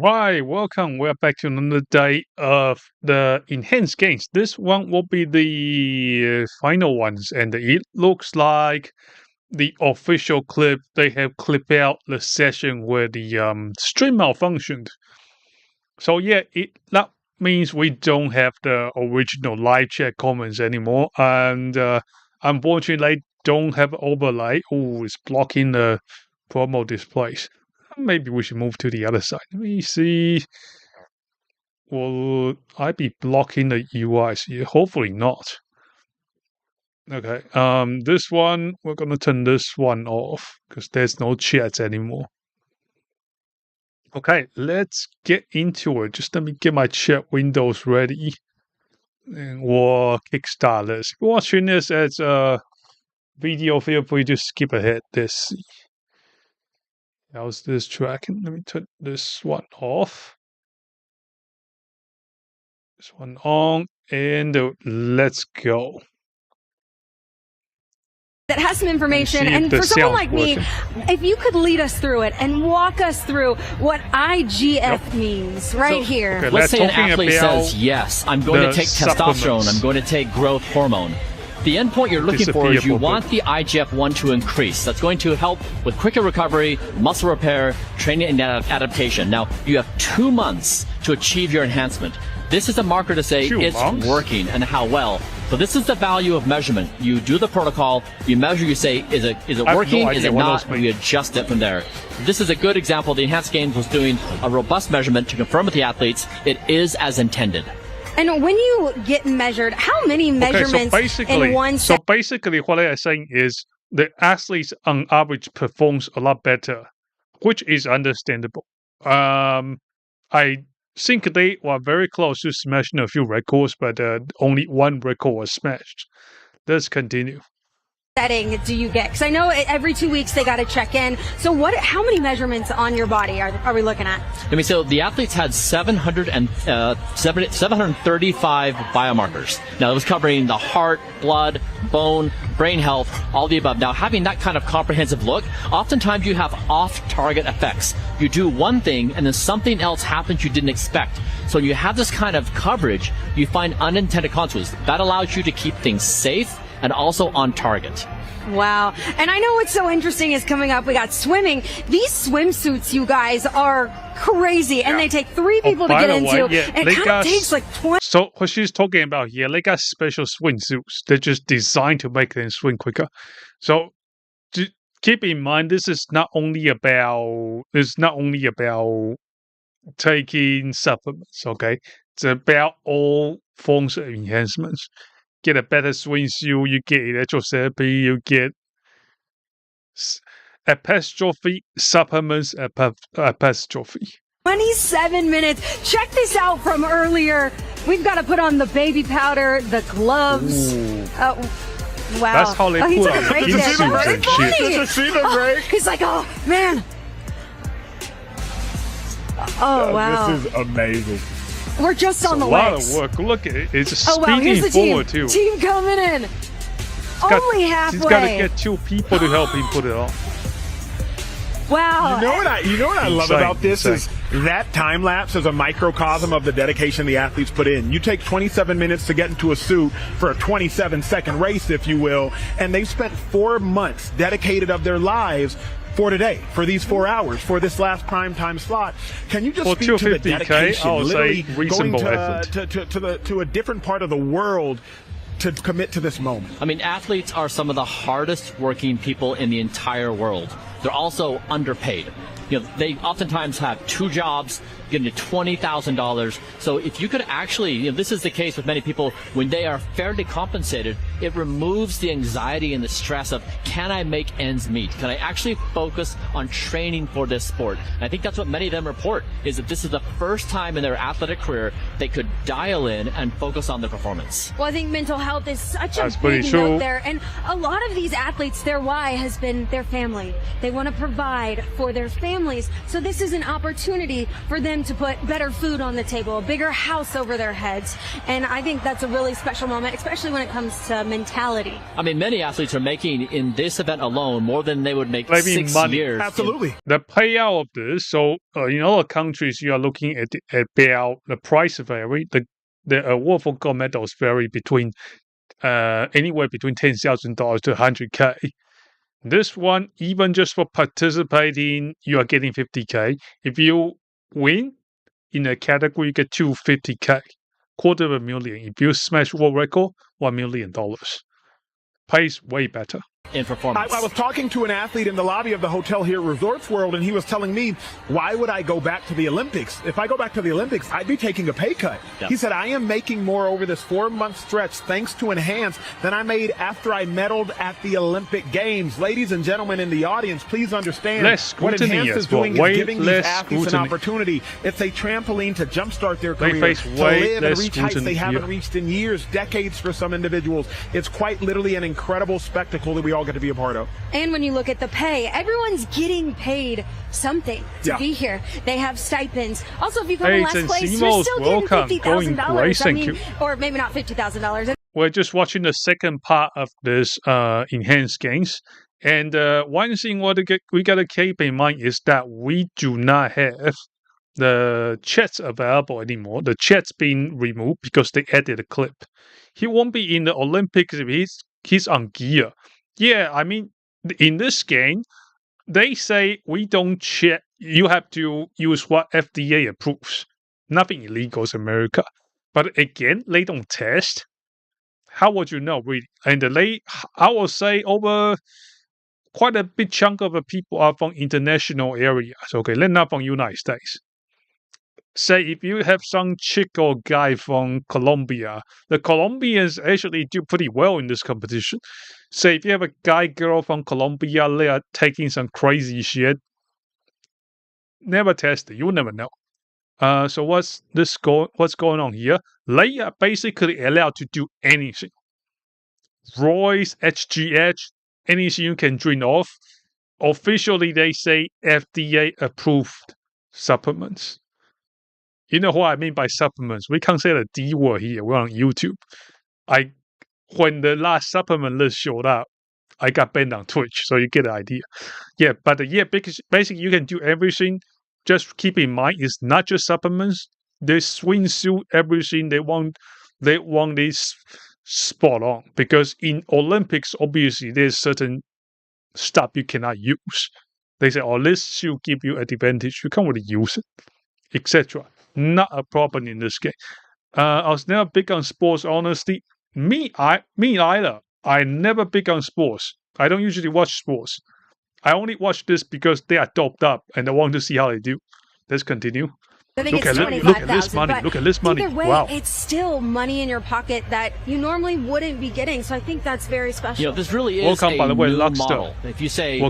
Alright, welcome. We're back to another day of the enhanced games. This one will be the final ones, and it looks like the official clip. They have clipped out the session where the stream malfunctioned. So yeah, that means we don't have the original live chat comments anymore, and unfortunately, don't have overlay. Oh, it's blocking the promo displays. Maybe we should move to the other side. Let me see. Will I be blocking the UIs here? Hopefully not. Okay. This one, we're gonna turn this one off because there's no chats anymore. Okay, let's get into it. Just let me get my chat windows ready. And we'll kickstart this. If you're watching this as a video, feel free to skip ahead. This. How's this tracking? Let me turn this one off. This one on, and let's go. That has some information, and for someone like me, if you could lead us through it and walk us through what IGF means here. Okay, let's say an athlete says, yes, I'm going to take testosterone, I'm going to take growth hormone. The endpoint you're looking for is you want the IGF-1 to increase. That's going to help with quicker recovery, muscle repair, training, and adaptation. Now, you have 2 months to achieve your enhancement. This is a marker to say it's working and how well. So this is the value of measurement. You do the protocol, you measure, you say, is it working, is it not, we adjust it from there. This is a good example. The Enhanced Games was doing a robust measurement to confirm with the athletes it is as intended. And when you get measured, how many measurements in one So basically what they are saying is the athletes on average performs a lot better, which is understandable. I think they were very close to smashing a few records, but only one record was smashed. Let's continue. Setting do you get? Because I know every 2 weeks they got to check in. So how many measurements on your body are we looking at? So the athletes had 735 biomarkers. Now it was covering the heart, blood, bone, brain health, all the above. Now having that kind of comprehensive look, oftentimes you have off-target effects. You do one thing and then something else happens you didn't expect. So when you have this kind of coverage, you find unintended consequences. That allows you to keep things safe and also on target. Wow. And I know what's so interesting is coming up. We got swimming. These swimsuits, you guys, are crazy. And they take 3 people to get into. And it kind of takes like 20. So what she's talking about here, they got special swimsuits. They're just designed to make them swim quicker. So keep in mind, this is not only about taking supplements, okay? It's about all forms of enhancements. Get a better swimsuit, you get electrotherapy, you get epistrophy supplements, epistrophy. 27 minutes. Check this out from earlier. We've got to put on the baby powder, the gloves. Wow. That's how they put on the suits and shit. Did you see the break? He's like, oh, man. Oh, wow. This is amazing. We're just on the legs. A lot of work. Look at it. It's here's the forward too. Team coming in. Only halfway. He's got to get 2 people to help him put it on. Wow. You know what I love about this is that time lapse is a microcosm of the dedication the athletes put in. You take 27 minutes to get into a suit for a 27-second race, if you will, and they've spent 4 months dedicated of their lives for today, for these 4 hours, for this last prime time slot. Can you just speak to the dedication, literally going to a different part of the world to commit to this moment? I mean, athletes are some of the hardest working people in the entire world. They're also underpaid. They oftentimes have 2 jobs, getting to $20,000. So if you could actually, this is the case with many people, when they are fairly compensated, it removes the anxiety and the stress of, can I make ends meet? Can I actually focus on training for this sport? And I think that's what many of them report, is that this is the first time in their athletic career they could dial in and focus on their performance. Well, I think mental health is such a big note there. And a lot of these athletes, their why has been their family. They want to provide for their families. So this is an opportunity for them them to put better food on the table, a bigger house over their heads. And I think that's a really special moment, especially when it comes to mentality. I mean, many athletes are making in this event alone more than they would make Maybe 6 money. years. Absolutely. The payout of this, so in other countries, you are looking at payout, the price vary, the award for gold medals vary between anywhere between $10,000 to $100K. This one, even just for participating, you are getting $50K. If you win in a category, you get $250K, $250,000. If you smash world record, $1 million. Pays way better. In performance. I was talking to an athlete in the lobby of the hotel here at Resorts World, and he was telling me, why would I go back to the Olympics? If I go back to the Olympics, I'd be taking a pay cut. Yep. He said, I am making more over this 4-month stretch thanks to Enhance than I made after I medaled at the Olympic Games. Ladies and gentlemen in the audience, please understand what Enhance is doing is giving these athletes an opportunity. It's a trampoline to jumpstart their career, to live and reach heights they haven't reached in years, decades for some individuals. It's quite literally an incredible spectacle that we all get to be a part of. And when you look at the pay, everyone's getting paid something to be here. They have stipends. Also, if you come in last place, you're still getting $50,000. Or maybe not $50,000. We're just watching the second part of this enhanced games. And one thing we got to keep in mind is that we do not have the chats available anymore. The chat's been removed because they added a clip. He won't be in the Olympics if he's on gear. Yeah, I mean, in this game, they say we don't check. You have to use what FDA approves. Nothing illegal in America. But again, they don't test. How would you know, really? And I will say, over quite a big chunk of the people are from international areas. Okay, they're not from United States. Say if you have some chick or guy from Colombia, the Colombians actually do pretty well in this competition. Say if you have a girl from Colombia, they are taking some crazy shit. Never test it. You'll never know. So what's going on here? They are basically allowed to do anything. Roids, HGH, anything you can drink off. Officially, they say FDA approved supplements. You know what I mean by supplements? We can't say the D word here. We're on YouTube. When the last supplement list showed up, I got banned on Twitch, so you get the idea. Yeah, but because basically you can do everything. Just keep in mind, it's not just supplements. They swimsuit everything. They want this spot on, because in Olympics, obviously, there's certain stuff you cannot use. They say, "Oh, this should give you an advantage. You can't really use it, etc." Not a problem in this game. I was never big on sports, honestly. Me either. I never big on sports. I don't usually watch sports. I only watch this because they are doped up and I want to see how they do. Let's continue. Look at this money. Look at this money. Either way, wow. It's still money in your pocket that you normally wouldn't be getting. So I think that's very special. You know, this really is by the way, new Luxter. model. If you say,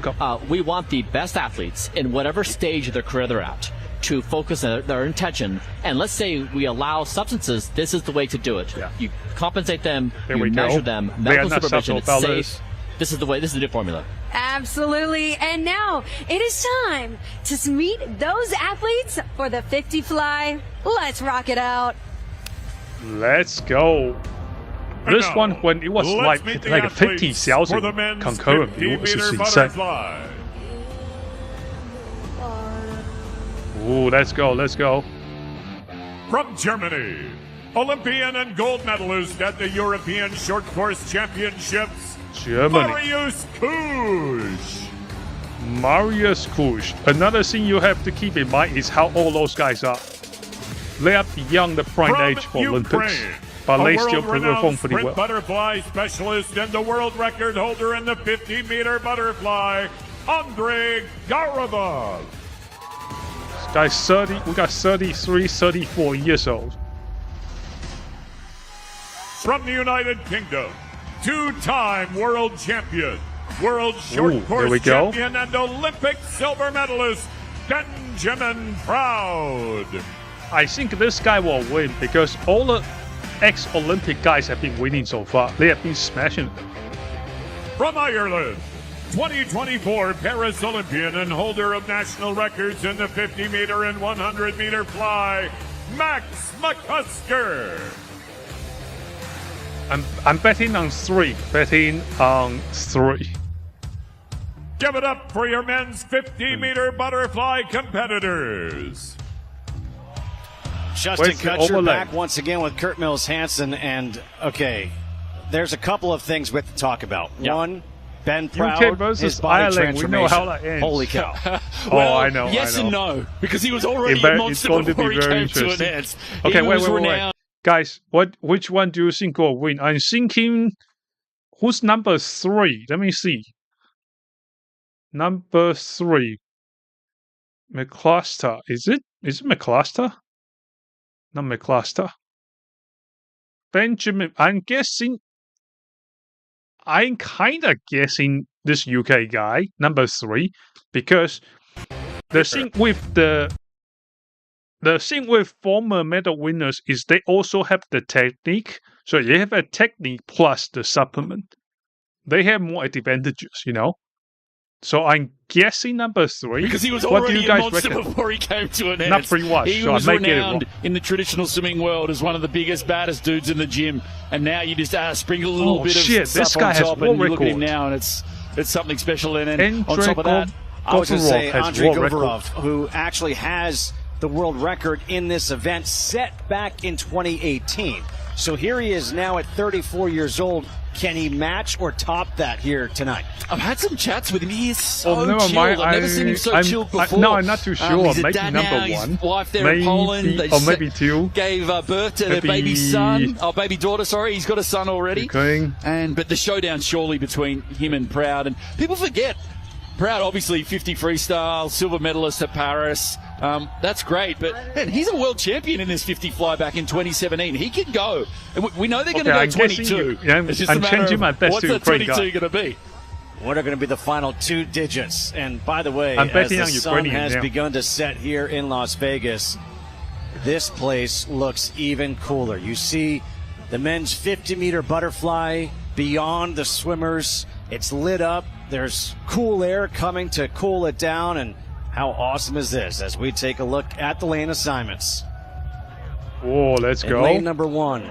we want the best athletes in whatever stage of their career they're at to focus on their intention, and let's say we allow substances, this is the way to do it. Yeah. You compensate them, you measure them, medical supervision, it's safe. This is the way, this is the new formula. Absolutely. And now it is time to meet those athletes for the 50 fly. Let's rock it out. Let's go. This one, when it was like a 50,000 concurrent viewers, is insane. Ooh, let's go. From Germany, Olympian and gold medalist at the European Short Course Championships, Germany. Marius Kusch. Another thing you have to keep in mind is how old those guys are. They are beyond the prime age for Olympics, but they still perform pretty well. Butterfly specialist and the world record holder in the 50-meter butterfly, Andrei Garabov. Guy's 30, we got 33, 34 years old. From the United Kingdom, two-time world champion, world short course champion, and Olympic silver medalist, Benjamin Proud. I think this guy will win because all the ex-Olympic guys have been winning so far. They have been smashing. From Ireland, 2024 Paris Olympian and holder of national records in the 50-meter and 100-meter fly, Max McCusker. I'm betting on 3. Betting on 3. Give it up for your men's 50-meter butterfly competitors. Justin Kutcher back once again with Kurt Mills Hansen. And, okay, there's a couple of things we have to talk about. Yep. One, Ben Proud, UK versus Ireland. We know how that ends. Holy cow. Well, I know. Yes and no, because he was already a monster before he came to an end. Okay, wait. Guys, which one do you think will win? I'm thinking, who's number 3? Let me see. Number 3. McCluster. Is it McCluster? Not McCluster. Benjamin. I'm kind of guessing this UK guy, number 3, because the thing with former medal winners is they also have the technique. So you have a technique plus the supplement. They have more advantages, you know. So I'm guessing number 3. Because he was already a monster before he came to an end. Not pretty much. He was renowned in the traditional swimming world as one of the biggest, baddest dudes in the gym. And now you just sprinkle a little bit of stuff on top, and you look at him now, and it's something special. And then on top of that, I was going to say Andrei Govorov, who actually has the world record in this event set back in 2018. So here he is now at 34 years old. Can he match or top that here tonight? I've had some chats with him. He is so chilled. I've never seen him so chilled before. No, I'm not too sure. He's a dad now. His wife there in Poland. They maybe 2. Gave birth to their baby daughter. Sorry, he's got a son already. But the showdown's surely between him and Proud. And people forget, Proud, obviously 50 freestyle, silver medalist at Paris. That's great, but man, he's a world champion in this 50 fly back in 2017. He can go. And we know they're going to go 22. It's just I'm changing my best what's to that 22 going to be? What are going to be the final 2 digits? And by the way, as the sun has begun to set here in Las Vegas, this place looks even cooler. You see the men's 50-meter butterfly beyond the swimmers. It's lit up. There's cool air coming to cool it down, and how awesome is this as we take a look at the lane assignments? Oh, let's go. Lane number 1.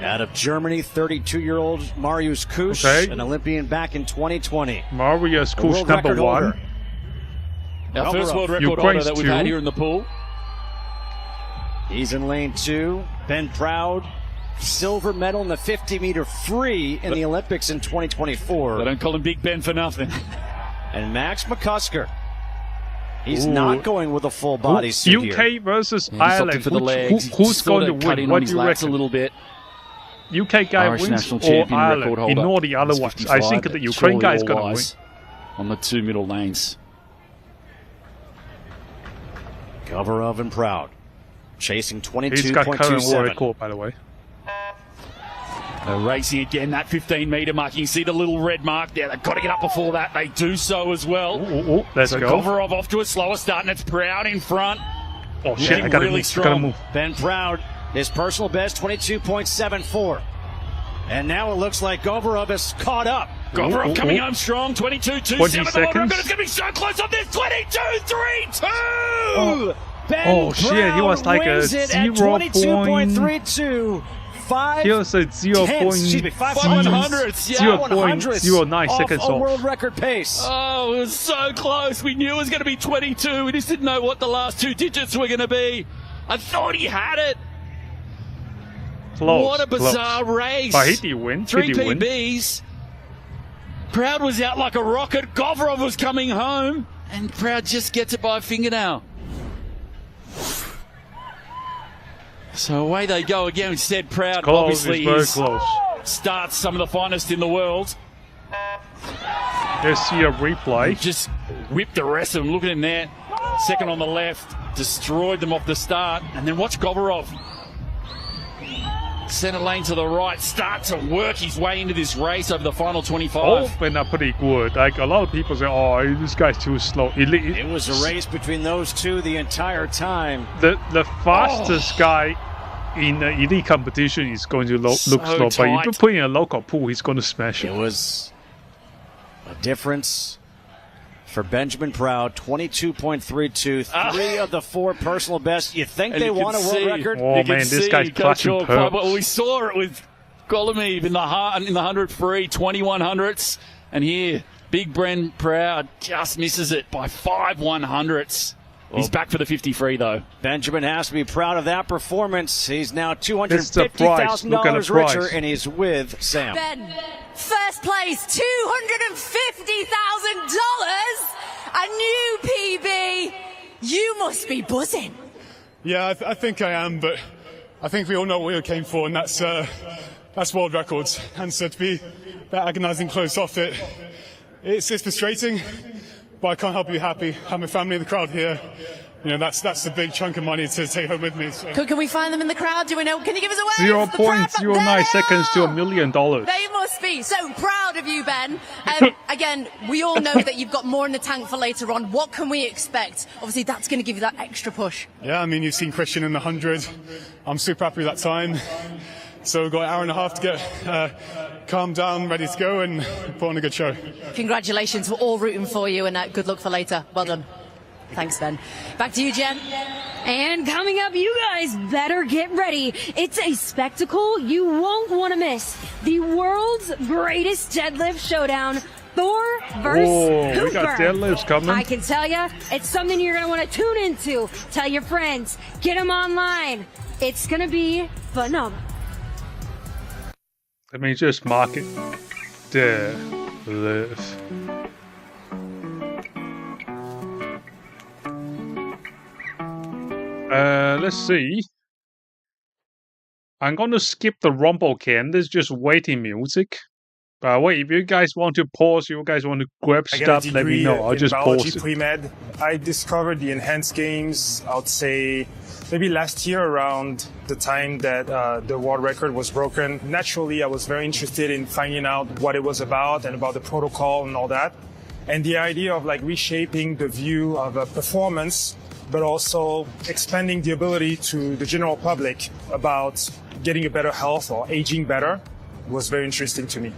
Out of Germany, 32-year-old Marius Kusch, an Olympian back in 2020. Marius Kusch, number 1. Our first world record holder that we've had here in the pool. He's in lane 2. Ben Proud, silver medal in the 50-meter free in the Olympics in 2024. They don't call him Big Ben for nothing. And Max McCusker. He's not going with a full body suit UK here. versus Ireland. For the legs. Who's going to win? What do you reckon? A little bit. UK guy Irish wins or Ireland? Ignore the other ones. I think the Ukraine guy is going to win. On the 2 middle lanes. Govorov and Proud. Chasing 22.27. He's got current world record, by the way. Racing again, that 15-meter mark. You can see the little red mark there. They've got to get up before that. They do so as well. Let's go. Govorov off to a slower start, and it's Proud in front. Oh, shit, I got to move. Ben Proud, his personal best, 22.74. And now it looks like Govorov has caught up. Govorov coming home strong, 22.27. 20 seconds. It's going to be so close on this, 22.32! Ben shit, he was like a 22.32. He was a 0.09 seconds off. World record pace. Oh, it was so close. We knew it was going to be 22. We just didn't know what the last 2 digits were going to be. I thought he had it. What a bizarre race. But he did win. 3 PBs. Proud was out like a rocket. Govorov was coming home. And Proud just gets it by a fingernail. So away they go again. Instead, Proud obviously starts some of the finest in the world. Let's see a replay. Just whipped the rest of them. Look at him there. Second on the left. Destroyed them off the start. And then watch Govorov. Center lane to the right. Start to work his way into this race over the final 25. Both went up pretty good. Like, a lot of people say, oh, this guy's too slow. It was a race between those two the entire time. The fastest guy in the elite competition is going to look slow. But if you put in a local pool, he's going to smash it. It was a difference for Benjamin Proud, 22.32, 3 of the 4 personal best. You think they want a world record? Oh man, this guy's clutching pearls. Well, we saw it with Golomiev in the 100 free, 2100ths, and here Big Bren Proud just misses it by 5 100ths. He's back for the 50 free though. Benjamin has to be proud of that performance. He's now $250,000 richer, and he's with Sam. Ben, first place, $250,000, a new PB. You must be buzzing. Yeah, I think I am, but I think we all know what we came for, and that's world records. And so to be that agonizing close off it, it's frustrating, but I can't help you happy. I have my family in the crowd here. You know, that's a big chunk of money to take home with me. So. Can we find them in the crowd? Do we know? Can you give us a wave? 0.09 seconds to $1 million. They must be so proud of you, Ben. Again, we all know that you've got more in the tank for later on. What can we expect? Obviously, that's going to give you that extra push. Yeah, I mean, you've seen Christian in the 100. I'm super happy with that time. So we've got an hour and a half to get calmed down, ready to go, and put on a good show. Congratulations. We're all rooting for you, and good luck for later. Well done. Thanks, Ben. Back to you, Jen. And coming up, you guys better get ready. It's a spectacle you won't want to miss. The world's greatest deadlift showdown. Thor versus Hooper. We got deadlifts coming. I can tell you, it's something you're going to want to tune into. Tell your friends. Get them online. It's going to be phenomenal. Let me just mark it. Deadlift. Let's see. I'm going to skip the rumble can. There's just waiting music. But wait, if you guys want to pause, you guys want to grab stuff, let me know. I'll just pause it. Pre-med. I discovered the enhanced games, I would say, maybe last year around the time that the world record was broken. Naturally, I was very interested in finding out what it was about and about the protocol and all that. And the idea of like reshaping the view of a performance, but also expanding the ability to the general public about getting a better health or aging better was very interesting to me.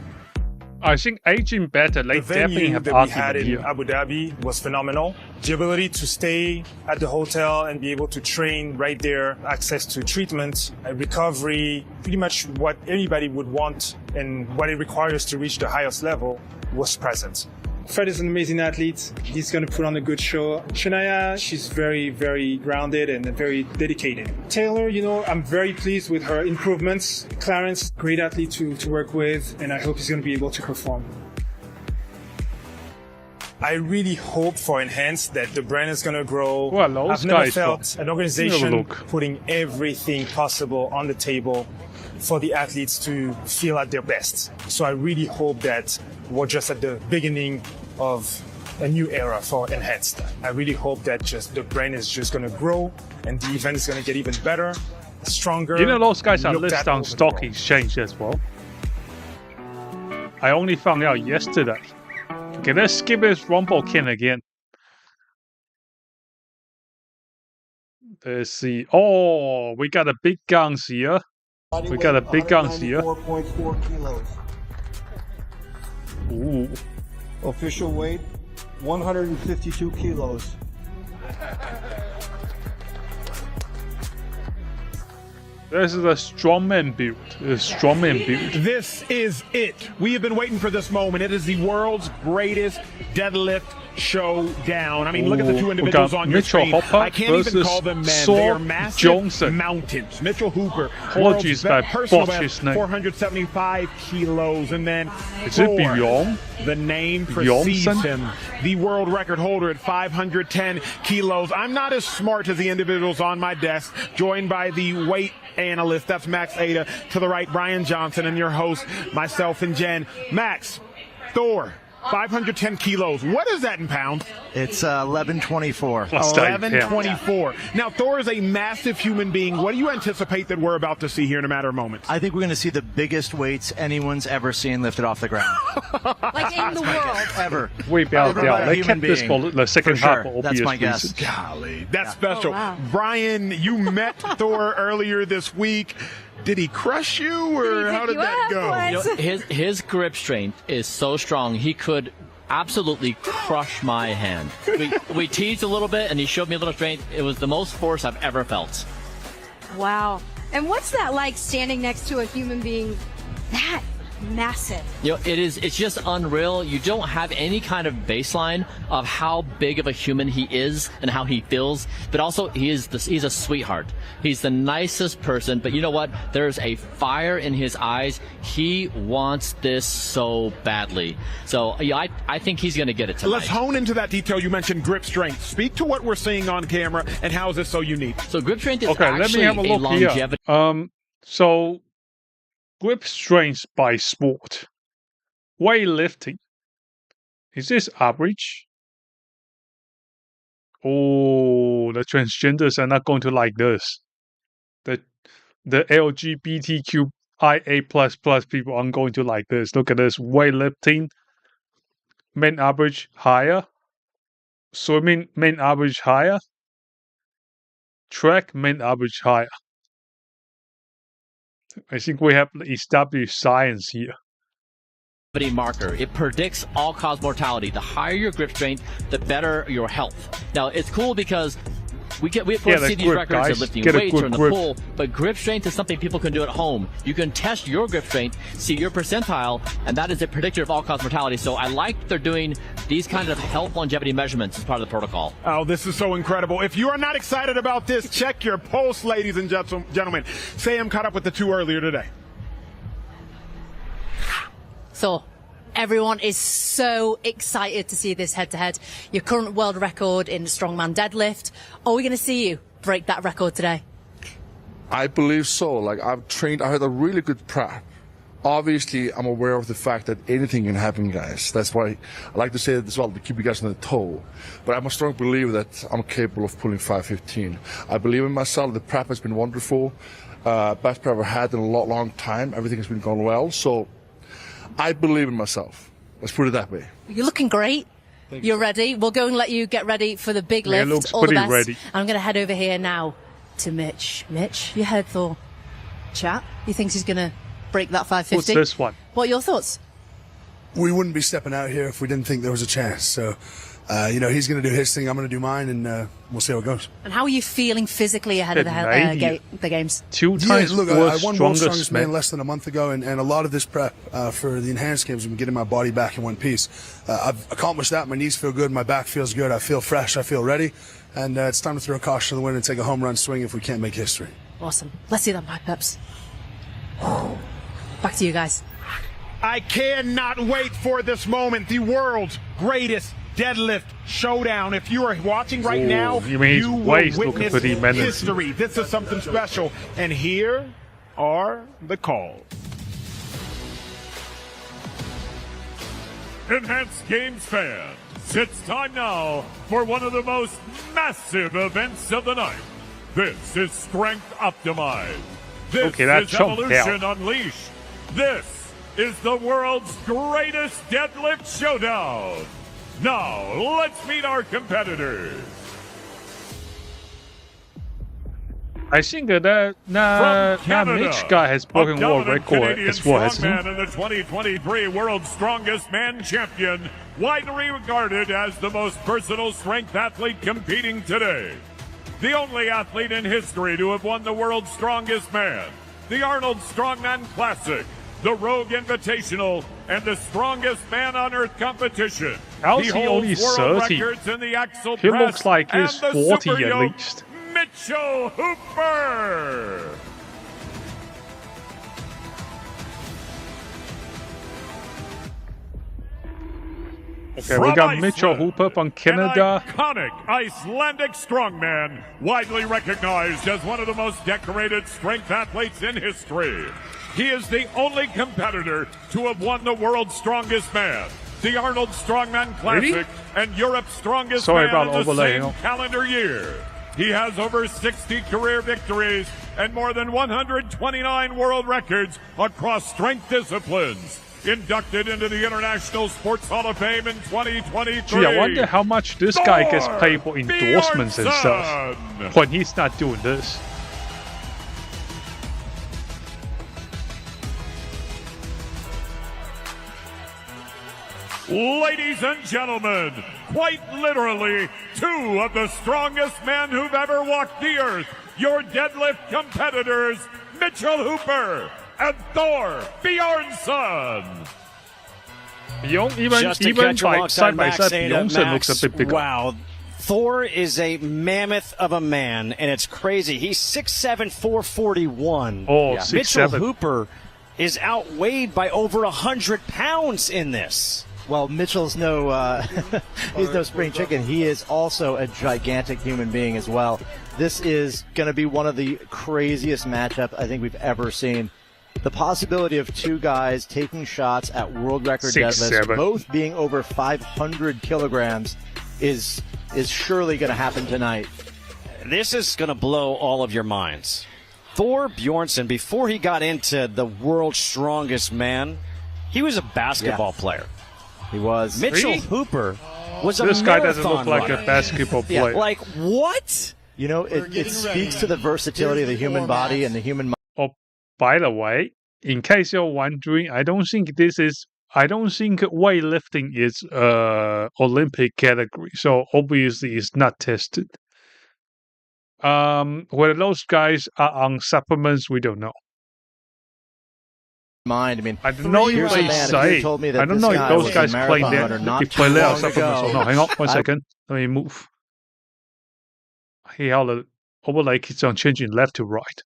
I think aging better, they definitely have that we had in Abu Dhabi was phenomenal. The ability to stay at the hotel and be able to train right there, access to treatment, recovery, pretty much what anybody would want and what it requires to reach the highest level was present. Fred is an amazing athlete. He's going to put on a good show. Shania, she's very, very grounded and very dedicated. Taylor, you know, I'm very pleased with her improvements. Clarence, great athlete to work with, and I hope he's going to be able to perform. I really hope for Enhanced that the brand is going to grow. Well, I've never felt an organization putting everything possible on the table for the athletes to feel at their best. So I really hope that we're just at the beginning of a new era for Enhanced. I really hope that just the brand is just going to grow and the event is going to get even better, stronger. You know, those guys are listed on stock exchange as well. I only found out yesterday. Okay, let's skip this rumble can again. Let's see. Oh, we got a big guns here. We got a big guns here. 4.4 kilos. Ooh. Official weight, 152 kilos. This is a strongman build. A strongman build. This is it. We have been waiting for this moment. It is the world's greatest deadlift showdown. I mean, look at the two individuals on your screen. Hopper I can't even call them men. They are massive Johnson. mountains. Mitchell Hooper, Apologies, personal best, 475 kilos. And then is it Bjorn? The name precedes him. The world record holder at 510 kilos. I'm not as smart as the individuals on my desk, joined by the weight analyst. That's Max Ada. To the right, Brian Johnson, and your host, myself and Jen. Max, Thor, 510 kilos. What is that in pounds? It's 1124. 1124. Now, Thor is a massive human being. What do you anticipate that we're about to see here in a matter of moments? I think we're going to see the biggest weights anyone's ever seen lifted off the ground. Like in the world. Ever. We bailed out. They kept this for the second half. That's my guess. Golly, that's special. Oh, wow. Brian, you met Thor earlier this week. Did he crush you, or how did that go? You know, his grip strength is so strong, he could absolutely crush my hand. We teased a little bit, and he showed me a little strength. It was the most force I've ever felt. Wow. And what's that like standing next to a human being that massive? You know, it's just unreal. You don't have any kind of baseline of how big of a human he is and how he feels, but also he's a sweetheart. He's the nicest person, but you know what? There's a fire in his eyes. He wants this so badly. So yeah, I think he's going to get it tonight. Let's hone into that detail. You mentioned grip strength. Speak to what we're seeing on camera and how is this so unique? So grip strength is okay, actually let me have a look longevity. Here. So grip strength by sport. Weightlifting. Is this average? Oh, the transgenders are not going to like this. The LGBTQIA++ people aren't going to like this. Look at this. Weightlifting. Men average higher. Swimming, men average higher. Track, men average higher. I think we have established science here. Marker. It predicts all-cause mortality. The higher your grip strength, the better your health. Now, it's cool because we of course see these records of lifting weights or in the pool, but grip strength is something people can do at home. You can test your grip strength, see your percentile, and that is a predictor of all-cause mortality. So I like they're doing these kinds of health longevity measurements as part of the protocol. Oh, this is so incredible. If you are not excited about this, check your pulse, ladies and gentlemen. Sam caught up with the two earlier today. So, everyone is so excited to see this head-to-head. Your current world record in strongman deadlift. Are we going to see you break that record today? I believe so. Like, I've trained, I had a really good prep. Obviously, I'm aware of the fact that anything can happen, guys. That's why I like to say that as well, to keep you guys on the toe. But I'm a strong believer that I'm capable of pulling 515. I believe in myself. The prep has been wonderful. Best prep I've had in a long time. Everything has been going well. So I believe in myself. Let's put it that way. You're looking great. You're ready. We'll go and let you get ready for the big lift. Looks all the pretty best. ready. I'm going to head over here now to Mitch. Mitch, you heard the chat. You think he's going to break that 550? What's this one? What are your thoughts? We wouldn't be stepping out here if we didn't think there was a chance. So, he's going to do his thing. I'm going to do mine, and we'll see how it goes. And how are you feeling physically ahead of the games? Two times look, I won World's strongest man less than a month ago, and a lot of this prep for the enhanced games has been getting my body back in one piece. I've accomplished that. My knees feel good. My back feels good. I feel fresh. I feel ready. And it's time to throw a caution to the wind and take a home run swing if we can't make history. Awesome. Let's see them pipe-ups. Back to you guys. I cannot wait for this moment. The world's greatest deadlift showdown. If you are watching right now, you will witness history. This is something special. And here are the calls. Enhanced Games fans, it's time now for one of the most massive events of the night. This is Strength Optimized. This is Evolution Unleashed. This is the world's greatest deadlift showdown. Now, let's meet our competitors. I think that Mitch guy has broken world record as well, hasn't he? And the 2023 World's Strongest Man Champion, widely regarded as the most versatile strength athlete competing today. The only athlete in history to have won the World's Strongest Man, the Arnold Strongman Classic, the Rogue Invitational, and the Strongest Man on Earth competition. How's he only 30? He looks like he's 40 at least. Mitchell Hooper! Okay, we got Mitchell Hooper from Canada. An iconic Icelandic strongman, widely recognized as one of the most decorated strength athletes in history. He is the only competitor to have won the World's Strongest Man, the Arnold Strongman Classic, and Europe's Strongest Man in the same calendar year. He has over 60 career victories and more than 129 world records across strength disciplines. Inducted into the International Sports Hall of Fame in 2023. Gee, I wonder how much this guy gets paid for endorsements and stuff when he's not doing this. Ladies and gentlemen, quite literally, two of the strongest men who've ever walked the earth, your deadlift competitors, Mitchell Hooper and Thor Bjornsson. Even side by side, Bjornsson looks a bit bigger. Wow. Thor is a mammoth of a man, and it's crazy. He's 6'7", 441. Oh, yeah. 6'7". Mitchell Hooper is outweighed by over 100 pounds in this. Well, Mitchell's he's no spring chicken. He is also a gigantic human being as well. This is going to be one of the craziest matchups I think we've ever seen. The possibility of two guys taking shots at world record deadlifts, both being over 500 kilograms, is surely going to happen tonight. This is going to blow all of your minds. Thor Bjornsson, before he got into the world's strongest man, he was a basketball player. He was. Mitchell Hooper was a This guy doesn't look like runner. a basketball player. Yeah, like, what? You know, it speaks to the versatility of the human body and the human mind. Oh, by the way, in case you're wondering, I don't think weightlifting is Olympic category, so obviously it's not tested. Whether those guys are on supplements, we don't know. I mean, I don't know if they say. I don't know if those guys play their supplements or not. Hang on 1 second. Let me move. Here, the overlay keeps on changing left to right.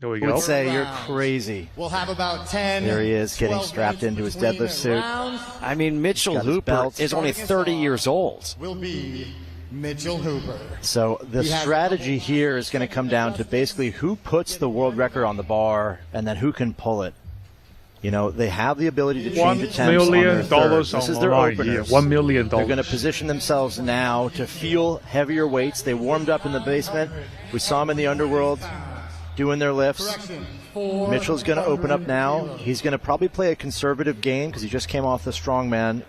There we go. I would say you're crazy. We'll have about 10. There he is, getting strapped into his deadlift suit. I mean, Mitchell Hooper is only 30 years old. Will be Mitchell Hooper. So the strategy here is going to come down to basically who puts the world record on the bar and then who can pull it. You know, they have the ability to change attempts on their third. This is their openers. $1 million. They're going to position themselves now to feel heavier weights. They warmed up in the basement. We saw them in the underworld doing their lifts. Mitchell's going to open up now. He's going to probably play a conservative game because he just came off the strongman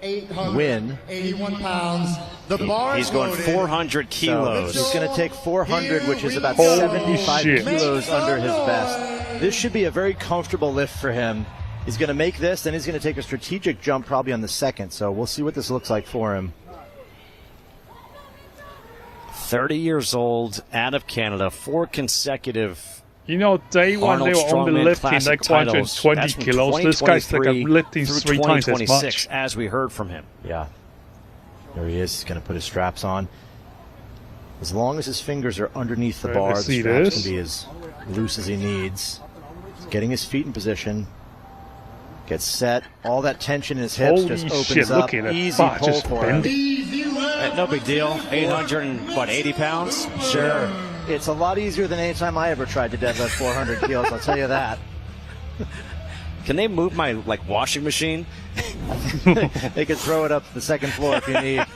win. 81 pounds. The bar He's going 400 kilos. So he's going to take 400, which is about 75 kilos under his best. This should be a very comfortable lift for him. He's going to make this, then he's going to take a strategic jump probably on the second. So we'll see what this looks like for him. 30 years old, out of Canada, 4 consecutive. You know, day one they were only lifting like 120 kilos. This guy's like lifting 3 times as much. As we heard from him. Yeah. There he is. He's going to put his straps on. As long as his fingers are underneath the bar, the straps can be as loose as he needs. He's getting his feet in position. Gets set. All that tension in his hips just opens up. Easy pull for him. No big deal. 880 pounds? Sure. It's a lot easier than any time I ever tried to deadlift 400 kilos, I'll tell you that. Can they move my washing machine? They could throw it up the second floor if you need.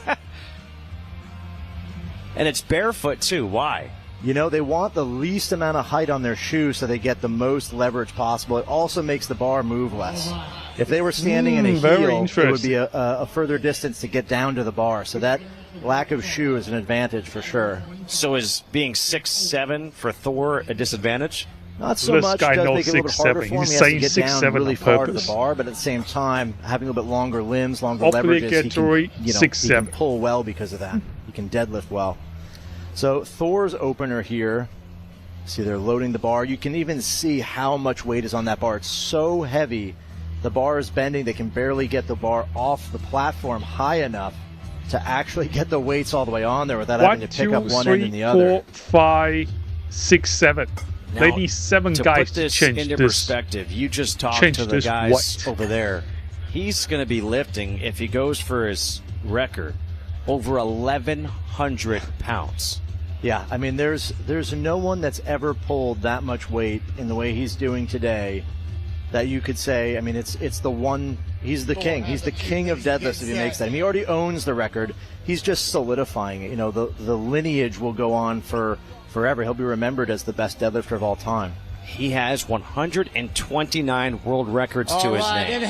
And it's barefoot too. Why? You know, they want the least amount of height on their shoes so they get the most leverage possible. It also makes the bar move less. If they were standing in a heel, it would be a further distance to get down to the bar. So that lack of shoe is an advantage for sure. So is being 6'7" for Thor a disadvantage? Not so much. It does make it a little bit harder for him. He has to get down really far to the bar, but at the same time, having a little bit longer limbs, longer leverages, he can pull well because of that. He can deadlift well. So Thor's opener here, see they're loading the bar. You can even see how much weight is on that bar. It's so heavy. The bar is bending. They can barely get the bar off the platform high enough to actually get the weights all the way on there without having to pick up one end and the other. 1, 2, 3, 4, 5, 6, 7. Now, they need 7 guys to put this to change into this. Perspective, you just talked to the guys over there. He's going to be lifting, if he goes for his record, over 1,100 pounds. Yeah, I mean, there's no one that's ever pulled that much weight in the way he's doing today that you could say, I mean, it's the one, he's the king. He's the king of deadlifts if he makes that. I mean, he already owns the record. He's just solidifying it. You know, the lineage will go on for forever. He'll be remembered as the best deadlifter of all time. He has 129 world records to his name.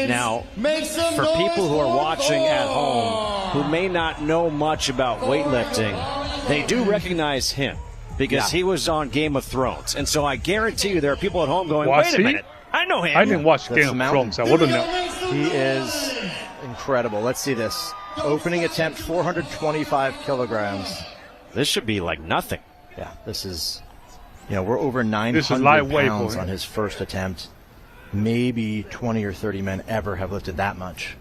Now, for people who are watching at home who may not know much about weightlifting, they do recognize him because he was on Game of Thrones. And so I guarantee you there are people at home going, wait a minute, I know him. I didn't watch Game of Thrones. I wouldn't know. He is incredible. Let's see this. Opening attempt, 425 kilograms. This should be like nothing. Yeah, this is, we're over 900 pounds on his first attempt. Maybe 20 or 30 men ever have lifted that much.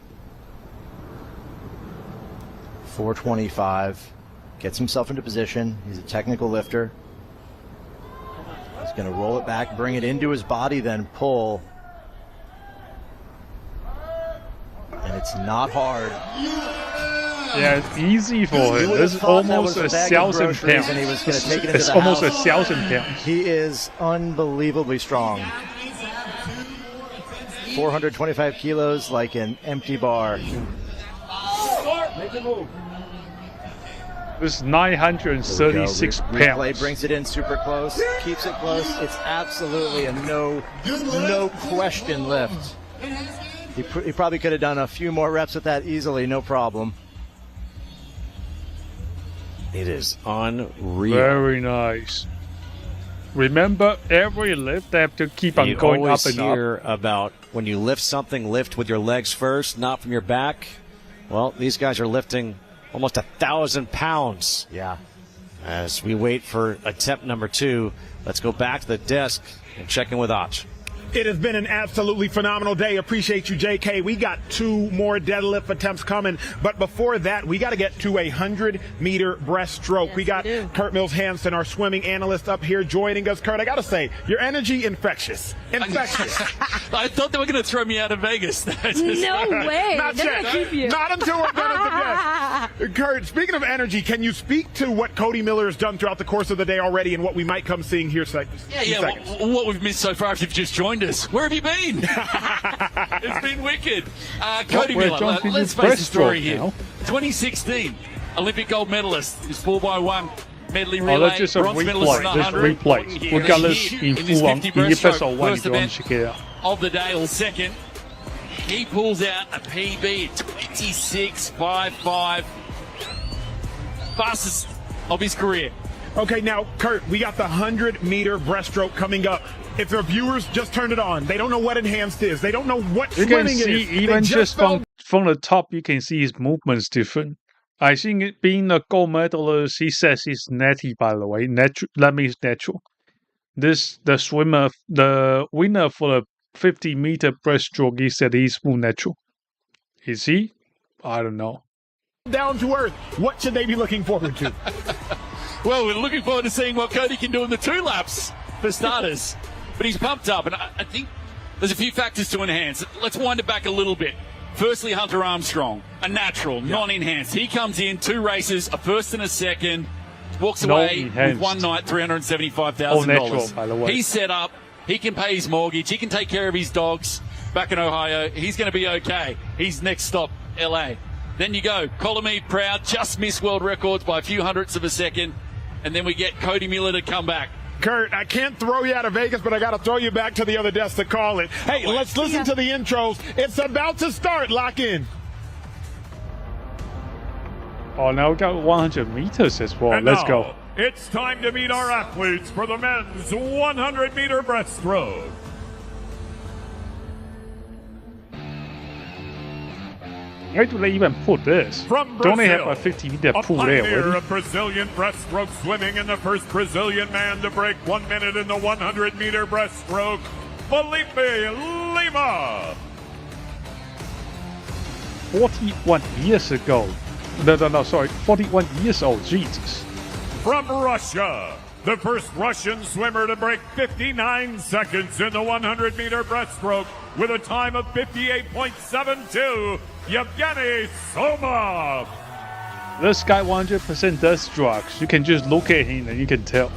425. Gets himself into position. He's a technical lifter. He's going to roll it back, bring it into his body, then pull. And it's not hard. Yeah, it's easy for him. This is almost 1,000 pounds. And he was going to take it into it's the almost house. 1,000 pounds. He is unbelievably strong. 425 kilos like an empty bar. Make the move. This is 936 pounds. Replay brings it in super close, keeps it close. It's absolutely a no question lift. He probably could have done a few more reps with that easily, no problem. It is unreal. Very nice. Remember, every lift they have to keep on going up and up. You always hear about when you lift something, lift with your legs first, not from your back. Well, these guys are lifting almost 1,000 pounds. Yeah. As we wait for attempt number 2, let's go back to the desk and check in with Ach. It has been an absolutely phenomenal day. Appreciate you, JK. We got 2 more deadlift attempts coming. But before that, we got to get to a 100-meter breaststroke. Yes, we got Kurt Mills-Hansen, our swimming analyst, up here joining us. Kurt, I got to say, your energy infectious. Infectious. I thought they were going to throw me out of Vegas. No way. Not They're yet. gonna keep you. Not until we're done at the desk. Kurt, speaking of energy, can you speak to what Cody Miller has done throughout the course of the day already and what we might come seeing here seconds? What we've missed so far if you've just joined us. Where have you been? It's been wicked. Cody Miller, let's face the story here. 2016 Olympic gold medalist, is 4x1 medley relay, just a bronze medalist in the 100. replay. Regardless in full on, in episode 1, if you want to check it out. Of the day, or second, he pulls out a PB at 26.55, fastest of his career. Okay, now, Kurt, we got the 100-meter breaststroke coming up. If the viewers just turned it on, they don't know what enhanced is. They don't know what swimming is. You can see, even just from the top, you can see his movements different. I think being a gold medalist, he says it's natty, by the way. That means natural. The winner for the 50-meter breaststroke, he said he's more natural. Is he? I don't know. Down to earth. What should they be looking forward to? Well, we're looking forward to seeing what Cody can do in the 2 laps, for starters. But he's pumped up, and I think there's a few factors to enhance. Let's wind it back a little bit. Firstly, Hunter Armstrong, a natural, non-enhanced. He comes in 2 races, a first and a second, walks away with one night, $375,000. By the way. He's set up. He can pay his mortgage. He can take care of his dogs back in Ohio. He's going to be okay. He's next stop, LA. Then you go, Colomide Proud, just missed world records by a few hundredths of a second. And then we get Cody Miller to come back. Kurt, I can't throw you out of Vegas, but I got to throw you back to the other desk to call it. Hey, let's listen to the intros. It's about to start. Lock in. Oh, now we got 100 meters as well. And Let's now, go. It's time to meet our athletes for the men's 100-meter breaststroke. Why do they even put this? From Don't they Brazil, have a 50-meter pool pioneer there? of Brazilian breaststroke swimming and the first Brazilian man to break 1 minute in the 100-meter breaststroke, Felipe Lima. 41 years ago. No, sorry. 41 years old. Jesus. From Russia, the first Russian swimmer to break 59 seconds in the 100-meter breaststroke with a time of 58.72, Yevgeny Somov. This guy 100% does drugs. You can just look at him and you can tell.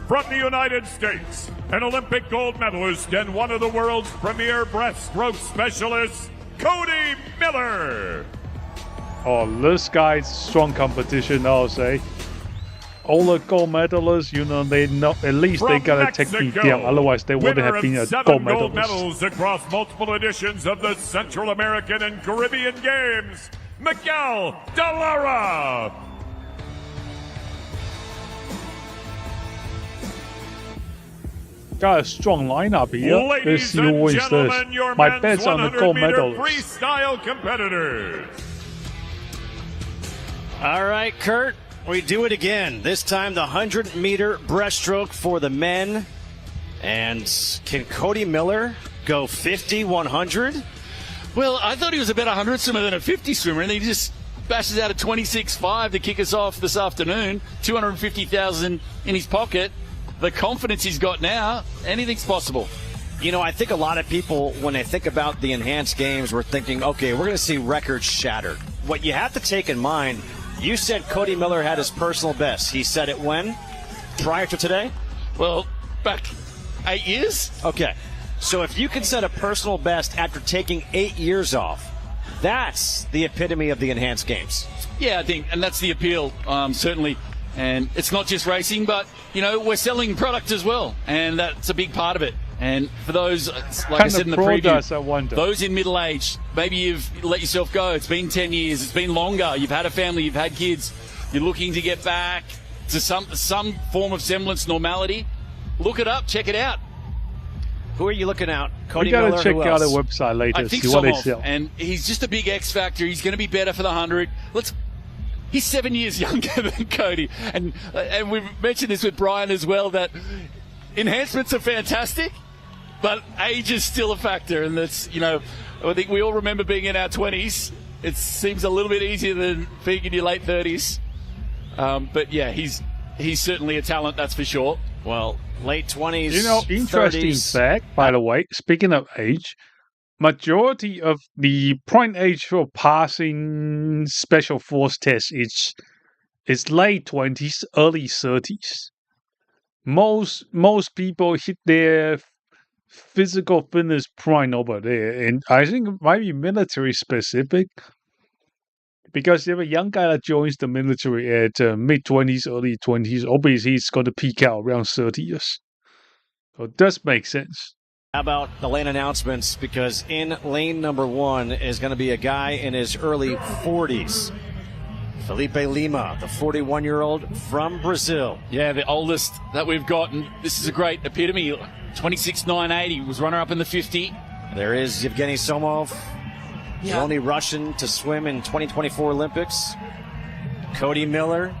From the United States, an Olympic gold medalist and one of the world's premier breaststroke specialists, Cody Miller. Oh, this guy's strong competition, I'll say. All the gold medalists, they know at least they gotta take me down. Otherwise, they wouldn't have been a gold medalist. Medals across multiple editions of the Central American and Caribbean Games, Miguel Dallara. Got a strong lineup here. Ladies and gentlemen, your My men's bet's on the 100 gold meter medalist. freestyle competitors. All right, Kurt, we do it again. This time the 100-meter breaststroke for the men. And can Cody Miller go 50, 100? Well, I thought he was a better 100 swimmer than a 50 swimmer, and he just bashes out a 26.5 to kick us off this afternoon. 250,000 in his pocket. The confidence he's got now, anything's possible. You know, I think a lot of people, when they think about the enhanced games, were thinking, okay, we're going to see records shattered. What you have to take in mind, you said Cody Miller had his personal best. He said it when? Prior to today? Well, back 8 years. Okay. So if you can set a personal best after taking 8 years off, that's the epitome of the enhanced games. Yeah, I think, and that's the appeal, certainly. And it's not just racing, but, you know, we're selling product as well. And that's a big part of it. And for those, like I said in the preview, those in middle age, maybe you've let yourself go. It's been 10 years. It's been longer. You've had a family. You've had kids. You're looking to get back to some form of semblance normality. Look it up. Check it out. Who are you looking at? Cody we got Miller, to check out their website later. I think see what they sell. And he's just a big X factor. He's going to be better for the 100. He's 7 years younger than Cody. And we've mentioned this with Brian as well, that enhancements are fantastic, but age is still a factor. And that's, you know, I think we all remember being in our 20s. It seems a little bit easier than being in your late 30s. But yeah, he's certainly a talent, that's for sure. Well, late 20s, You know, interesting 30s. fact, by the way, speaking of age, majority of the point age for passing special force tests is late 20s, early 30s. Most people hit their physical fitness point over there, and I think it might be military specific, because if a young guy that joins the military at mid-20s, early 20s, obviously he's going to peak out around 30 years. So it does make sense. How about the lane announcements? Because in lane number 1 is going to be a guy in his early 40s. Felipe Lima, the 41-year-old from Brazil. Yeah, the oldest that we've got. And this is a great epitome. 26.980 was runner-up in the 50. There is Yevgeny Somov, the only Russian to swim in 2024 Olympics. Cody Miller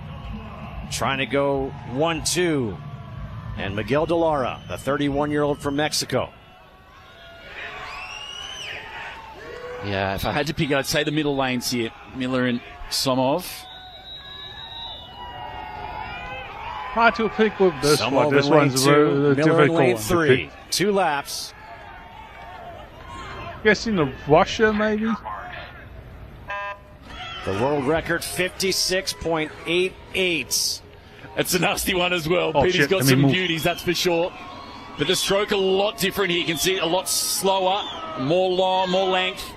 trying to go 1-2. And Miguel de Lara, the 31-year-old from Mexico. Yeah, if I had to pick, I'd say the middle lanes here. Miller and Somov. Hard to pick with this Somov one. This in lane one's 2, a Miller in difficult lane one to 3. pick. 2 laps. Guessing the Russia, maybe? The world record, 56.88. It's a nasty one as well. Oh, Peter's shit. got some beauties, that's for sure. But the stroke a lot different here. You can see it a lot slower, more long, more length,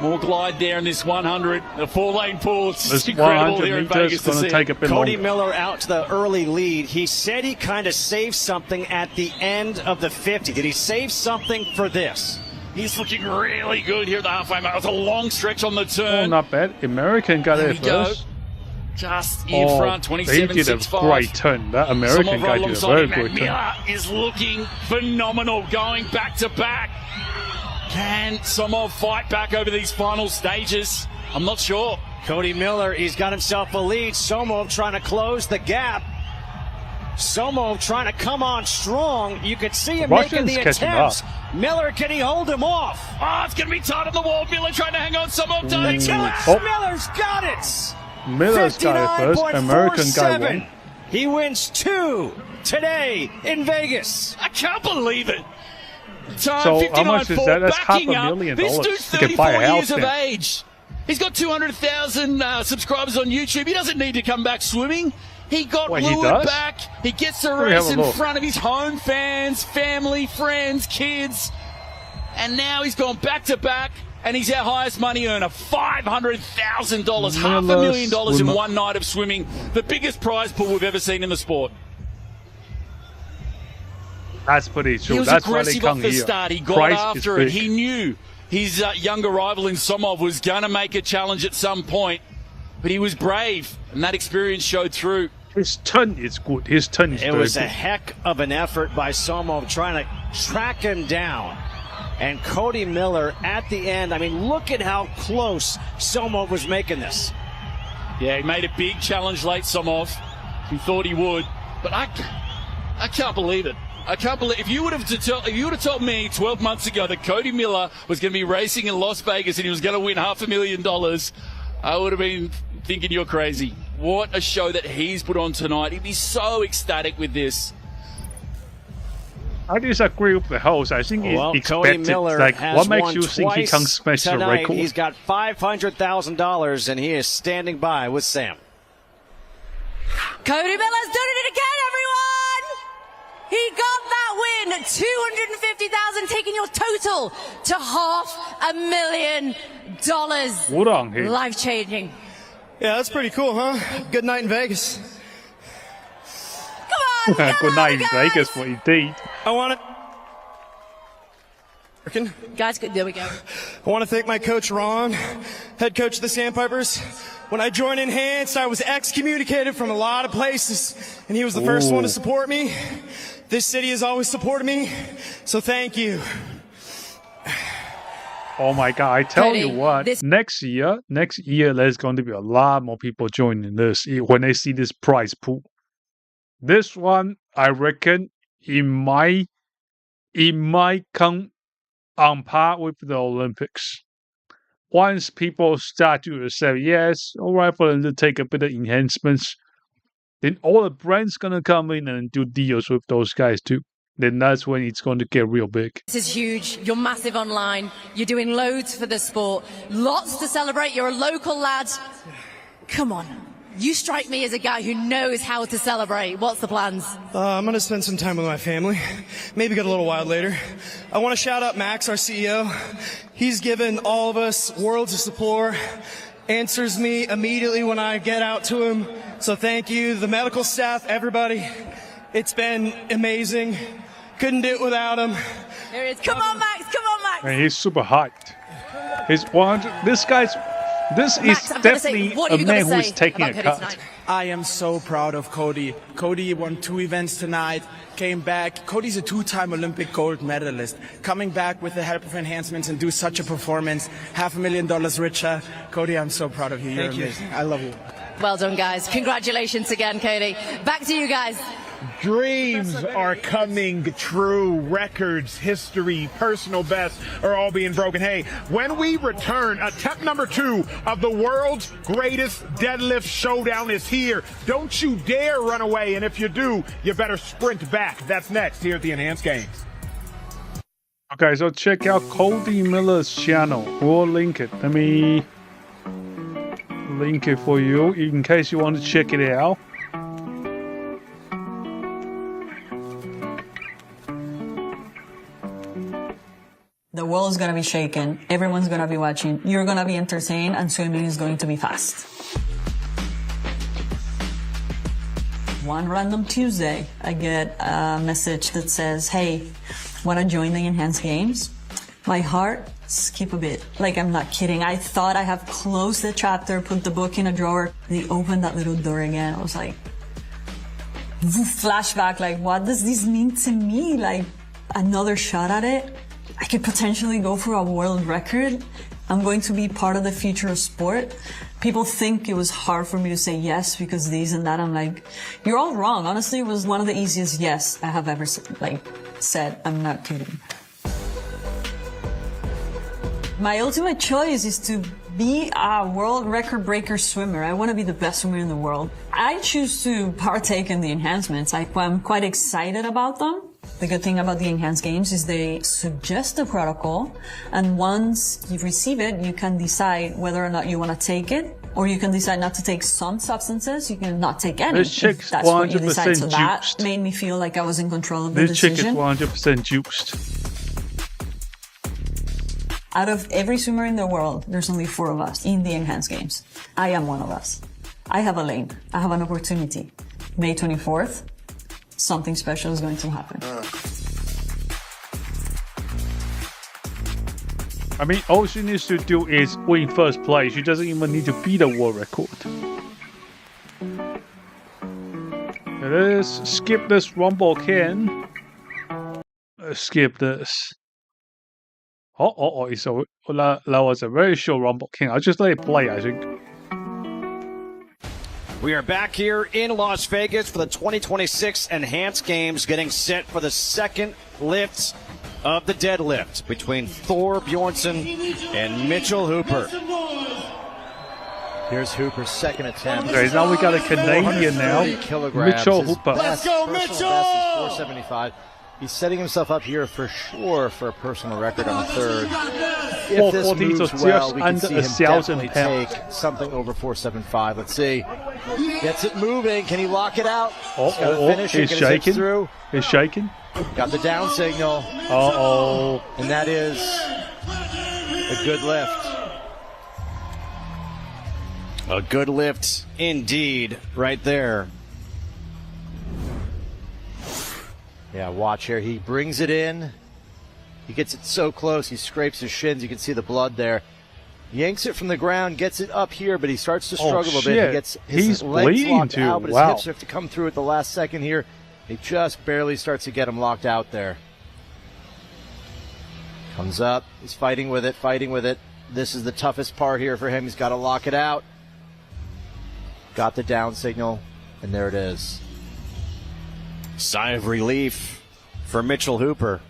more glide there in this 100. The 4-lane pool, it's incredible here in Vegas to see. Take a bit Cody longer. Miller out to the early lead. He said he kind of saved something at the end of the 50. Did he save something for this? He's looking really good here at the halfway mark. It's a long stretch on the Oh, turn. not bad. American got There there we go. first. Just in front, He did a 27.65. great turn. That American Somov guy did a alongside very him, good and turn. Miller is looking phenomenal, going back to back. Can Somov fight back over these final stages? I'm not sure. Cody Miller, he's got himself a lead. Somov trying to close the gap. Somov trying to come on strong. You could see him making the attempts. Miller, can he hold him off? Oh, it's going to be tight on the wall. Miller trying to hang on. Somov doing it. Miller's got it. Miller's got it first. American guy won. He wins 2 today in Vegas. I can't believe it. Time So how much is that? That's backing up. $500,000. This dude's You can buy a 34 house years of now. age. He's got 200,000 subscribers on YouTube. He doesn't need to come back swimming. He got Wait, he lured does? back. He gets the Let me race have in a look. front of his home fans, family, friends, kids. And now he's gone back to back, and he's our highest money earner. $500,000, $500,000 in one night of swimming. The biggest prize pool we've ever seen in the sport. That's pretty true. He was That's why they aggressive come off the here. start. He got Price after is it. big. He knew his younger rival in Somov was going to make a challenge at some point, but he was brave, and that experience showed through. His turn is good. His turn is It very was good. a heck of an effort by Somov trying to track him down. And Cody Miller at the end, I mean, look at how close Somov was making this. Yeah, he made a big challenge late, Somov. He thought he would, but I can't believe it. I can't believe if you would have told me 12 months ago that Cody Miller was going to be racing in Las Vegas and he was going to win $500,000, I would have been thinking you're crazy. What a show that he's put on tonight. He'd be so ecstatic with this. I disagree with the host. I think it's Cody expected. Miller Like, has what makes won you think he can smash the tonight. record? He's got $500,000 and he is standing by with Sam. Cody Miller's done it again, everyone! He got that win, $250,000, taking your total to $500,000. Hold on here. Life-changing. Yeah, that's pretty cool, huh? Good night in Vegas. Come on, Good night in Vegas, what he did. I want to... Guys, there we go. I want to thank my coach, Ron, head coach of the Sandpipers. When I joined Enhanced, I was excommunicated from a lot of places, and he was the first one to support me. This city has always supported me, so thank you. Oh my God, I tell you what, next year, there's going to be a lot more people joining this when they see this prize pool. This one, I reckon, it might come on par with the Olympics. Once people start to say, yes, all right for them to take a bit of enhancements, then all the brands going to come in and do deals with those guys too. Then that's when it's going to get real big. This is huge. You're massive online. You're doing loads for the sport. Lots to celebrate. You're a local lad. Come on. You strike me as a guy who knows how to celebrate. What's the plans? I'm going to spend some time with my family. Maybe get a little wild later. I want to shout out Max, our CEO. He's given all of us worlds of support. Answers me immediately when I get out to him. So thank you, the medical staff, everybody. It's been amazing. Couldn't do it without him. There he is. Come on, Max. Come on, Max. And he's super hyped. This Max, is definitely a man who is taking a cut. I am so proud of Cody. Cody won 2 events tonight, came back. Cody's a 2-time Olympic gold medalist. Coming back with the help of enhancements and do such a performance, $500,000 richer. Cody, I'm so proud of you. You're amazing. I love you. Well done, guys. Congratulations again, Cody. Back to you guys. Dreams are coming true. Records, history, personal bests are all being broken. Hey, when we return, attempt number 2 of the world's greatest deadlift showdown is here. Don't you dare run away, and if you do, you better sprint back. That's next here at the Enhanced Games. Okay, so check out Cody Miller's channel. We'll link it. Let me link it for you in case you want to check it out. The world is going to be shaken. Everyone's going to be watching. You're going to be entertained, and swimming is going to be fast. One random Tuesday, I get a message that says, hey, want to join the Enhanced Games? My heart skipped a bit. Like, I'm not kidding. I thought I have closed the chapter, put the book in a drawer. They opened that little door again. I was like, flashback, like, what does this mean to me? Like, another shot at it? I could potentially go for a world record. I'm going to be part of the future of sport. People think it was hard for me to say yes because these and that. I'm like, you're all wrong. Honestly, it was one of the easiest yes I have ever said. I'm not kidding. My ultimate choice is to be a world record breaker swimmer. I want to be the best swimmer in the world. I choose to partake in the enhancements. I'm quite excited about them. The good thing about the Enhanced Games is they suggest a protocol, and once you receive it, you can decide whether or not you want to take it, or you can decide not to take some substances. You can not take any. This chick's That's what you decide. 100% So that juiced. made me feel like I was in control of the This chick is decision. 100% juiced. Out of every swimmer in the world, there's only 4 of us in the Enhanced Games. I am one of us. I have a lane. I have an opportunity. May 24th, something special is going to happen. I mean, all she needs to do is win first place. She doesn't even need to beat the world record. Let's skip this Rumble King. Let's skip this. That was a very short Rumble King. I'll just let it play, I think. We are back here in Las Vegas for the 2026 Enhanced Games, getting set for the second lift of the deadlift between Thor Bjornsson and Mitchell Hooper. Here's Hooper's second attempt. Okay, now we got a Canadian now. Mitchell Hooper. Let's go, Mitchell! 475. He's setting himself up here for sure for a personal record on the third. If this moves well, we can see him definitely take something over 475. Let's see. Gets it moving. Can he lock it out? He's got to finish. He's shaking. Through. He's shaking. Got the down signal. And that is a good lift. A good lift indeed right there. Yeah, watch here. He brings it in. He gets it so close. He scrapes his shins. You can see the blood there. Yanks it from the ground, gets it up here, but he starts to struggle a bit. He gets his legs locked out, but his hips have to come through at the last second here. He just barely starts to get him locked out there. Comes up. He's fighting with it, fighting with it. This is the toughest part here for him. He's got to lock it out. Got the down signal, and there it is. Sigh of relief for Mitchell Hooper.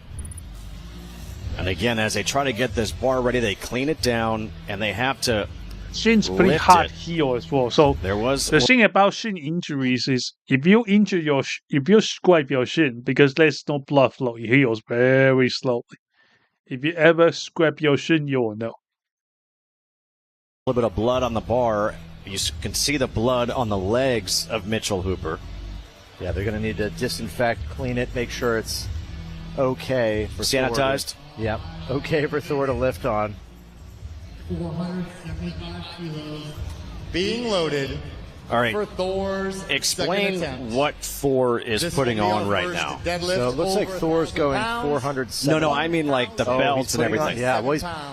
And again, as they try to get this bar ready, they clean it down, and they have to Shin's pretty hard heel as well. So the thing about shin injuries is if you scrape your shin, because there's no blood flow, it heals very slowly. If you ever scrape your shin, you'll know. A little bit of blood on the bar. You can see the blood on the legs of Mitchell Hooper. Yeah, they're going to need to disinfect, clean it, make sure it's okay for sanitized. Yep, okay for Thor to lift on. 475 kilos being loaded. All right. For Thor's explain what Thor is putting on right now. So it looks like Thor's going 407. No, I mean like the belts and everything.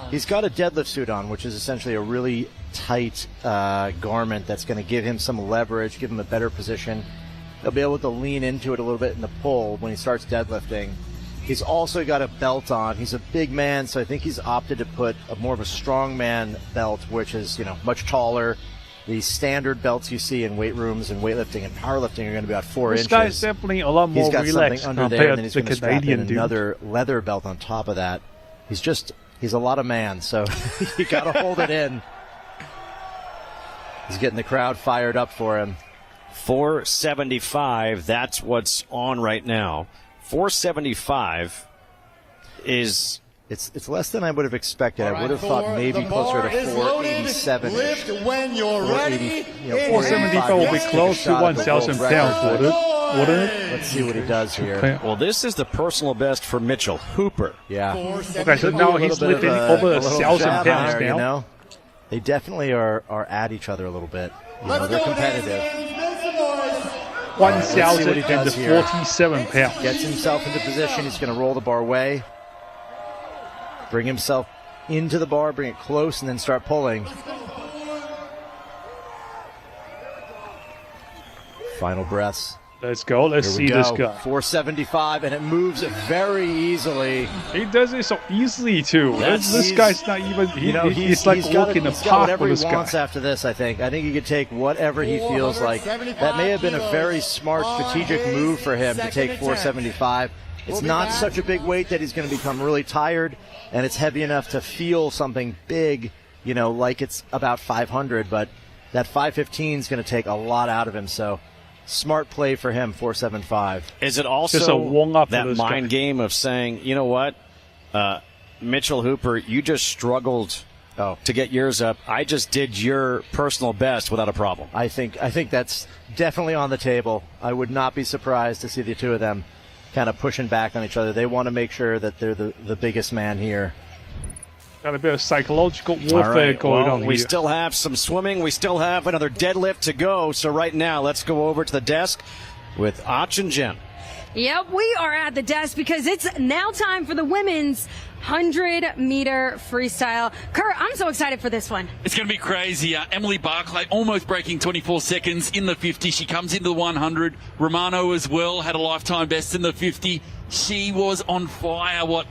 He's got a deadlift suit on, which is essentially a really tight garment that's going to give him some leverage, give him a better position. He'll be able to lean into it a little bit in the pull when he starts deadlifting. He's also got a belt on. He's a big man, so I think he's opted to put more of a strongman belt, which is much taller. The standard belts you see in weight rooms and weightlifting and powerlifting are going to be about 4 inches. This guy's definitely a lot more relaxed. He's got something under there, and then he's going to strap in another leather belt on top of that. He's a lot of man, so you got to hold it in. He's getting the crowd fired up for him. 475, that's what's on right now. 475 is... It's less than I would have expected. I would have thought maybe closer to 487. Lift when you're ready. 475 will be close to 1,000 pounds, wouldn't it? Let's see what he does here. Well, this is the personal best for Mitchell Hooper. Yeah. Okay, so now he's lifting over 1,000 pounds now. They definitely are at each other a little bit. They're competitive. 1,047 pounds. Gets himself into position. He's going to roll the bar away. Bring himself into the bar, bring it close, and then start pulling. Final breaths. Let's go. Let's see this guy. 475, and it moves very easily. He does it so easily, too. This guy's not even... He's like walking the park with this guy. He wants after this, I think. I think he could take whatever he feels like. That may have been a very smart strategic move for him to take 475. It's not such a big weight that he's going to become really tired, and it's heavy enough to feel something big, like it's about 500, but that 515 is going to take a lot out of him, so smart play for him, 475. Is it also that mind game of saying, you know what, Mitchell Hooper, you just struggled to get yours up. I just did your personal best without a problem. I think that's definitely on the table. I would not be surprised to see the two of them kind of pushing back on each other. They want to make sure that they're the biggest man here. Got a bit of psychological warfare going on here. We still have some swimming. We still have another deadlift to go. So right now, let's go over to the desk with Ach and Jen. Yep, we are at the desk because it's now time for the women's 100-meter freestyle. Kurt, I'm so excited for this one. It's going to be crazy. Emily Barclay almost breaking 24 seconds in the 50. She comes into the 100. Romano as well had a lifetime best in the 50. She was on fire.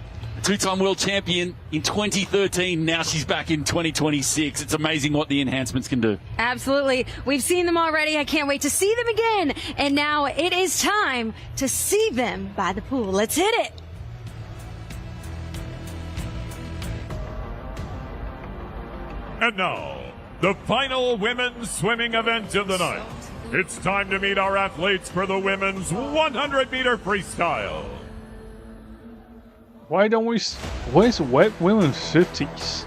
Two-time world champion in 2013. Now she's back in 2026. It's amazing what the enhancements can do. Absolutely. We've seen them already. I can't wait to see them again. And now it is time to see them by the pool. Let's hit it. And now, the final women's swimming event of the night. It's time to meet our athletes for the women's 100-meter freestyle. Why don't we... Where's women's 50s?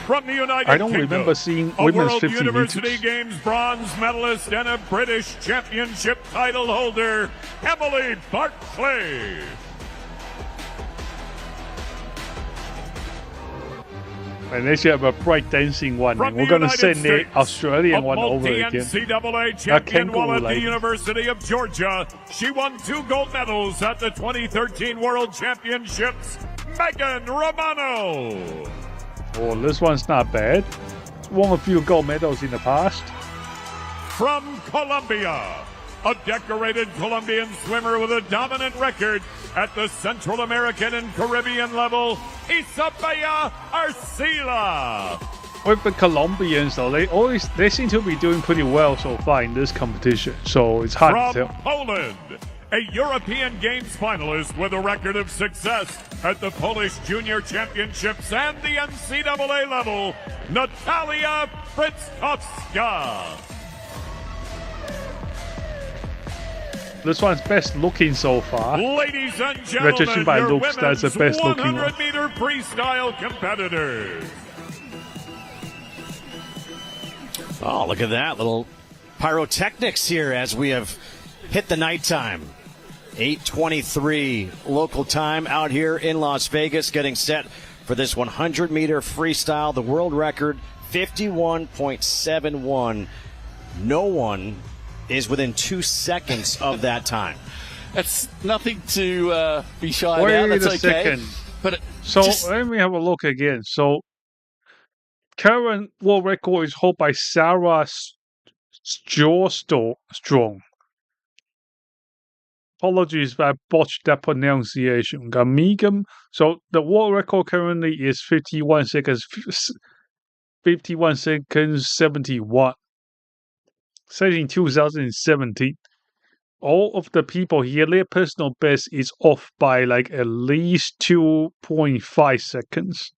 From the United I don't Kingdom, remember seeing a women's World 50 University meters. Games bronze medalist and a British Championship title holder, Emily Barclay. And they should have a breakdancing one. From And we're the going to United send the States, Australian one over again. NCAA I champion can't go while at the like- University of Georgia. She won 2 gold medals at the 2013 World Championships. Megan Romano. Oh, this one's not bad. Won a few gold medals in the past. From Colombia, a decorated Colombian swimmer with a dominant record at the Central American and Caribbean level, Isabella Arcila. With the Colombians, though, they seem to be doing pretty well so far in this competition. So it's hard to From tell. Poland, a European Games finalist with a record of success at the Polish Junior Championships and the NCAA level, Natalia Fritzkowska. This one's best looking so far. Ladies and Judging gentlemen, by your looks, that's the women's best looking one. 100-meter freestyle competitors. Oh, look at that little pyrotechnics here as we have hit the nighttime. 8:23 local time out here in Las Vegas, getting set for this 100-meter freestyle. The world record, 51.71. No one is within 2 seconds of that time. That's nothing to be shy Wait about. That's a okay. second. But So let me have a look again. So current world record is held by Sarah Strong. Apologies if I botched that pronunciation. Gamigam. So the world record currently is 51 seconds 71. Set in 2017. All of the people here, their personal best is off by like at least 2.5 seconds.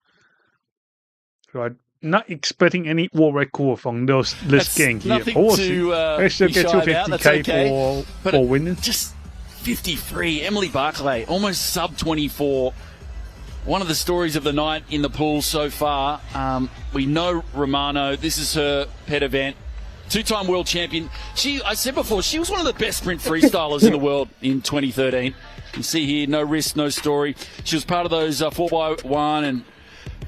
So I'm not expecting any world record from this game here. Nothing We'll to see. I still be get shy about. That's 250k okay. for winning. Just 53. Emily Barclay, almost sub 24. One of the stories of the night in the pool so far. We know Romano. This is her pet event. Two-time world champion. I said before, she was one of the best sprint freestylers in the world in 2013. You see here, no risk, no story. She was part of those 4x1 and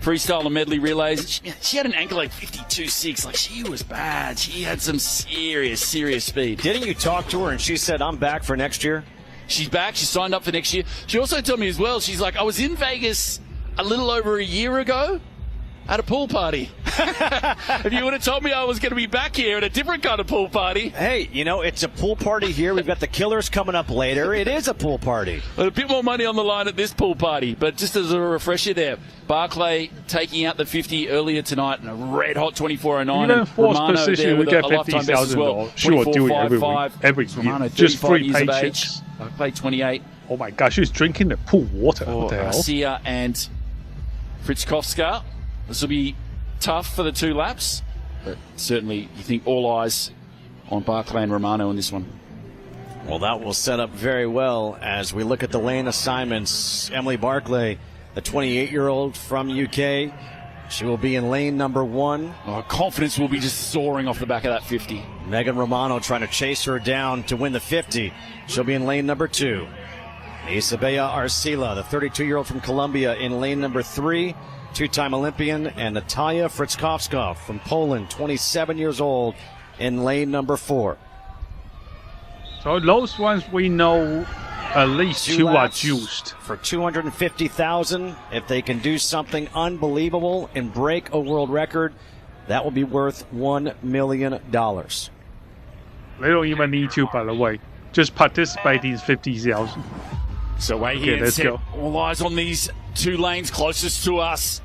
freestyle and medley relays. She had an ankle like 52.6. Like, she was bad. She had some serious speed. Didn't you talk to her and she said, I'm back for next year? She's back. She signed up for next year. She also told me as well, she's like, I was in Vegas a little over a year ago at a pool party. If you would have told me I was going to be back here at a different kind of pool party. Hey, it's a pool party here. We've got the Killers coming up later. It is a pool party. A bit more money on the line at this pool party. But just as a refresher there, Barclay taking out the 50 earlier tonight in a red-hot 24.09. Even fourth Romano position, we there get with a lifetime best as well. $50,000. Sure, do it every year. Romano, Just 35 free years of paychecks. age. Barclay, 28. Oh my gosh, she's drinking the pool water. What the hell? Garcia and Fritzkowska. This will be tough for the 2 laps, but certainly you think all eyes on Barclay and Romano in this one. Well, that will set up very well as we look at the lane assignments. Emily Barclay, the 28-year-old from UK, she will be in lane number 1. Confidence will be just soaring off the back of that 50. Megan Romano trying to chase her down to win the 50. She'll be in lane number 2. Isabella Arcila, the 32-year-old from Colombia, in lane number 3. Two-time Olympian, and Natalia Fritzkowska from Poland, 27 years old, in lane number 4. So those ones we know At least two are juiced. For $250,000. If they can do something unbelievable and break a world record, that will be worth $1 million. They don't even need to, by the way. Just participate in 50,000. So wait here, let's go. All eyes on these 2 lanes closest to us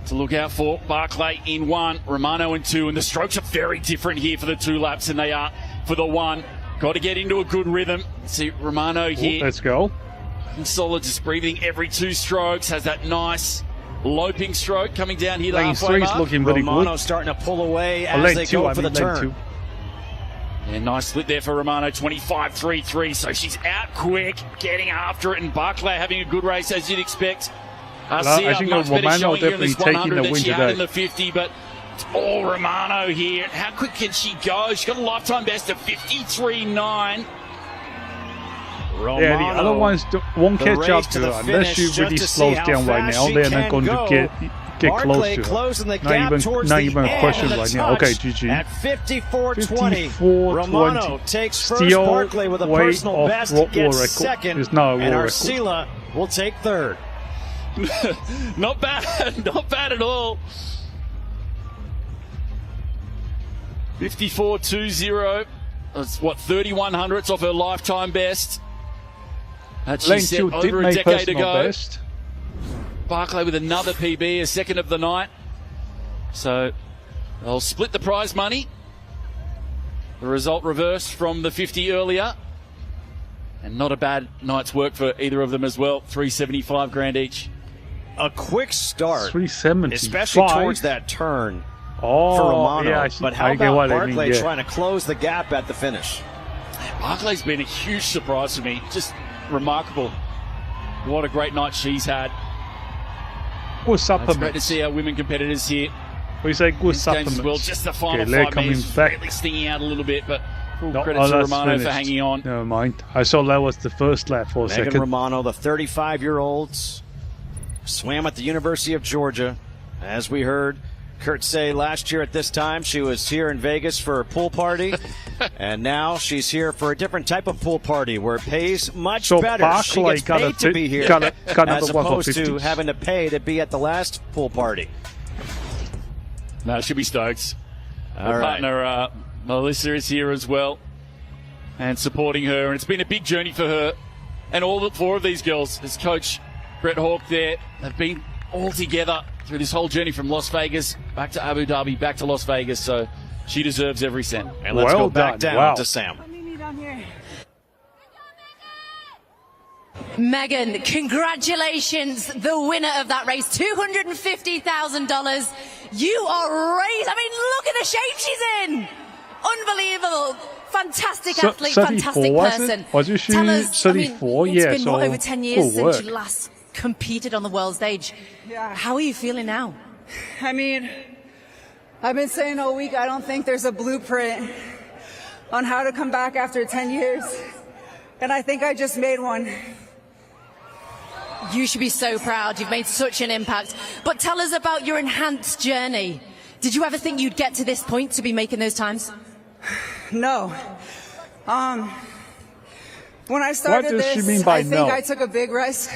to look out for. Barclay in 1, Romano in 2, and the strokes are very different here for the 2 laps than they are for the 1. Got to get into a good rhythm. See Romano here. Let's go. Solid, just breathing every 2 strokes. Has that nice loping stroke coming down here. Lane 3 is looking really Romano good. starting to pull away as they go for the turn. And nice split there for Romano, 25.33. So she's out quick, getting after it, and Barclay having a good race as you'd expect. I think Romano definitely taking the win today. In the 50, but it's all Romano here. How quick can she go? She's got a lifetime best of 53.9. Yeah, the other ones won't catch up to her unless she really slows down right now. They're not going to get close to her. Not even a question right now. Okay, GG. At 54.20, Romano takes first. Barclay with a personal best gets second, and Arcila will take third. Not bad, not bad at all. 54.20. That's what, 3100ths off her lifetime best. That she set over a decade ago. Best. Barclay with another PB, a second of the night. So they'll split the prize money. The result reversed from the 50 earlier. And not a bad night's work for either of them as well. 375 grand each. A quick start, 375, especially towards that turn for Romano. Yeah, but how about Barclay trying to close the gap at the finish? Barclay's been a huge surprise for me. Just remarkable. What a great night she's had. Good supplements. It's great to see our women competitors here. We say good supplements. Well, just the final 5 minutes really stinging out a little bit, but full credit to Romano for hanging on. Never mind. I saw that was the first lap for a second. Megan Romano, the 35-year-old, swam at the University of Georgia. As we heard Kurt say last year at this time, she was here in Vegas for a pool party. And now she's here for a different type of pool party where it pays much better. Barclay she gets paid to be here as opposed to having to pay to be at the last pool party. No, she'll be stoked. Her partner, Melissa, is here as well and supporting her. And it's been a big journey for her and all 4 of these girls. As Coach Brett Hawke there, they've been all together through this whole journey from Las Vegas back to Abu Dhabi, back to Las Vegas. So she deserves every cent. And let's go back down to Sam. Megan, congratulations, the winner of that race, $250,000. You are raised. I mean, look at the shape she's in. Unbelievable. Fantastic athlete, fantastic person. Wasn't she? Tell us, 34? It's been over 10 years since you last competed on the world stage. Yeah. How are you feeling now? I mean, I've been saying all week, I don't think there's a blueprint on how to come back after 10 years. And I think I just made one. You should be so proud. You've made such an impact. But tell us about your enhanced journey. Did you ever think you'd get to this point to be making those times? No. When I started this, I think I took a big risk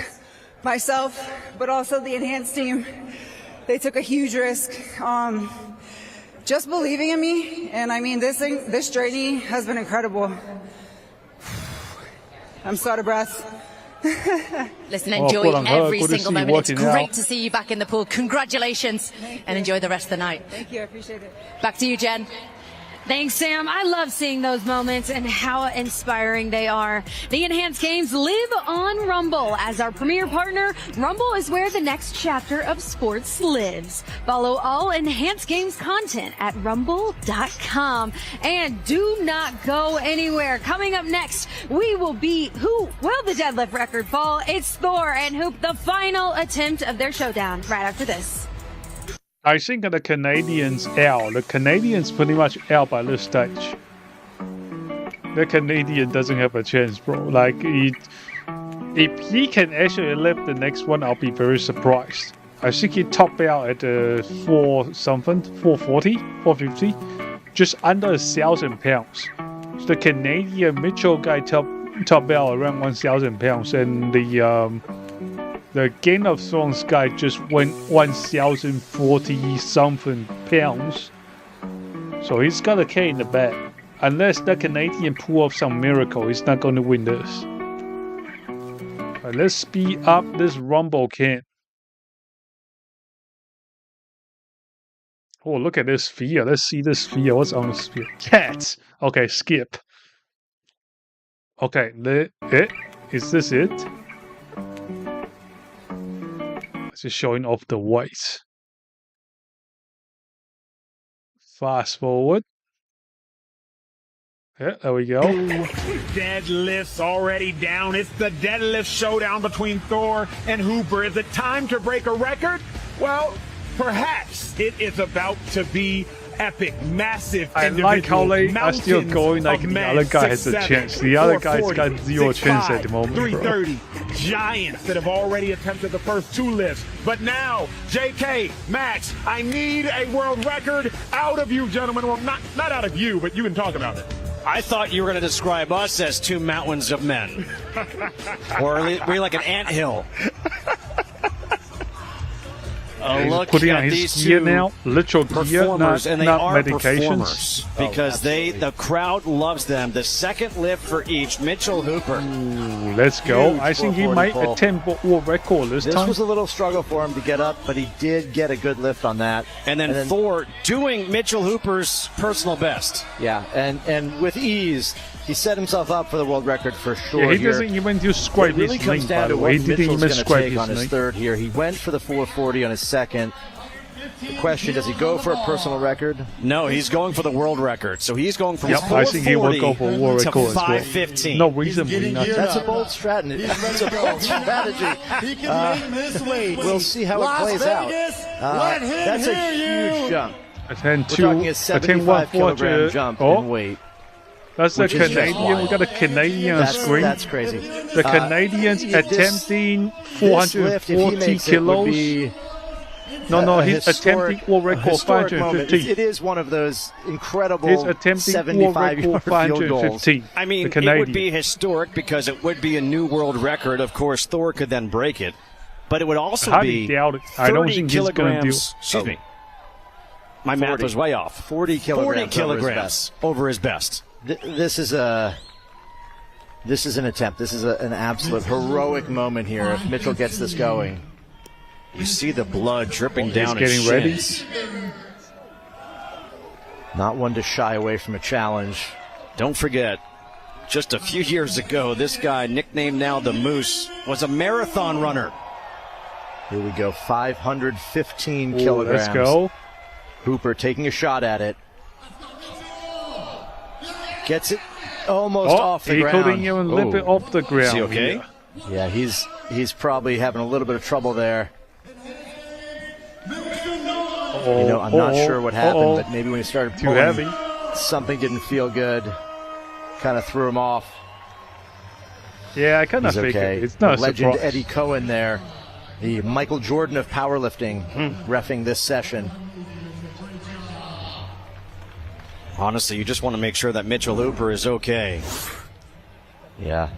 myself, but also the enhanced team. They took a huge risk. Just believing in me, and I mean, this journey has been incredible. I'm so out of breath. Listen, enjoy every single moment. It's great to see you back in the pool. Congratulations, and enjoy the rest of the night. Thank you, I appreciate it. Back to you, Jen. Thanks, Sam. I love seeing those moments and how inspiring they are. The Enhanced Games live on Rumble. As our premier partner, Rumble is where the next chapter of sports lives. Follow all Enhanced Games content at rumble.com. And do not go anywhere. Coming up next, we will be who will the deadlift record fall? It's Thor and Hoop, the final attempt of their showdown right after this. I think the Canadians out. The Canadians pretty much out by this stage. The Canadian doesn't have a chance, bro. Like, if he can actually lift the next one, I'll be very surprised. I think he topped out at 440, 450, just under 1,000 pounds. So the Canadian Mitchell guy topped top belt around 1,000 pounds, and the Game of Thrones guy just went 1,040 something pounds. So he's got a K in the bag. Unless the Canadian pull off some miracle, he's not going to win this. Right, let's speed up this Rumble can. Oh, look at this sphere. Let's see this sphere. What's on the sphere? Cats. Okay, skip. Okay, is this it? It's just showing off the weights. Fast forward. Yeah, there we go. Deadlifts already down. It's the deadlift showdown between Thor and Hooper. Is it time to break a record? Well, perhaps it is about to be epic, massive. I like how they are still going like the other guy has a chance. The other guy's got 0 chance at the moment. 330 giants that have already attempted the first 2 lifts. But now, JK, Max, I need a world record out of you, gentlemen. Well, not out of you, but you can talk about it. I thought you were going to describe us as 2 mountains of men. Or we're like an anthill. Look putting at on his these gear 2 now, literal gear, performers, and they not are medications. Performers because the crowd loves them. The second lift for each. Mitchell Hooper. Ooh, let's go. Huge I think he might attempt world record this time. This was a little struggle for him to get up, but he did get a good lift on that. And then Thor doing Mitchell Hooper's personal best. Yeah, and with ease. He set himself up for the world record for sure. Yeah, he doesn't even do scrape really his comes knee, down by to the way. what He didn't even Mitchell's scrape take on his knee. third here. He went for the 440 on his second. The question, does he go for a personal record? No, he's going for the world record. So he's going from 440 I think he will go for world to record as well. 515. No reason we not. That's a bold strategy. That's a bold strategy. He can name his weight. We'll see how it plays out. That's a huge jump. A 10 We're talking a 75 kilogram jump in weight. That's the Canadian. We got a Canadian on screen. That's crazy. The Canadians attempting 440 kilos. No, he's attempting world record 515. It is one of those incredible he's attempting 75-yard field goals. I mean, it would be historic because it would be a new world record. Of course, Thor could then break it. But it would also be 30 I don't think he's going to do. Excuse me. My math was way off. 40 kilograms over his best. This is an attempt. This is an absolute heroic moment here. If Mitchell gets this going, you see the blood dripping down his his ready. shins. Not one to shy away from a challenge. Don't forget, just a few years ago, this guy, nicknamed now the Moose, was a marathon runner. Here we go, 515 kilograms. Let's go. Hooper taking a shot at it. Gets it almost off the ground. He couldn't even lift it off the ground. Is he okay? Yeah, he's probably having a little bit of trouble there. I'm not sure what happened, but maybe when he started pulling, too heavy. Something didn't feel good. Kind of threw him off. Yeah, I kind of figured. Okay. It's not the a legend surprise. Eddie Cohen there, the Michael Jordan of powerlifting, reffing this session. Honestly, you just want to make sure that Mitchell Hooper is okay. Yeah.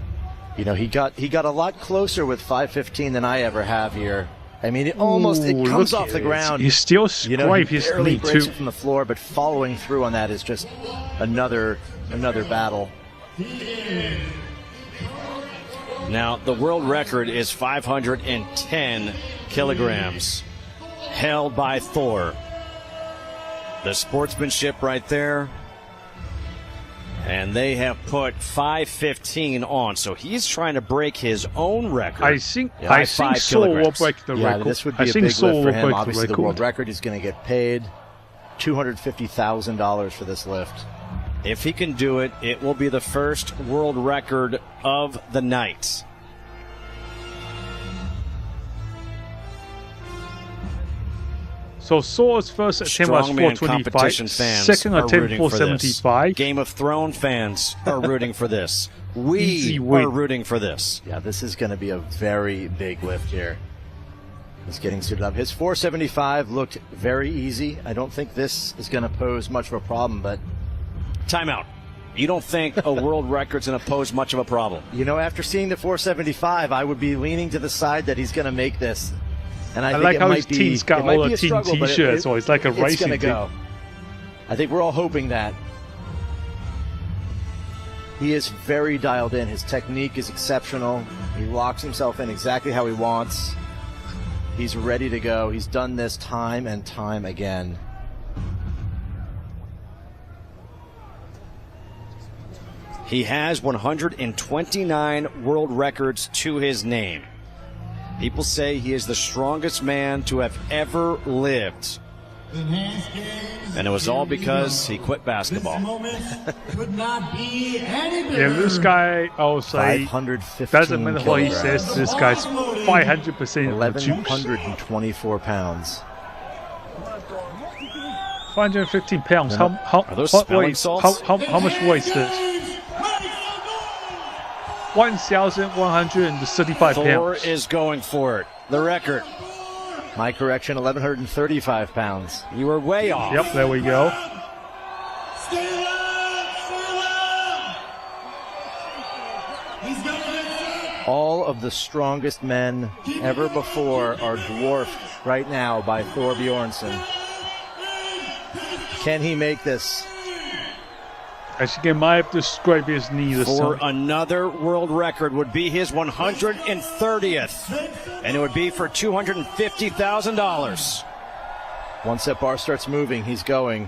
He got a lot closer with 515 than I ever have here. I mean, it comes off the ground. He still scraped his knee breaks too. it from the floor, but following through on that is just another battle. Now, the world record is 510 kilograms, held by Thor. The sportsmanship right there. And they have put 515 on, so he's trying to break his own record. I think Saul will break the record. This would be a big lift for him. Obviously, the world record is going to get paid $250,000 for this lift. If he can do it, it will be the first world record of the night. So Saul's first attempt was 425, second attempt 475. Game of Thrones fans are rooting for this. We are rooting for this. Yeah, this is going to be a very big lift here. He's getting suited up. His 475 looked very easy. I don't think this is going to pose much of a problem, but... Timeout. You don't think a world record's going to pose much of a problem? You know, after seeing the 475, I would be leaning to the side that he's going to make this. And I think like it how might his be, team's got all the team T-shirts, so it's like a racing team. Go. I think we're all hoping that. He is very dialed in. His technique is exceptional. He locks himself in exactly how he wants. He's ready to go. He's done this time and time again. He has 129 world records to his name. People say he is the strongest man to have ever lived. And it was all because he quit basketball. Yeah, this guy, I'll say, doesn't matter what he says, this guy's 500% 1,124 pounds. 515 pounds. How much weight is this? 1,135 pounds. Thor is going for it. The record. My correction, 1,135 pounds. You were way off. Yep, there we go. All of the strongest men ever before are dwarfed right now by Thor Bjornsson. Can he make this? As you can, might have to scrape his knee this For time. another world record would be his 130th, and it would be for $250,000. Once that bar starts moving, he's going.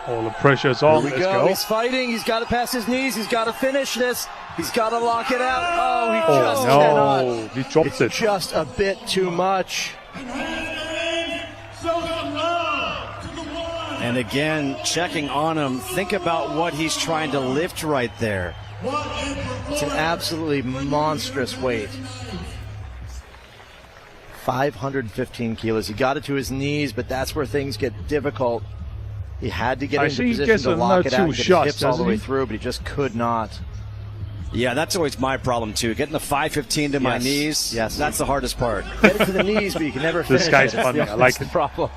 All the pressure's on. Here we Let's go. He's fighting. He's got to pass his knees. He's got to finish this. He's got to lock it out. Oh, he just cannot. He dropped it. Just a bit too much. And again, checking on him. Think about what he's trying to lift right there. It's an absolutely monstrous weight. 515 kilos. He got it to his knees, but that's where things get difficult. He had to get into position to lock it out and get his hips all the way through, but he just could not. Yeah, that's always my problem, too. Getting the 515 to my knees, that's the hardest part. Get it to the knees, but you can never finish This guy's it. funny. I like the problem.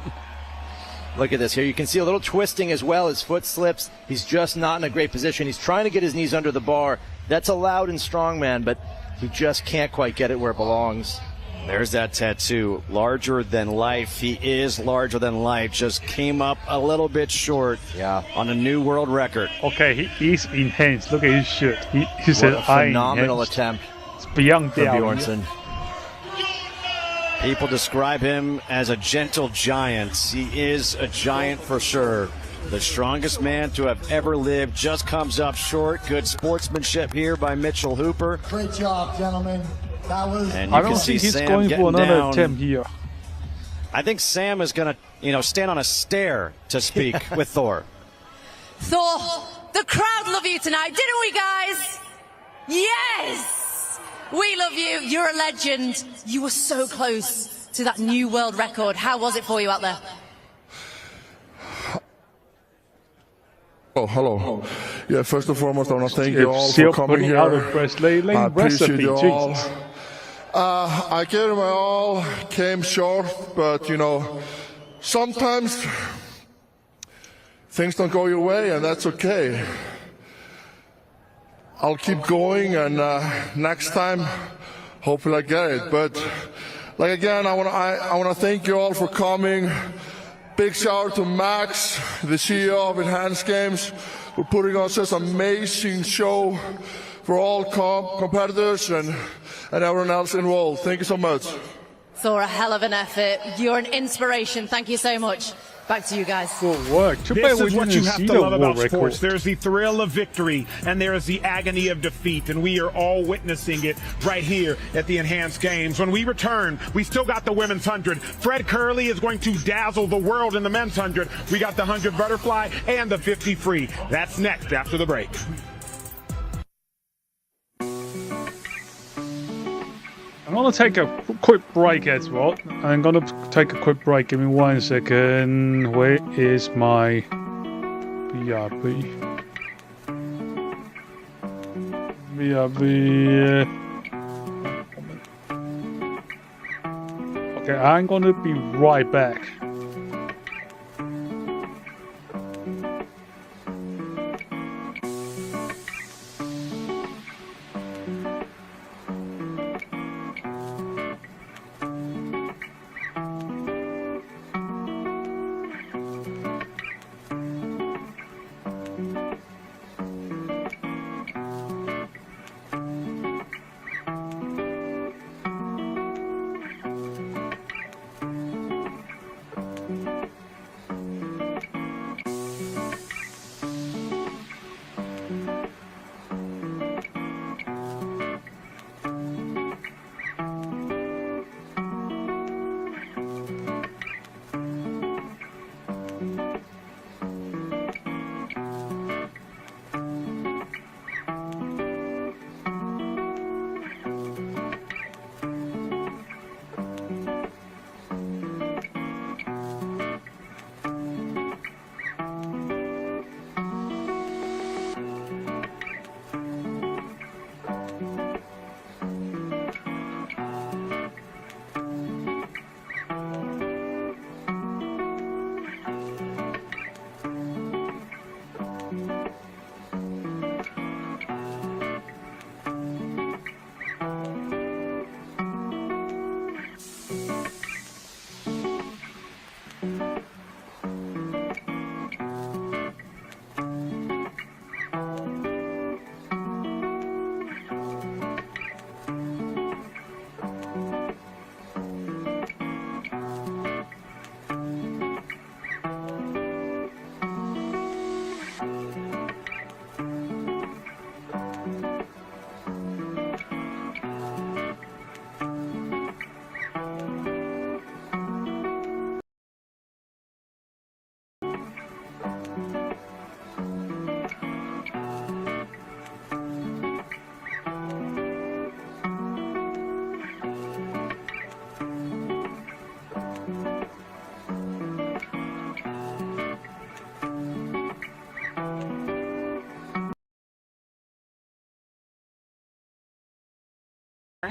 Look at this here. You can see a little twisting as well. His foot slips. He's just not in a great position. He's trying to get his knees under the bar. That's allowed in strongman, but he just can't quite get it where it belongs. There's that tattoo. Larger than life. He is larger than life. Just came up a little bit short on a new world record. Okay, he's enhanced. Look at his shirt. He's a phenomenal attempt. It's beyond doubt. Bjornsson. People describe him as a gentle giant. He is a giant for sure. The strongest man to have ever lived, just comes up short. Good sportsmanship here by Mitchell Hooper. Great job, gentlemen. That was. And you I don't think he's going for another attempt here. I think Sam is going to, stand on a stair to speak with Thor. Thor, the crowd love you tonight, didn't we, guys? Yes! We love you. You're a legend. You were so close to that new world record. How was it for you out there? Oh, hello. Yeah, first and foremost, I want to thank you all for coming here. I appreciate you all. I gave it my all, came short, but, sometimes things don't go your way, and that's okay. I'll keep going, and next time, hopefully I get it. But, again, I want to thank you all for coming. Big shout out to Max, the CEO of Enhanced Games, for putting on such an amazing show for all competitors and everyone else involved. Thank you so much. Thor, a hell of an effort. You're an inspiration. Thank you so much. Back to you guys. Good work. This is what you have to love about sports. There's the thrill of victory, and there's the agony of defeat, and we are all witnessing it right here at the Enhanced Games. When we return, we still got the women's 100. Fred Curley is going to dazzle the world in the men's 100. We got the 100 butterfly and the 50 free. That's next after the break. I'm going to take a quick break as well. I'm going to take a quick break. Give me 1 second. Where is my BRB? Okay, I'm going to be right back.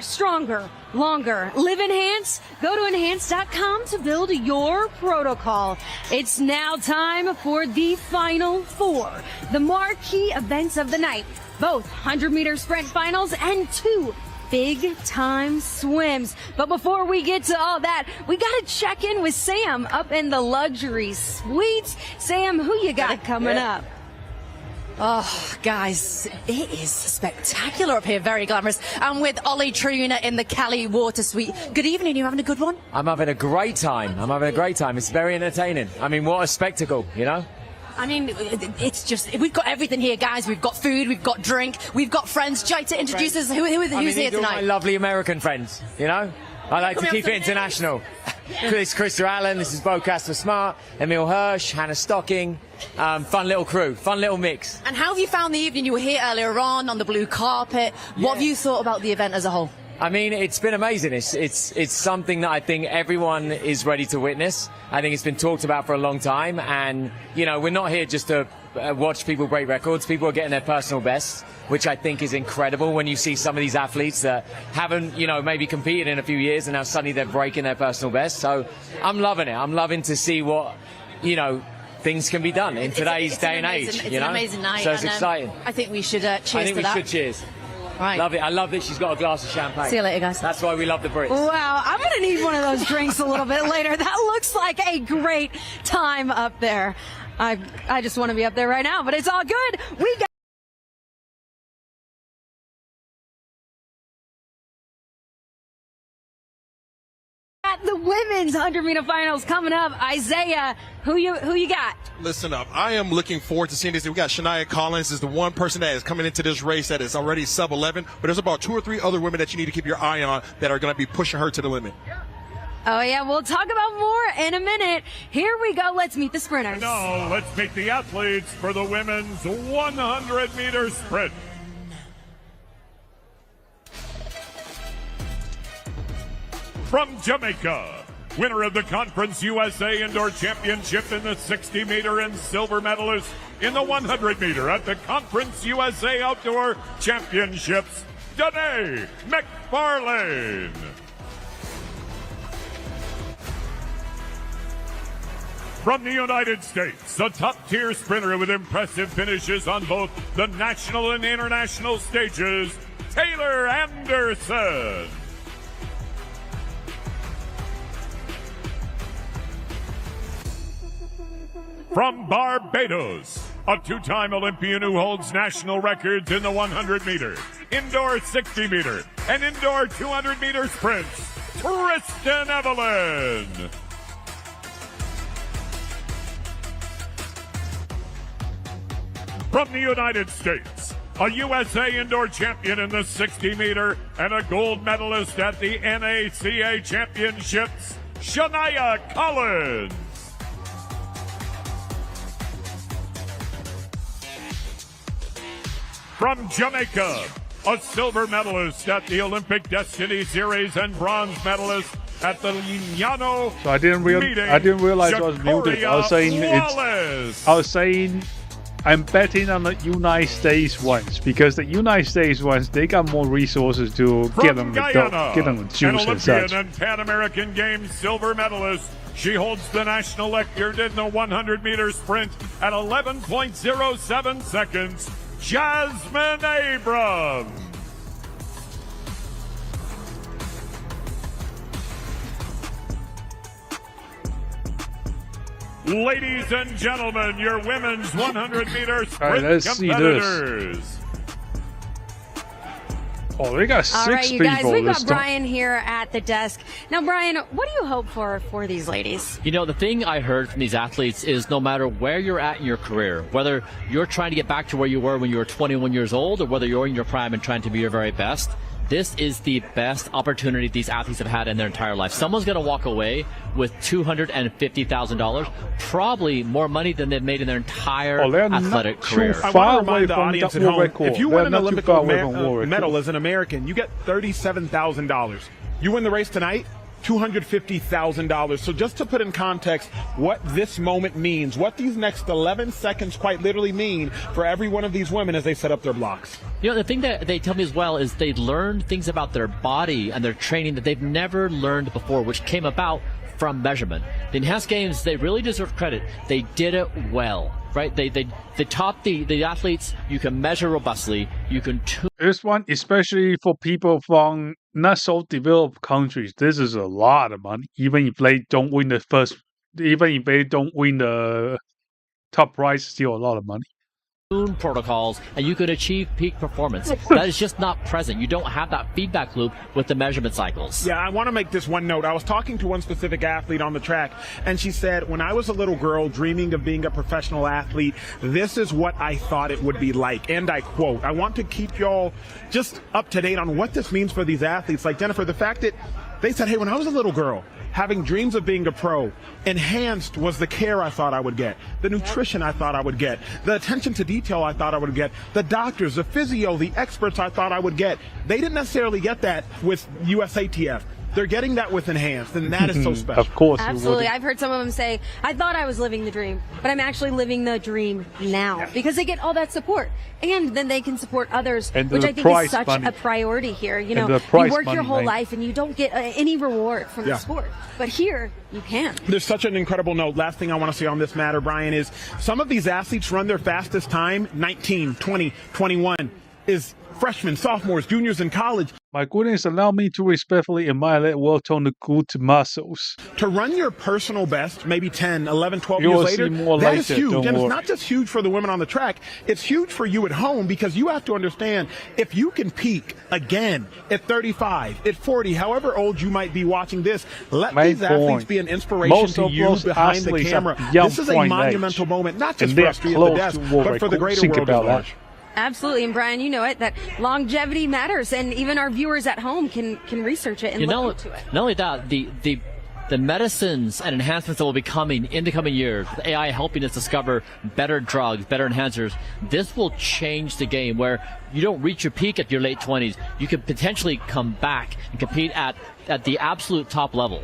Stronger, longer, live enhance. Go to enhance.com to build your protocol. It's now time for the final four, the marquee events of the night, both 100-meter sprint finals and 2 big time swims. But before we get to all that, we got to check in with Sam up in the luxury suites. Sam, who you got coming up? Oh, guys, it is spectacular up here, very glamorous. I'm with Ollie Truna in the Cali Water Suite. Good evening, you having a good one? I'm having a great time. It's very entertaining. I mean, what a spectacle, you know? I mean, it's just, we've got everything here, guys. We've got food, we've got drink, we've got friends. Jake, to introduce us, who's here tonight? My lovely American friends, you know? I like to keep it international. This is Krista Allen, this is Bo Casper Smart, Emil Hirsch, Hannah Stocking. Fun little crew, fun little mix. And how have you found the evening? You were here earlier on the blue carpet. Yeah. What have you thought about the event as a whole? I mean, it's been amazing. It's something that I think everyone is ready to witness. I think it's been talked about for a long time. And, you know, we're not here just to watch people break records. People are getting their personal bests, which I think is incredible when you see some of these athletes that haven't, you know, maybe competed in a few years and now suddenly they're breaking their personal best. So I'm loving it. I'm loving to see what, you know, things can be done in today's day and age. It's an amazing night. So it's exciting. I think we should cheers to that. I think we should cheers. Right. Love it. I love that she's got a glass of champagne. See you later, guys. That's why we love the Brits. Wow, I'm going to need one of those drinks a little bit later. That looks like a great time up there. I just want to be up there right now, but it's all good. We got the women's 100-meter finals coming up. Isaiah, who you got? Listen up. I am looking forward to seeing this. We got Shania Collins is the one person that is coming into this race that is already sub-11, but there's about 2 or 3 other women that you need to keep your eye on that are going to be pushing her to the limit. Oh, yeah, we'll talk about more in a minute. Here we go. Let's meet the sprinters. Now, let's meet the athletes for the women's 100-meter sprint. From Jamaica, winner of the Conference USA Indoor Championship in the 60-meter and silver medalist in the 100-meter at the Conference USA Outdoor Championships, Danae McFarlane. From the United States, a top-tier sprinter with impressive finishes on both the national and international stages, Taylor Anderson. From Barbados, a 2-time Olympian who holds national records in the 100-meter, indoor 60-meter, and indoor 200-meter sprints, Tristan Evelyn. From the United States, a USA indoor champion in the 60-meter and a gold medalist at the NACA Championships, Shania Collins. From Jamaica, a silver medalist at the Olympic Destiny Series and bronze medalist at the Lignano. So I didn't realize I was muted. I was saying I'm betting on the United States ones because the United States ones, they got more resources to get them with juice and such. And Pan American Games silver medalist. She holds the national record in the 100-meter sprint at 11.07 seconds. Jasmine Abrams. Ladies and gentlemen, your women's 100-meter sprint competitors. Oh, we got 6 people. All right, you guys, we've got Brian here at the desk. Now, Brian, what do you hope for these ladies? You know, the thing I heard from these athletes is no matter where you're at in your career, whether you're trying to get back to where you were when you were 21 years old or whether you're in your prime and trying to be your very best, this is the best opportunity these athletes have had in their entire life. Someone's going to walk away with $250,000, probably more money than they've made in their entire athletic career. I want to remind the audience at home, if you win an Olympic medal as an American, you get $37,000. You win the race tonight, $250,000. So just to put in context what this moment means, what these next 11 seconds quite literally mean for every one of these women as they set up their blocks. You know, the thing that they tell me as well is they learned things about their body and their training that they've never learned before, which came about from measurement. The Enhanced Games, they really deserve credit. They did it well, right? They taught the athletes you can measure robustly, you can tune. This one, especially for people from not so developed countries, this is a lot of money. Even if they don't win the top prize, still a lot of money. Protocols, and you can achieve peak performance. That is just not present. You don't have that feedback loop with the measurement cycles. Yeah, I want to make this one note. I was talking to one specific athlete on the track, and she said, when I was a little girl dreaming of being a professional athlete, this is what I thought it would be like. And I quote, I want to keep y'all just up to date on what this means for these athletes. Like Jennifer, the fact that they said, hey, when I was a little girl, having dreams of being a pro, enhanced was the care I thought I would get, the nutrition I thought I would get, the attention to detail I thought I would get, the doctors, the physio, the experts I thought I would get. They didn't necessarily get that with USATF. They're getting that with enhanced, and that is so special. Of course. Absolutely. I've heard some of them say, I thought I was living the dream, but I'm actually living the dream now because they get all that support. And then they can support others, which I think is such a priority here. You know, you work your whole life and you don't get any reward from the sport. But here, you can. There's such an incredible note. Last thing I want to say on this matter, Brian, is some of these athletes run their fastest time, 19, 20, 21, is freshmen, sophomores, juniors in college. My goodness, allow me to respectfully admire that well-toned good muscles. To run your personal best, maybe 10, 11, 12 years later, that is huge. And it's not just huge for the women on the track. It's huge for you at home because you have to understand if you can peak again at 35, at 40, however old you might be watching this, let these athletes be an inspiration to you behind the camera. This is a monumental moment, not just for us three at the desk, but for the greater world at large. Absolutely, and Brian, you know it, that longevity matters, and even our viewers at home can research it and look into it. Not only that, the medicines and enhancements that will be coming in the coming years, with AI helping us discover better drugs, better enhancers, this will change the game where you don't reach your peak at your late 20s. You can potentially come back and compete at the absolute top level.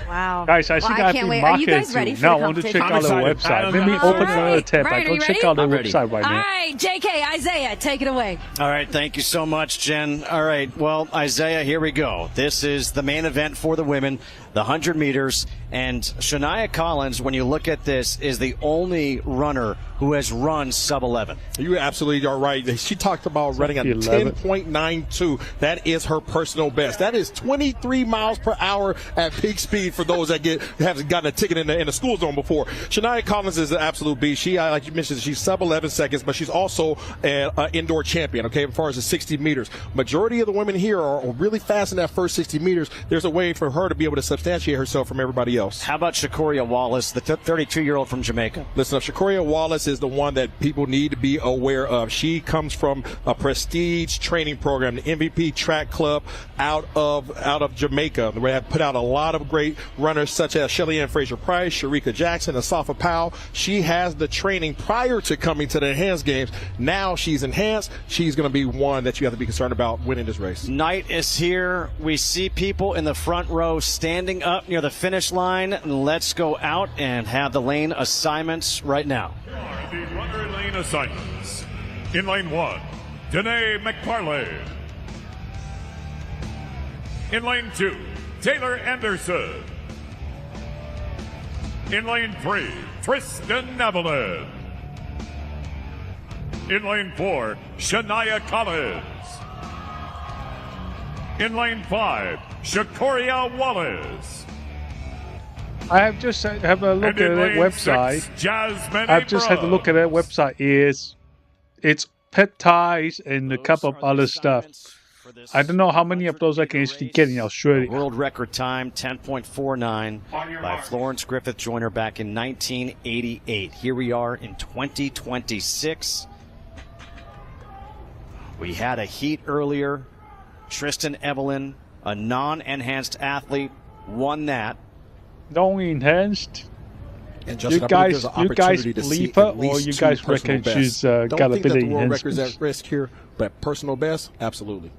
Wow. Guys, I think I have to mark it. Now I want to check out the website. Let me open another tab. I go check out the website right now. All right, JK, Isaiah, take it away. All right, thank you so much, Jen. All right, well, Isaiah, here we go. This is the main event for the women, the 100 meters. And Shania Collins, when you look at this, is the only runner who has run sub-11. You absolutely are right. She talked about running a 10.92. That is her personal best. That is 23 miles per hour at peak speed for those that haven't gotten a ticket in the school zone before. Shania Collins is an absolute beast. She, like you mentioned, she's sub-11 seconds, but she's also an indoor champion, okay, as far as the 60 meters. Majority of the women here are really fast in that first 60 meters. There's a way for her to be able to substantiate herself from everybody else. How about Shakuria Wallace, the 32-year-old from Jamaica? Listen up, Shakuria Wallace is the one that people need to be aware of. She comes from a prestige training program, the MVP Track Club out of Jamaica. They have put out a lot of great runners such as Shelly Ann Fraser-Price, Sharika Jackson, Asafa Powell. She has the training prior to coming to the Enhanced Games. Now she's enhanced. She's going to be one that you have to be concerned about winning this race. Night is here. We see people in the front row standing up near the finish line. Let's go out and have the lane assignments right now. The runner lane assignments. In lane 1, Danae McParley. In lane 2, Taylor Anderson. In lane 3, Tristan Evelyn. In lane 4, Shania Collins. In lane 5, Shakuria Wallace. I have just have a look at that website. I've just had a look at that website. It's peptides and a couple of other stuff. I don't know how many of those I can actually get in Australia. World record time, 10.49 by Florence Griffith Joyner back in 1988. Here we are in 2026. We had a heat earlier. Tristan Evelyn, a non-enhanced athlete, won that. Non-enhanced? And you guys believe her, or you guys reckon she's got a bit of enhancements? Don't think that the world record's at risk here, but personal best, absolutely.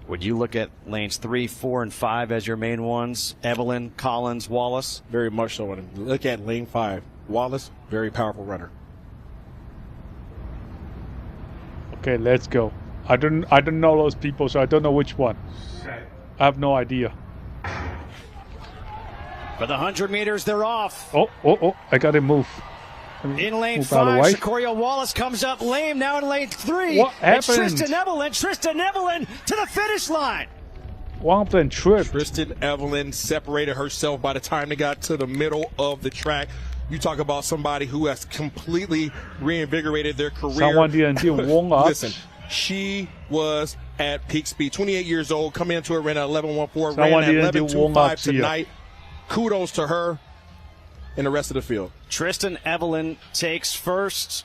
Would you look at lanes 3, 4, and 5 as your main ones? Evelyn, Collins, Wallace? Very much so. When you look at lane 5, Wallace, very powerful runner. Okay, let's go. I don't know those people, so I don't know which one. I have no idea. For the 100 meters, they're off. Oh, I gotta move. In lane 5, Shakoria Wallace comes up lame. Now in lane 3, what happened? Tristan Evelyn to the finish line. One of them tripped. Tristan Evelyn separated herself by the time they got to the middle of the track. You talk about somebody who has completely reinvigorated their career. Someone didn't warm up. Listen, she was at peak speed. 28 years old, coming into it, ran at 11.14, Someone ran at didn't warm up 11.25 tonight. Kudos to her and the rest of the field. Tristan Evelyn takes first.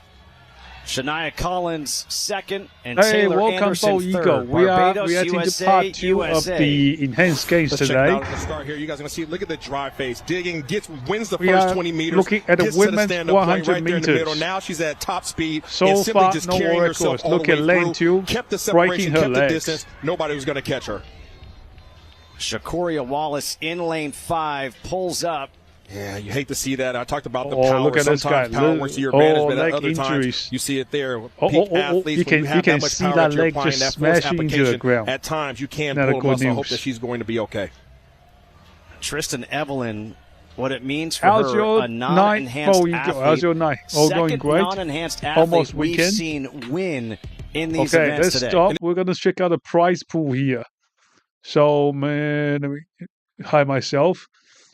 Shania Collins second, and hey, Taylor welcome, Anderson Ego. third. We are USA, into part 2 of the enhanced games Let's today. Check it out at the start here. You guys are going to see, look at the dry face. Digging, wins the we first are 20 meters. Looking at the gets women's to the 100 right meters. There in the middle. Now she's at top speed. So and simply far, just no carrying records. herself Look at lane 2, kept the breaking separation, her kept the legs. distance. Nobody was going to catch her. Shakoria Wallace in lane 5 pulls up. Yeah, you hate to see that. I talked about the power. Look at this guy. Power works to your advantage, but at other injuries. times you see it there. Peak athletes, you can, when you have that much see power that that you're leg applying, just that force smashing into the ground. At times you can Not pull them up, so I hope news. that she's going to be okay. Tristan Evelyn, what it means for How's her, your a non-enhanced athlete. How's your night? All going Second great? non-enhanced athlete Almost we've weekend? seen win in these okay, events let's today. stop. We're going to check out the prize pool here. So, man, let me hide myself.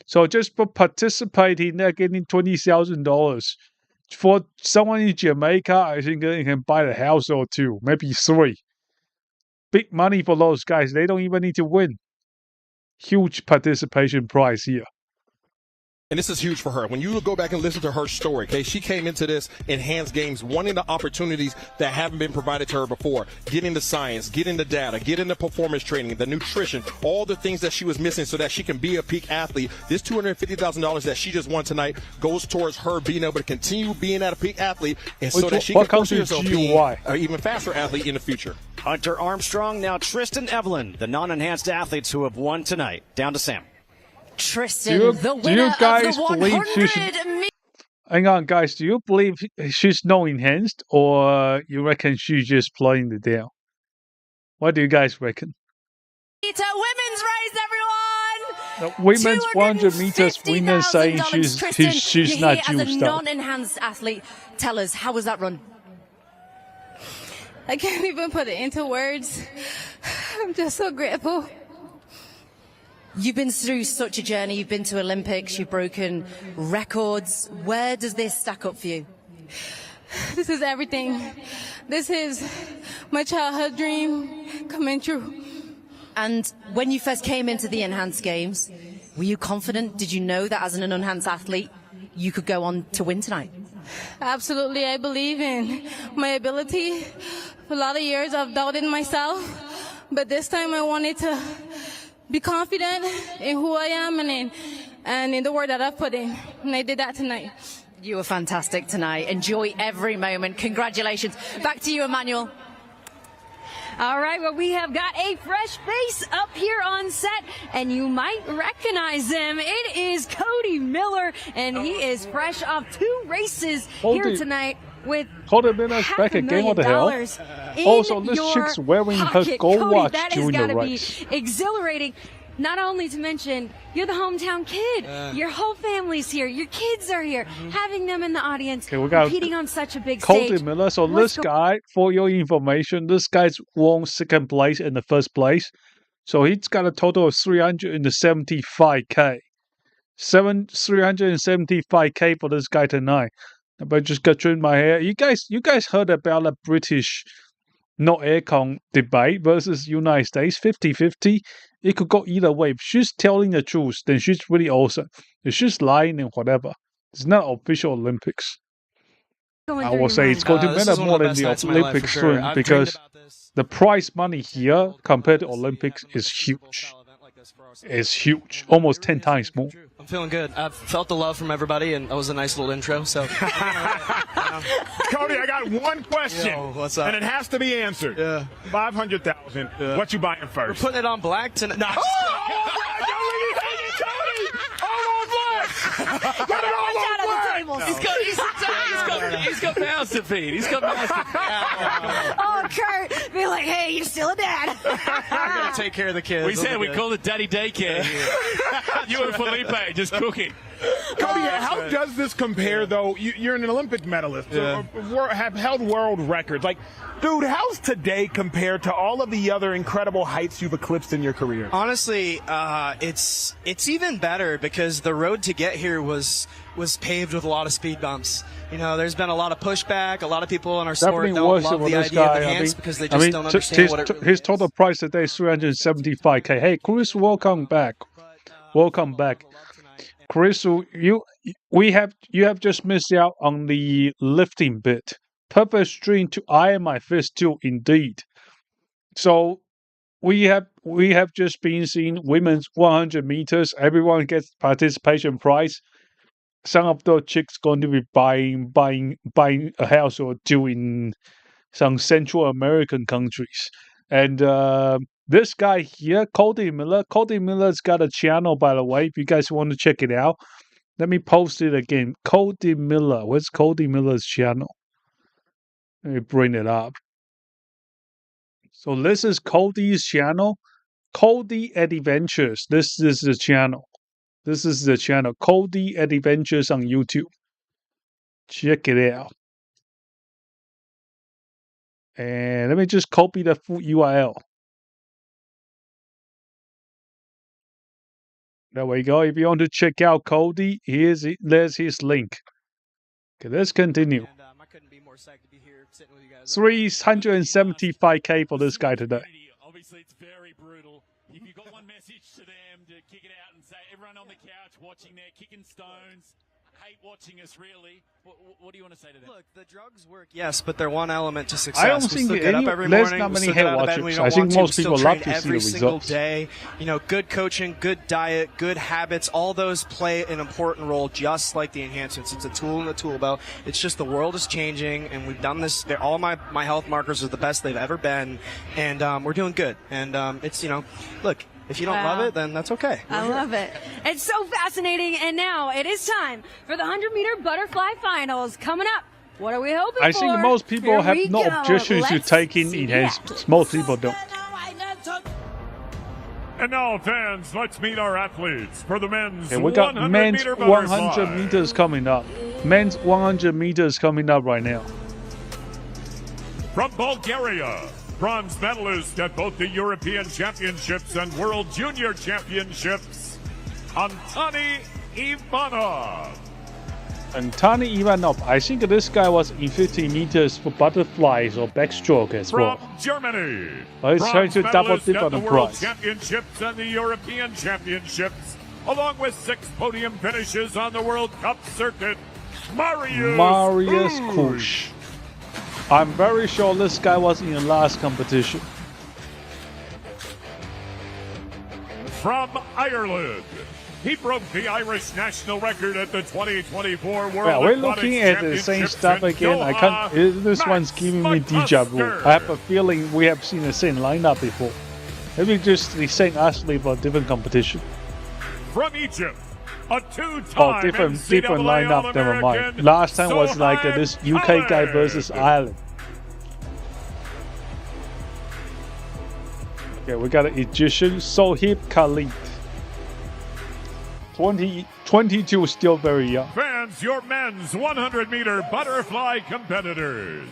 So just for participating, they're getting $20,000. For someone in Jamaica, I think they can buy a house or two, maybe 3. Big money for those guys. They don't even need to win. Huge participation prize here. And this is huge for her. When you go back and listen to her story, okay, she came into this enhanced games wanting the opportunities that haven't been provided to her before. Getting the science, getting the data, getting the performance training, the nutrition, all the things that she was missing so that she can be a peak athlete. This $250,000 that she just won tonight goes towards her being able to continue being at a peak athlete and so that she can push herself being an even faster athlete in the future. Hunter Armstrong, now Tristan Evelyn, the non-enhanced athletes who have won tonight. Down to Sam. Tristan, the winner of the 100 Hang on, guys. Do you believe she's no enhanced, or you reckon she's just playing the deal? What do you guys reckon? It's a women's race, everyone! The women's 100 meters winner saying she's not juiced up. As a non-enhanced athlete, tell us, how was that run? I can't even put it into words. I'm just so grateful. You've been through such a journey. You've been to Olympics. You've broken records. Where does this stack up for you? This is everything. This is my childhood dream coming true. And when you first came into the Enhanced Games, were you confident? Did you know that as an unenhanced athlete, you could go on to win tonight? Absolutely. I believe in my ability. For a lot of years, I've doubted myself. But this time I wanted to be confident in who I am and in the work that I've put in. And I did that tonight. You were fantastic tonight. Enjoy every moment. Congratulations. Back to you, Emmanuel. All right, well, we have got a fresh face up here on set, and you might recognize him. It is Cody Miller, and he is fresh off 2 races here tonight with Hold a minute back again. What the hell? Also, this chick's wearing her gold Cody, watch that during has the got to race. be exhilarating. Not only to mention, you're the hometown kid. Your whole family's here. Your kids are here. Having them in the audience, Okay, we got competing on such a big Cody stage. Miller. So this guy, for your information, this guy's won 2nd place in the 1st place. So he's got a total of 375k. 375k for this guy tonight. But I just got trimmed my hair. You guys heard about the British no aircon debate versus United States 50-50? It could go either way. If she's telling the truth, then she's really awesome. If she's lying and whatever, it's not official Olympics. I will say it's going to matter more than the Olympics soon because the prize money here compared to Olympics is huge. is huge, almost 10 times more. I'm feeling good. I've felt the love from everybody, and that was a nice little intro. So, Cody, I got one question. Yo, what's up? And it has to be answered. Yeah. 500,000. Yeah. What you buying first? We're putting it on black tonight. Nah, He's got mouths to feed. He's got mouths to feed. Oh, Kurt, be like, hey, you're still a dad. I'm going to take care of the kids. We said we call it daddy daycare here. You and Felipe just cooking. Cody, how does this compare, though? You're an Olympic medalist, have held world records. Like, dude, how's today compared to all of the other incredible heights you've eclipsed in your career? Honestly, it's even better because the road to get here was paved with a lot of speed bumps. You know, there's been a lot of pushback. A lot of people in our sport don't love the idea of enhanced because they just don't understand what it really his total price today is 375K. Hey, Chris, welcome back. Welcome back. Chris, you have just missed out on the lifting bit. Perfect string to Ironfist too, indeed. So we have just been seeing women's 100 meters. Everyone gets participation prize. Some of the chicks going to be buying a house or two in some Central American countries. And this guy here, Cody Miller. Cody Miller's got a channel, by the way. If you guys want to check it out, let me post it again. Cody Miller. Where's Cody Miller's channel? Let me bring it up. So this is Cody's channel. Cody Adventures. This is the channel. This is the channel. Cody Adventures on YouTube. Check it out. And let me just copy the full URL. There we go. If you want to check out Cody, there's his link. Okay, let's continue. I couldn't be more psyched to be here sitting with you guys. 375K for this guy today. Obviously, it's very brutal. If you've got one message to them to kick it out and say, everyone on the couch watching there, kicking stones, hate watching us, really. What do you want to say to them? Look, the drugs work, yes, but they're one element to success. I don't think there's not many hate watchers. I think most people love to see the results. Day. You know, good coaching, good diet, good habits, all those play an important role, just like the enhancements. It's a tool in the tool belt. It's just the world is changing, and we've done this. All my health markers are the best they've ever been, and we're doing good. And it's, you know, look, if you don't love it, then that's okay. I love it. It's so fascinating. And now it is time for the 100-meter butterfly finals coming up. What are we hoping for? I think most people have no objections to taking enhancements. Most people don't. And now, fans, let's meet our athletes for the men's 100 we got men's meter 100 meters coming up. Men's 100 meters coming up right now. From Bulgaria, bronze medalist at both the European Championships and World Junior Championships, Antony Ivanov. Antony Ivanov, I think this guy was in 50 meters for butterflies or backstroke as well. From Germany, he's trying to double dip on the World prize. Championships and the European Championships, along with 6 podium finishes on the World Cup circuit, Marius Kusch. I'm very sure this guy was in the last competition. From Ireland, he broke the Irish national record at the 2024 World Yeah, we're looking at the same stuff again. I can't. This one's giving me deja vu. I have a feeling we have seen the same lineup before. Maybe just the same athlete but different competition. From Egypt, a two-time different lineup. Never mind. Last time was like this UK guy versus Ireland. Okay, we got an Egyptian Sohib Khalid. 22, still very young. Fans, your men's 100-meter butterfly competitors.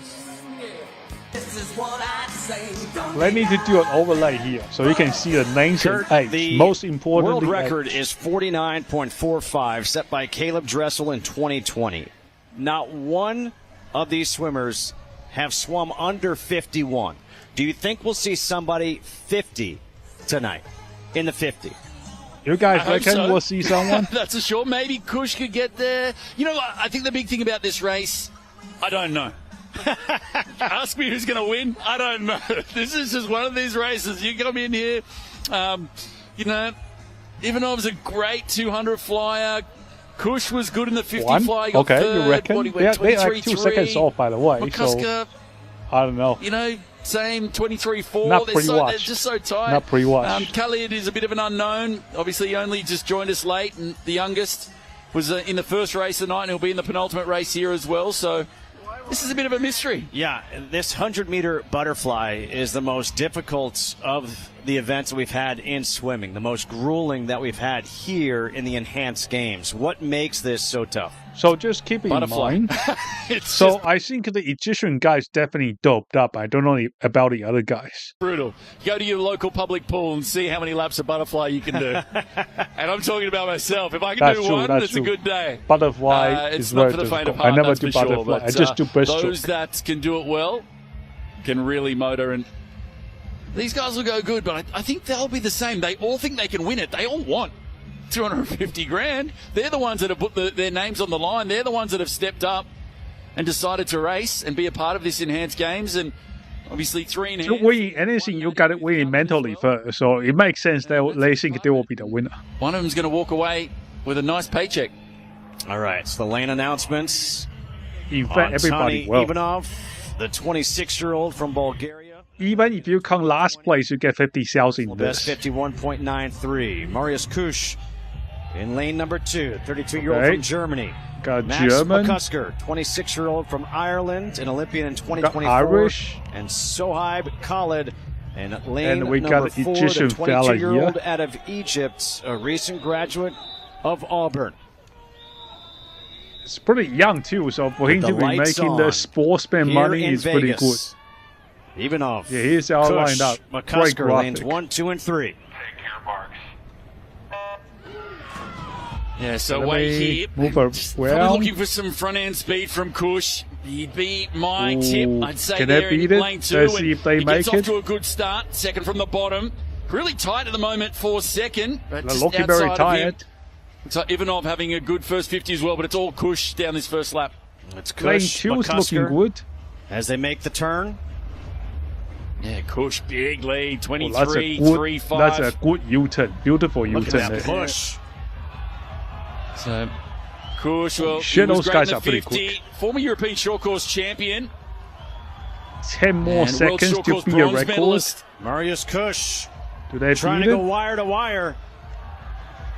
Let me to do an overlay here so you can see the names and age. Most importantly, world record is 49.45, set by Caleb Dressel in 2020. Not one of these swimmers have swum under 51. Do you think we'll see somebody 50 tonight? In the 50? You guys reckon we'll see someone? That's a sure. Maybe Kusch could get there. You know, I think the big thing about this race, I don't know. Ask me who's going to win. I don't know. This is just one of these races. You come in here, you know, Ivanov's a great 200 flyer. Kush was good in the 50 One? flyer. Got Okay, third. you reckon? What, he went They're like 2 seconds off, by the way. McCusker, so I don't know. you know, same 23-4. Not They're pre-watch. just so tight. Not pre-watch. Khalid is a bit of an unknown. Obviously, he only just joined us late, and the youngest was in the first race of the night, and he'll be in the penultimate race here as well. So this is a bit of a mystery. Yeah, this 100-meter butterfly is the most difficult of the events that we've had in swimming, the most grueling that we've had here in the enhanced games. What makes this so tough? So just keep it in mind. I think the Egyptian guys definitely doped up. I don't know about the other guys. Brutal. Go to your local public pool and see how many laps of butterfly you can do. And I'm talking about myself. If I can do one, it's a good day. Butterfly it's is not very for the faint of difficult. I heart, never that's do for butterfly. Sure, but, I just do breaststroke. those that can do it well can really motor. And these guys will go good, but I think they'll be the same. They all think they can win it. They all want 250 grand. They're the ones that have put their names on the line. They're the ones that have stepped up and decided to race and be a part of this enhanced games. And obviously, 3 enhanced. To win anything, you got to win mentally first. So it makes sense that they think they will be the winner. One of them's going to walk away with a nice paycheck. All right, so the lane announcements. In fact, everybody will. Ivanov, the 26-year-old from Bulgaria. Even if you come last place, you get 50,000 in this. Best 51.93. Marius Kusch in lane number 2, 32-year-old from Germany. Got Max German. McCusker, 26-year-old from Ireland, an Olympian in 2024. Got Irish. And Sohaib Khalid in lane And we number got 4, Egyptian the fella 22-year-old here. out of Egypt, a recent graduate of Auburn. It's pretty young too, so for him to be making the sportsman money is pretty good. Ivanov. Yeah, he's all lined up. Great McCusker, lanes graphic. 1, 2, and 3. Yeah, so wait here. Move Probably well. looking for some front end speed from Kush. He'd be my tip. I'd say Can there they beat in it? lane 2. Let's see if they he make gets it. off to a good start. Second from the bottom. Really tight at the moment for second. But They're just looking outside very of tired. him. Looks like Ivanov having a good first 50 as well, but it's all Kush down this first lap. It's Lane Kush, 2 is looking McCusker, good. as they make the turn. Yeah, Kush, big lead, 23, That's a good, 3-5. that's a good U-turn. Beautiful Look at U-turn that there. push. So, Kush, well, Shit, he was those great guys in are the pretty 50. quick. Former European short course champion. 10 more and world seconds short to course be a bronze record. medalist. Marius Kusch Do they trying beat to it? go wire to wire.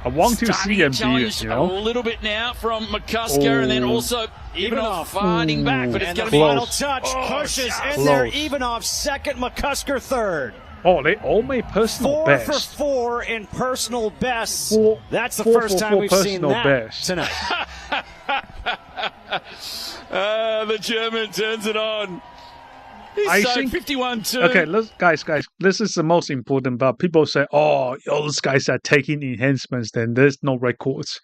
I want to see them beat Challenge it, you know? a little bit now from McCusker, and then also Ivanov fighting back, but it's And going the to be final touch. Kusch is in there. Ivanov second, McCusker third. Oh, they all made personal 4 best. for 4 in personal bests. Four- That's the four first for time four we've seen personal that best. tonight. the German turns it on. He's I so think 51-2. Okay, guys, this is the most important part. People say, "Oh, those guys are taking enhancements, then there's no records."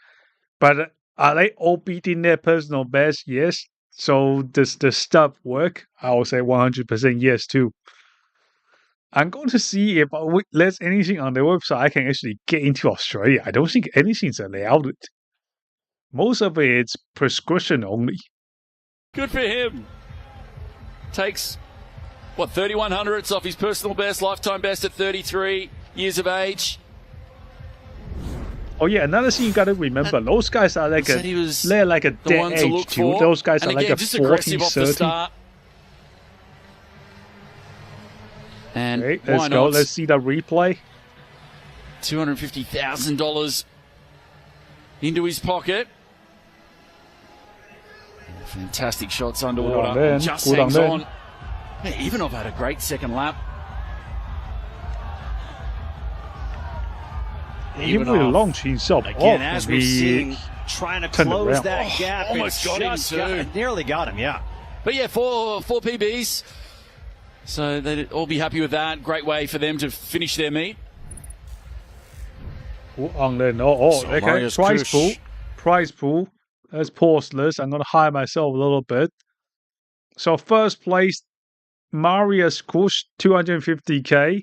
But are they all beating their personal best? Yes. So does the stuff work? I will say 100% yes too. I'm going to see if there's anything on the website I can actually get into Australia. I don't think anything's allowed. Most of it's prescription only. Good for him. Takes, 31 hundredths off his personal best, lifetime best at 33 years of age. Oh yeah, another thing you got to remember: those guys are like they're like a dead age too. Those guys and are again, like a just 40, aggressive off the 30. start. And Okay, why let's go. not? Let's see the replay. $250,000 into his pocket. Fantastic shots underwater. then. Just Good hangs on on. then. Yeah, Ivanov had a great second lap. He really launched himself Again, off as when we've he seen, trying to turned close around. that gap. Almost got him too. Nearly got him, yeah. But yeah, four PBs. So they'd all be happy with that. Great way for them to finish their meet. On then. Oh, So okay. Marius Prize Kusch. pool. Prize pool. Let's pause this. I'm going to hide myself a little bit. So first place, Marius Kusch, 250k.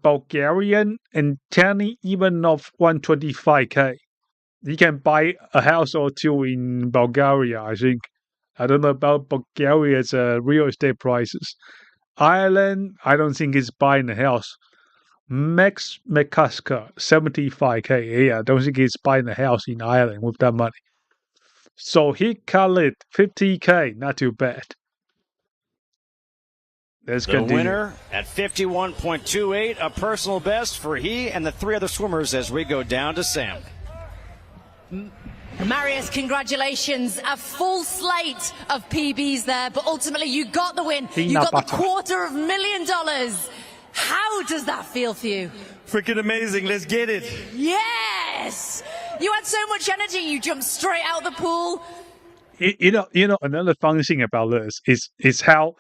Bulgarian and Tani Ivanov, 125k. You can buy a house or two in Bulgaria, I think. I don't know about Bulgaria's real estate prices. Ireland, I don't think it's buying a house. Max McCusker, 75K. Yeah, I don't think he's buying a house in Ireland with that money. So he called it 50K. Not too bad. Let's the continue. Winner at 51.28, a personal best for he and the three other swimmers as we go down to Sam. Marius, congratulations. A full slate of PBs there, but ultimately you got the win. You got the $250,000. How does that feel for you? Freaking amazing. Let's get it. Yes! You had so much energy. You jumped straight out of the pool. You know, another fun thing about this is how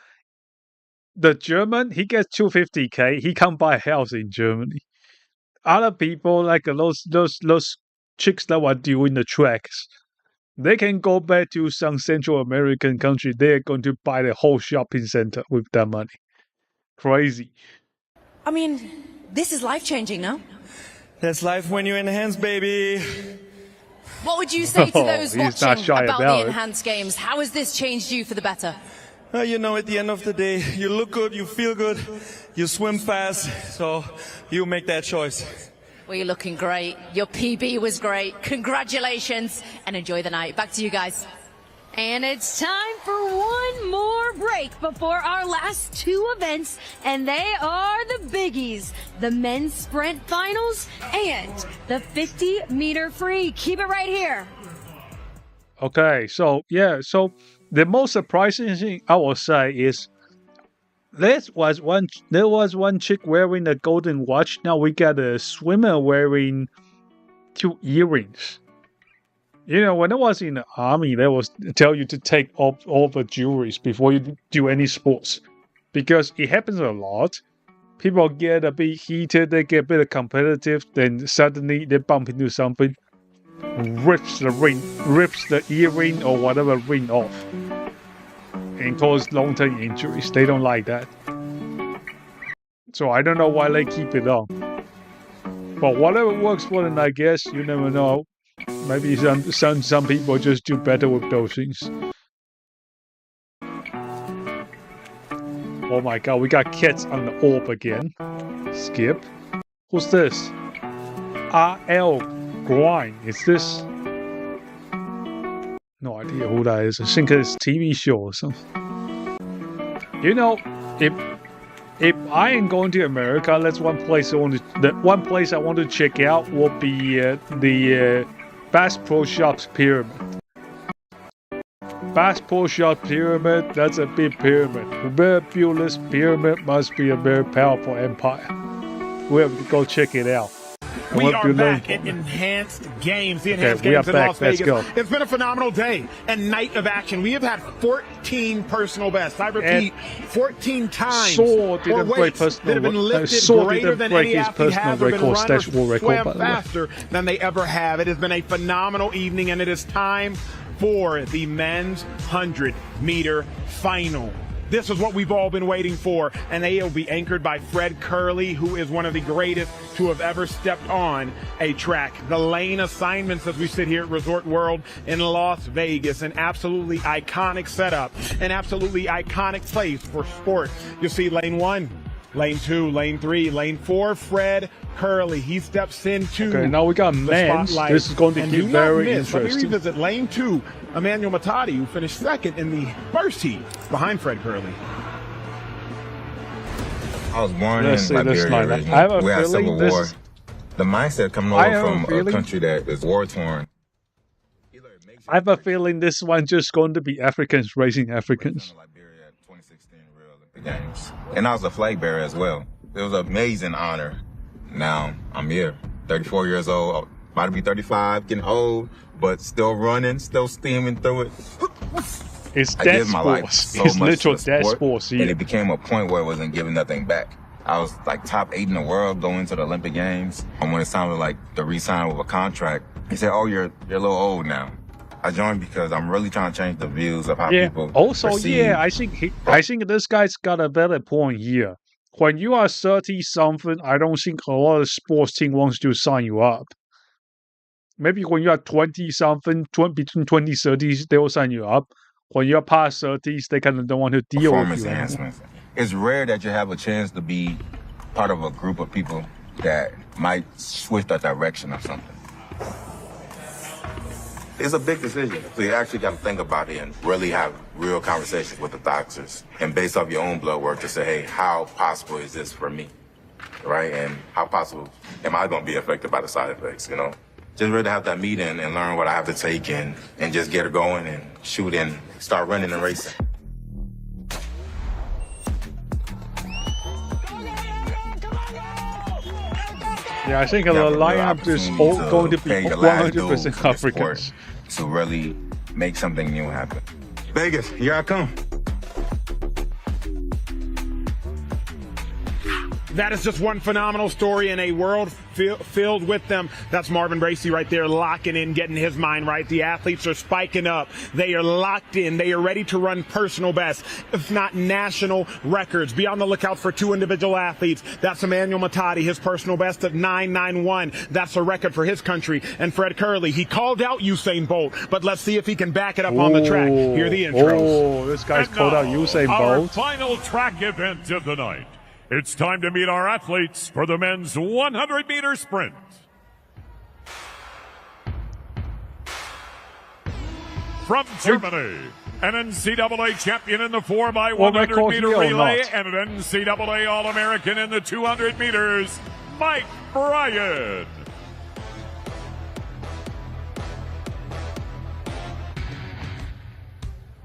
the German, he gets 250K. He can't buy a house in Germany. Other people, like those chicks that were doing the tracks, they can go back to some Central American country. They're going to buy the whole shopping center with that money. Crazy. I mean, this is life-changing, no? That's life when you enhance, baby. What would you say to those watching about the enhanced games? How has this changed you for the better? You know, at the end of the day, you look good, you feel good, you swim fast, so you make that choice. Well, you're looking great. Your PB was great. Congratulations, and enjoy the night. Back to you guys. And it's time for one more break before our last two events, and they are the biggies, the men's sprint finals and the 50-meter free. Keep it right here. Okay, so the most surprising thing I will say is there was one chick wearing a golden watch. Now we got a swimmer wearing 2 earrings. You know, when I was in the army, they was tell you to take off all the jewelries before you do any sports, because it happens a lot. People get a bit heated, they get a bit competitive, then suddenly they bump into something, rips the earring or whatever ring off, and cause long-term injuries. They don't like that. So I don't know why they keep it on. But whatever works for them, I guess. You never know. Maybe some people just do better with those things. Oh my god, we got kids on the orb again. Skip. Who's this? RL Grind. Is this? No idea who that is. I think it's a TV show or something. You know, if I am going to America, that's one place I want to check out will be the Bass Pro Shops Pyramid. Bass Pro Shops Pyramid, that's a big pyramid. Whoever built this pyramid must be a very powerful empire. We have to go check it out. We are back at Enhanced Games, the Enhanced Games in Las Vegas. It's been a phenomenal day and night of action. We have had 14 personal bests. I repeat, 14 times or weights that have been lifted greater than any athlete has or been runners swam faster than they ever have. It has been a phenomenal evening, and it is time for the men's 100-meter final. This is what we've all been waiting for, and they will be anchored by Fred Curley, who is one of the greatest to have ever stepped on a track. The lane assignments as we sit here at Resort World in Las Vegas, an absolutely iconic setup, an absolutely iconic place for sport. You'll see lane 1, lane 2, lane 3, lane 4, Fred Curley. He steps into now we got men's. This is going to be very interesting. Let me revisit lane 2, Emmanuel Matadi, who finished second in the first heat behind Fred Curley. I was born in Liberia originally. We had Civil War. The mindset coming over from a country that is war-torn. I have a feeling this one just going to be Africans racing Africans. Games. And I was a flag bearer as well. It was an amazing honor. Now I'm here, 34 years old, about to be 35, getting old, but still running, still steaming through it. It's death sports. It's literal death sports. And it became a point where it wasn't giving nothing back. I was like top 8 in the world going to the Olympic Games. And when it sounded like the re-sign with a contract, he said, "Oh, you're a little old now." I joined because I'm really trying to change the views of how people perceive. I think this guy's got a better point here. When you are 30-something, I don't think a lot of sports team wants to sign you up. Maybe when you are 20-something, between 20s and 30s, they will sign you up. When you're past 30s, they kind of don't want to deal with you. Enhancements. It's rare that you have a chance to be part of a group of people that might switch the direction of something. It's a big decision. So you actually got to think about it and really have real conversations with the doctors. And based off your own blood work to say, hey, how possible is this for me? Right? And how possible am I going to be affected by the side effects, you know? Just really have that meeting and learn what I have to take and just get her going and shoot and start running and racing. Yeah, I think the lineup is all going to be 100% Africans. To really make something new happen. Vegas, here I come. That is just one phenomenal story in a world filled with them. That's Marvin Bracey right there, locking in, getting his mind right. The athletes are spiking up. They are locked in. They are ready to run personal best, if not national records. Be on the lookout for two individual athletes. That's Emmanuel Matadi, his personal best of 9.91. That's a record for his country. And Fred Curley, he called out Usain Bolt, but let's see if he can back it up on the track. Here are the intros. Oh, this guy's called out Usain Bolt. Our final track event of the night. It's time to meet our athletes for the men's 100-meter sprint. From Germany, an NCAA champion in the 4x100-meter relay and an NCAA All-American in the 200 meters, Mike Bryan.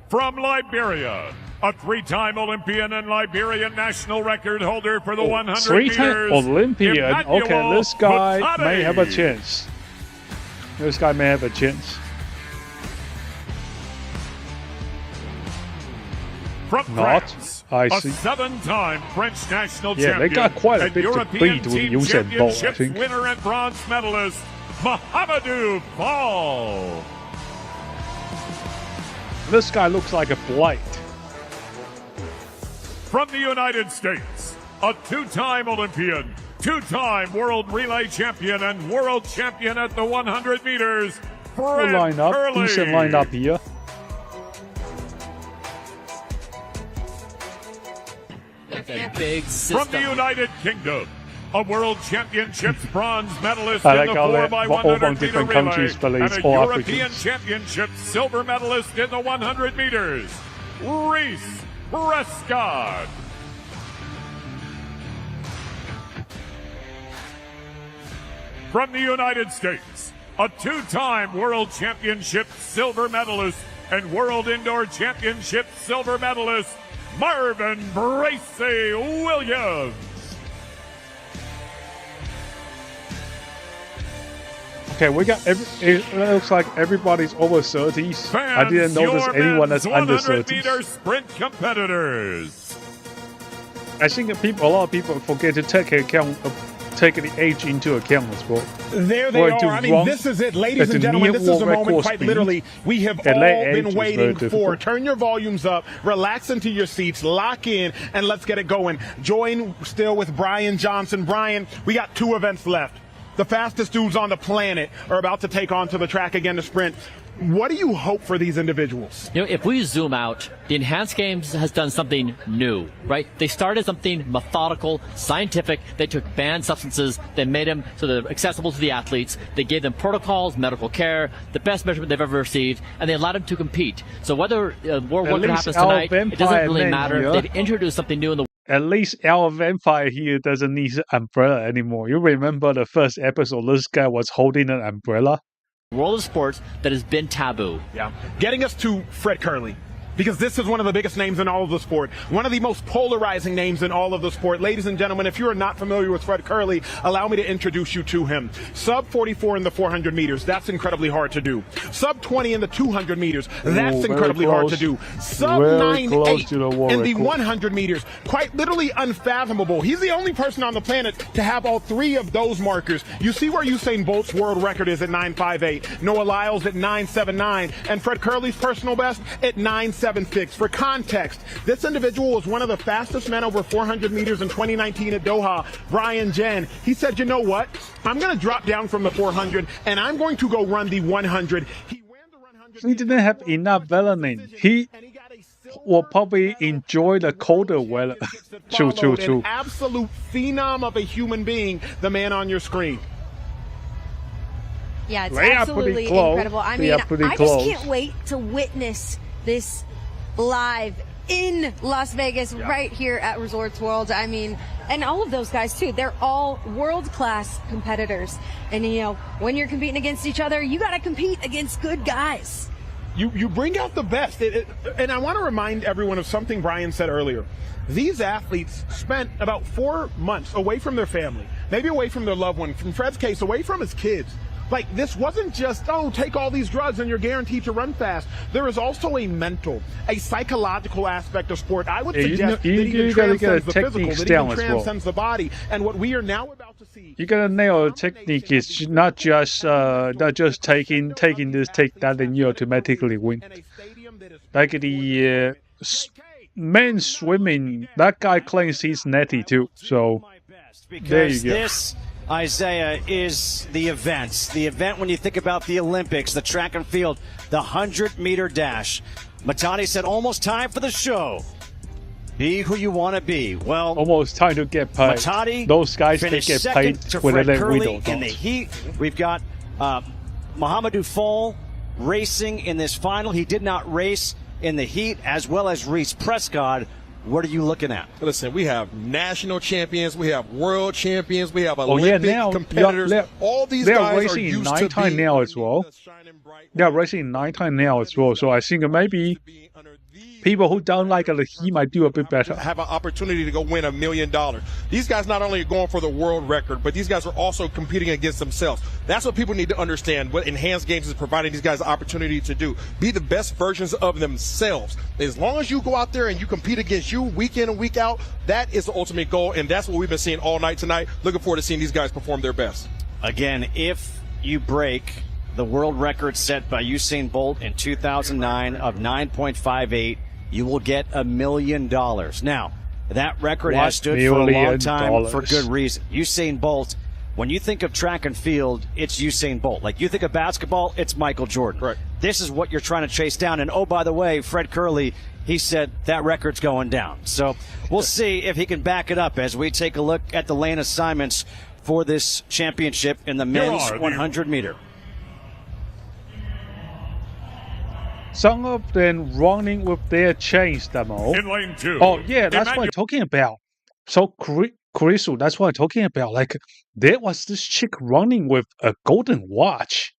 From Liberia, a three-time Olympian and Liberian national record holder for the 100 three-time meters. Olympian. Emmanuel Okay, this guy Matadi. may have a chance. This guy may have a chance. From France, I see. a seven-time French national Yeah, champion they got quite a and bit to European beat with team Usain Bolt, I championships think. winner and bronze medalist, Mahamadou Fall. This guy looks like a blight. From the United States, a two-time Olympian, two-time world relay champion, and world champion at the 100 meters, Fred Curley. Decent lineup here. Big system. From the United Kingdom, a World Championships bronze medalist I in like the all 4x100 different meter countries, but relay, it's and a all European Africans. Championship silver medalist in the 100 meters, Reese Prescott. From the United States, a two-time World Championship silver medalist and World Indoor Championship silver medalist, Marvin Bracey Williams. Okay, we got it looks like everybody's over 30s. I didn't notice anyone that's under 100-meter 30s. sprint competitors. I think that a lot of people forget to take the age into account as well. There they are. I mean, this is it, ladies and gentlemen. This is a moment, quite literally, we have all been waiting for. Turn your volumes up, relax into your seats, lock in, and let's get it going. Join still with Brian Johnson. Brian, we got two events left. The fastest dudes on the planet are about to take onto the track again to sprint. What do you hope for these individuals? You know, if we zoom out, the Enhanced Games has done something new, right? They started something methodical, scientific. They took banned substances, they made them so they're accessible to the athletes. They gave them protocols, medical care, the best measurement they've ever received, and they allowed them to compete. So whether World War happens tonight, it doesn't really matter. They've introduced something new in the At least our vampire here doesn't need an umbrella anymore. You remember the first episode, this guy was holding an umbrella? world of sports that has been taboo. Yeah. Getting us to Fred Curley, because this is one of the biggest names in all of the sport, one of the most polarizing names in all of the sport. Ladies and gentlemen, if you are not familiar with Fred Curley, allow me to introduce you to him. Sub 44 in the 400 meters, that's incredibly hard to do. Sub 20 in the 200 meters, that's incredibly hard to do. Sub 9.8 in the 100 meters, quite literally unfathomable. He's the only person on the planet to have all three of those markers. You see where Usain Bolt's world record is at 9.58, Noah Lyles at 9.79, and Fred Curley's personal best at 9.76. For context, this individual was one of the fastest men over 400 meters in 2019 at Doha, Brian Jen. He said, you know what? I'm going to drop down from the 400 and I'm going to go run the 100. He didn't have enough melanin. will probably enjoy the colder weather. True. An absolute phenom of a human being, the man on your screen. Yeah, it's they absolutely incredible. I mean, I just can't wait to witness this live in Las Vegas, right here at Resorts World. I mean, and all of those guys too, they're all world-class competitors. And you know, when you're competing against each other, you got to compete against good guys. You bring out the best. And I want to remind everyone of something Brian said earlier. These athletes spent about 4 months away from their family, maybe away from their loved one, from Fred's case, away from his kids. Like, this wasn't just, take all these drugs and you're guaranteed to run fast. There is also a mental, a psychological aspect of sport. I would suggest that even transcends the physical, that even transcends the body. And what we are now about to see... You gotta nail the technique. It's not just taking this, take that, and you automatically win. Like the men's swimming, that guy claims he's netty too. So, there you go. This, Isaiah, is the event. The event when you think about the Olympics, the track and field, the 100-meter dash. Matani said, almost time for the show. Be who you want to be. Well, almost time to get paid. Matani, those guys, they get paid whether they win or not. In the heat, we've got Mohamedou Fall racing in this final. He did not race in the heat, as well as Reese Prescott. What are you looking at? Listen, we have national champions, we have world champions, we have Olympic competitors. All these guys are used to being now as well. They're racing 9 times now as well. So I think maybe people who don't like the heat might do a bit better. Have an opportunity to go win $1 million. These guys not only are going for the world record, but these guys are also competing against themselves. That's what people need to understand, what Enhanced Games is providing these guys the opportunity to do. Be the best versions of themselves. As long as you go out there and you compete against you week in and week out, that is the ultimate goal, and that's what we've been seeing all night tonight. Looking forward to seeing these guys perform their best. Again, if you break the world record set by Usain Bolt in 2009 of 9.58, you will get $1 million. Now, that record has stood for a long time for good reason. Usain Bolt, when you think of track and field, it's Usain Bolt. Like, you think of basketball, it's Michael Jordan. Right. This is what you're trying to chase down. And, oh, by the way, Fred Curley, he said that record's going down. So we'll see if he can back it up as we take a look at the lane assignments for this championship in the men's 100-meter. Some of them running with their chains, Demo. In lane 2. Oh, yeah, that's what I'm talking about. So, Crystal, that's what I'm talking about. Like, there was this chick running with a golden watch.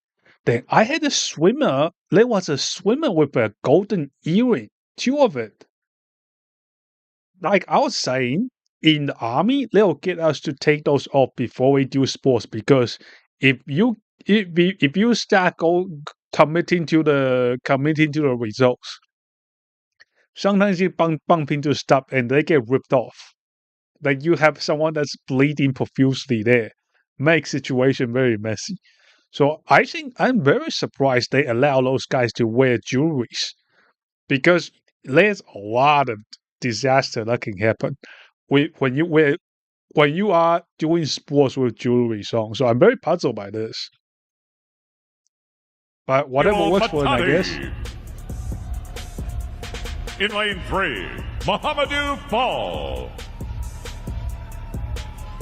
Then I had a swimmer. There was a swimmer with a golden earring. 2 of it. Like I was saying, in the army, they'll get us to take those off before we do sports, because if you start committing to the results, sometimes you bump into stuff and they get ripped off. Like you have someone that's bleeding profusely there, makes situation very messy. So I think I'm very surprised they allow those guys to wear jewelries, because there's a lot of disaster that can happen when you are doing sports with jewelry on. So I'm very puzzled by this. But whatever works for it, I guess. In lane 3, Mohamedou Fall.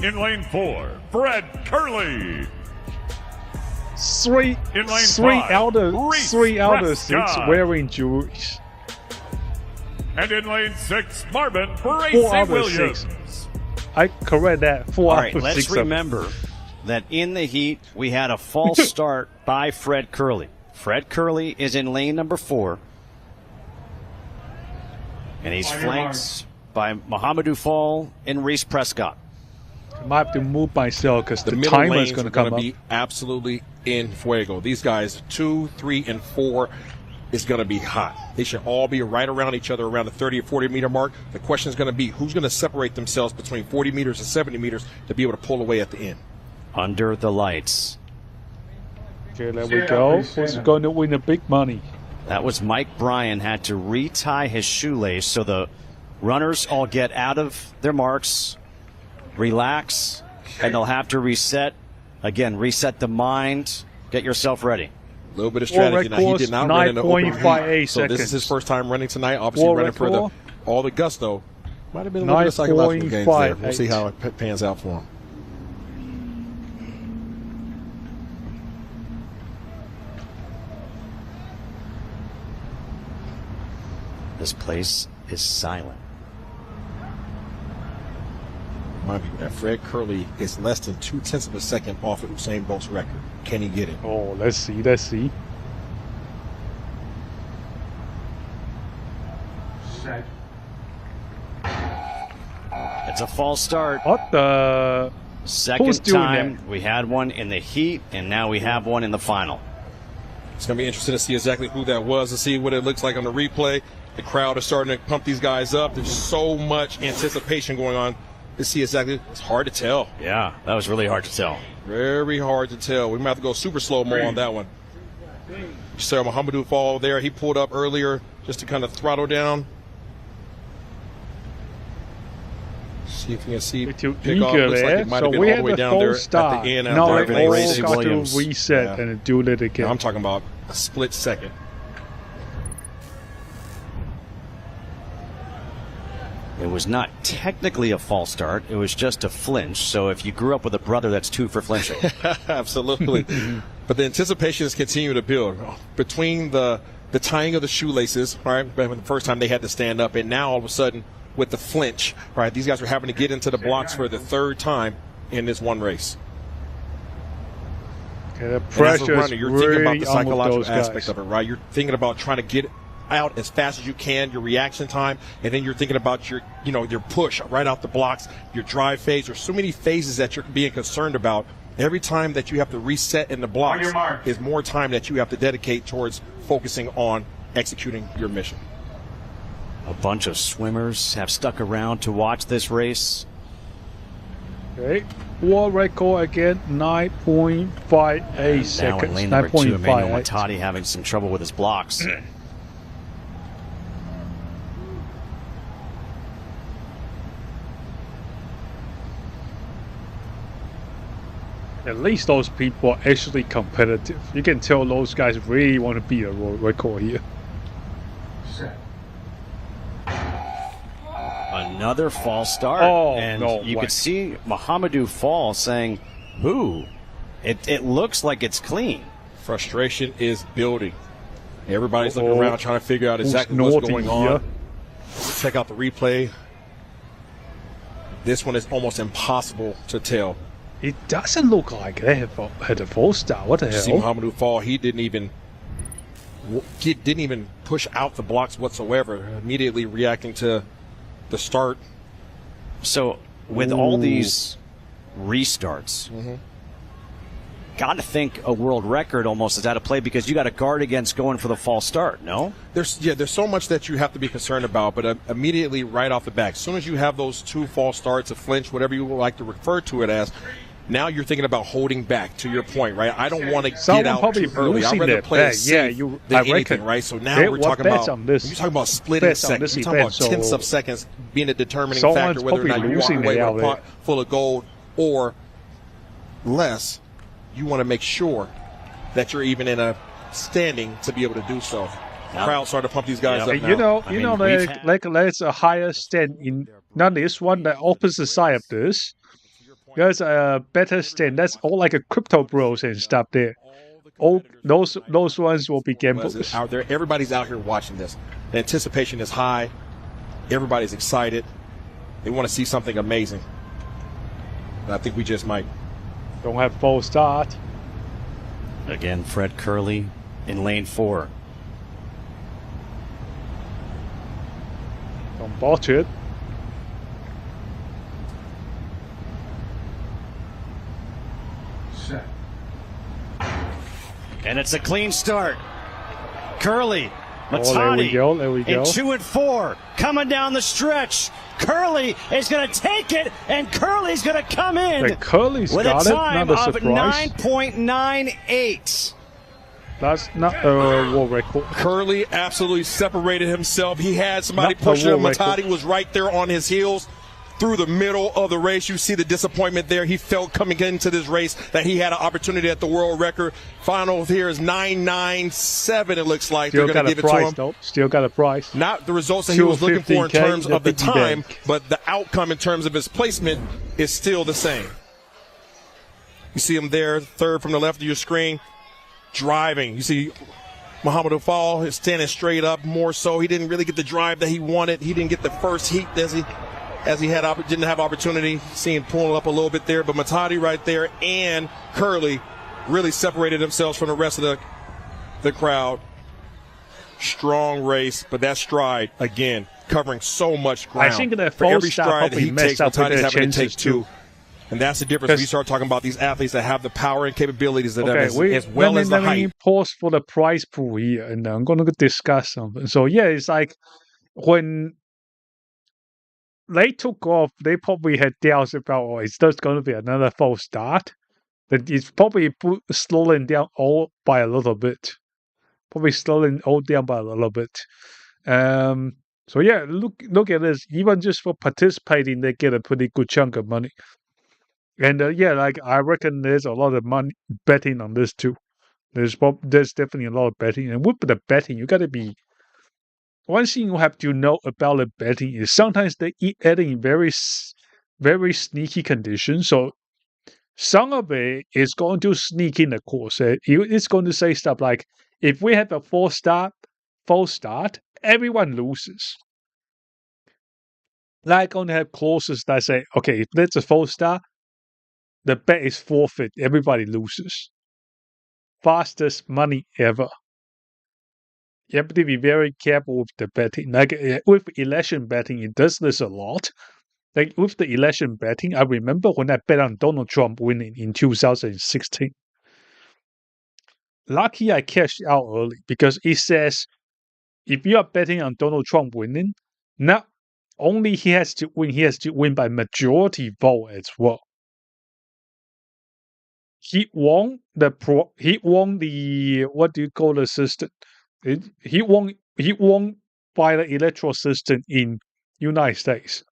In lane 4, Fred Curley. Three out of 6 wearing jewelries. And in lane 6, Marvin Bracey Williams. 6. I correct that. 4 out of 6. All right, let's remember that in the heat, we had a false start by Fred Curley. Fred Curley is in lane number 4. And he's flanked by Mohamedou Fall and Reese Prescott. I might have to move myself because the middle timer lanes is going to come up. Be absolutely in fuego. These guys, 2, 3, and 4 is going to be hot. They should all be right around each other around the 30 or 40 meter mark. The question is going to be who's going to separate themselves between 40 meters and 70 meters to be able to pull away at the end. Under the lights. Okay, there we go. Who's going to win the big money? That was Mike Bryan, had to retie his shoelace, so the runners all get out of their marks, relax, and they'll have to reset. Again, reset the mind. Get yourself ready. little bit of strategy. Now, he did not run in the open heat, so this is his first time running tonight. Obviously, running for all the gusto. Might have been a little bit of psychological games there. We'll see how it pans out for him. This place is silent. Mind you, that Fred Curley is less than 0.2 of a second off of Usain Bolt's record. Can he get it? Oh, let's see. Let's see. Set. It's a false start. What the? Second time we had one in the heat, and now we have one in the final. It's going to be interesting to see exactly who that was and see what it looks like on the replay. The crowd is starting to pump these guys up. There's so much anticipation going on to see exactly. It's hard to tell. Yeah, that was really hard to tell. Very hard to tell. We might have to go super slow-mo on that one. Sarah Muhammadu Fall there. He pulled up earlier just to kind of throttle down. See if we can see pick off. Looks like it might have been all the way down there at the end. Now it all got to reset and do it again. Now I'm talking about a split second. It was not technically a false start. It was just a flinch. So if you grew up with a brother, that's 2 for flinching. Absolutely. But the anticipation is continuing to build. Between the tying of the shoelaces, right, the first time they had to stand up, and now all of a sudden with the flinch, right, these guys are having to get into the blocks for the third time in this one race. Okay, the pressure as a runner, you're thinking about the psychological aspect of it, right? You're thinking about trying to get out as fast as you can, your reaction time, and then you're thinking about your push right out the blocks, your drive phase. There's so many phases that you're being concerned about. Every time that you have to reset in the blocks is more time that you have to dedicate towards focusing on executing your mission. A bunch of swimmers have stuck around to watch this race. Okay, world record again, 9.58 seconds. Now in lane number 2, Emmanuel Matadi having some trouble with his blocks. At least those people are actually competitive. You can tell those guys really want to beat a world record here. Another false start. And you could see Muhammadu Fall saying, "Who? It looks like it's clean." Frustration is building. Everybody's looking around trying to figure out exactly what's going on. Check out the replay. This one is almost impossible to tell. It doesn't look like they had a false start. What the hell? See Muhammadu Fall. He didn't even push out the blocks whatsoever. Immediately reacting to the start. So with all these restarts, got to think a world record almost is out of play because you got to guard against going for the false start. No, there's so much that you have to be concerned about, but immediately right off the bat, as soon as you have those 2 false starts, a flinch, whatever you would like to refer to it as. Now you're thinking about holding back, to your point, right? I don't want to get out too early. I'd rather play it safe than anything, right? So now we're talking about, you're talking about splitting seconds. You're talking about tenths of seconds being a determining factor, whether or not you walk away with a pot full of gold or less. You want to make sure that you're even in a standing to be able to do so. The crowd started to pump these guys up now. You know, there's a higher stand in not this one, the opposite side of this. There's a better stand. That's all like a crypto bros and stuff there. All those ones will be gamblers. Out there, everybody's out here watching this. The anticipation is high. Everybody's excited. They want to see something amazing. And I think we just might. Don't have false start. Again, Fred Curley in lane 4. Don't botch it. And it's a clean start. Curley, Matadi, there we go. In 2 and 4, coming down the stretch. Curley is going to take it, and Curley's going to come in with a time of 9.98. That's not a world record. Curley absolutely separated himself. He had somebody pushing him. Matadi was right there on his heels. through the middle of the race. You see the disappointment there. He felt coming into this race that he had an opportunity at the world record. Final here is 9.97, it looks like. Still they're going to give it to him. Though. Still got a price. Not the results that he was looking for in terms of the time, but the outcome in terms of his placement is still the same. You see him there, third from the left of your screen, driving. You see Muhammad Afal is standing straight up more so. He didn't really get the drive that he wanted. He didn't get the first heat as he didn't have opportunity. Seeing pulling up a little bit there, but Matadi right there and Curley really separated themselves from the rest of the crowd. Strong race, but that stride, again, covering so much ground. I think that for every stride that he takes, Matadi's having to take two. And that's the difference when you start talking about these athletes that have the power and capabilities that have as well as the height. Let me pause for the prize pool here, and I'm going to discuss something. So, yeah, it's like when they took off, they probably had doubts about, oh, it's just going to be another false start. That it's probably slowing down all by a little bit. Probably slowing all down by a little bit. So, yeah, look at this. Even just for participating, they get a pretty good chunk of money. And yeah, like I reckon there's a lot of money betting on this too. There's definitely a lot of betting, and with the betting, you got to be. One thing you have to know about the betting is sometimes they add in very sneaky conditions. So some of it is going to sneak in the course. It's going to say stuff like, if we have a false start, everyone loses. Like going to have clauses that say, okay, if there's a false start, the bet is forfeit. Everybody loses. Fastest money ever. You have to be very careful with the betting. Like with election betting, it does this a lot. Like with the election betting, I remember when I bet on Donald Trump winning in 2016. Lucky I cashed out early because it says if you are betting on Donald Trump winning, not only he has to win by majority vote as well. He won the what do you call the system? He won by the electoral system in United States.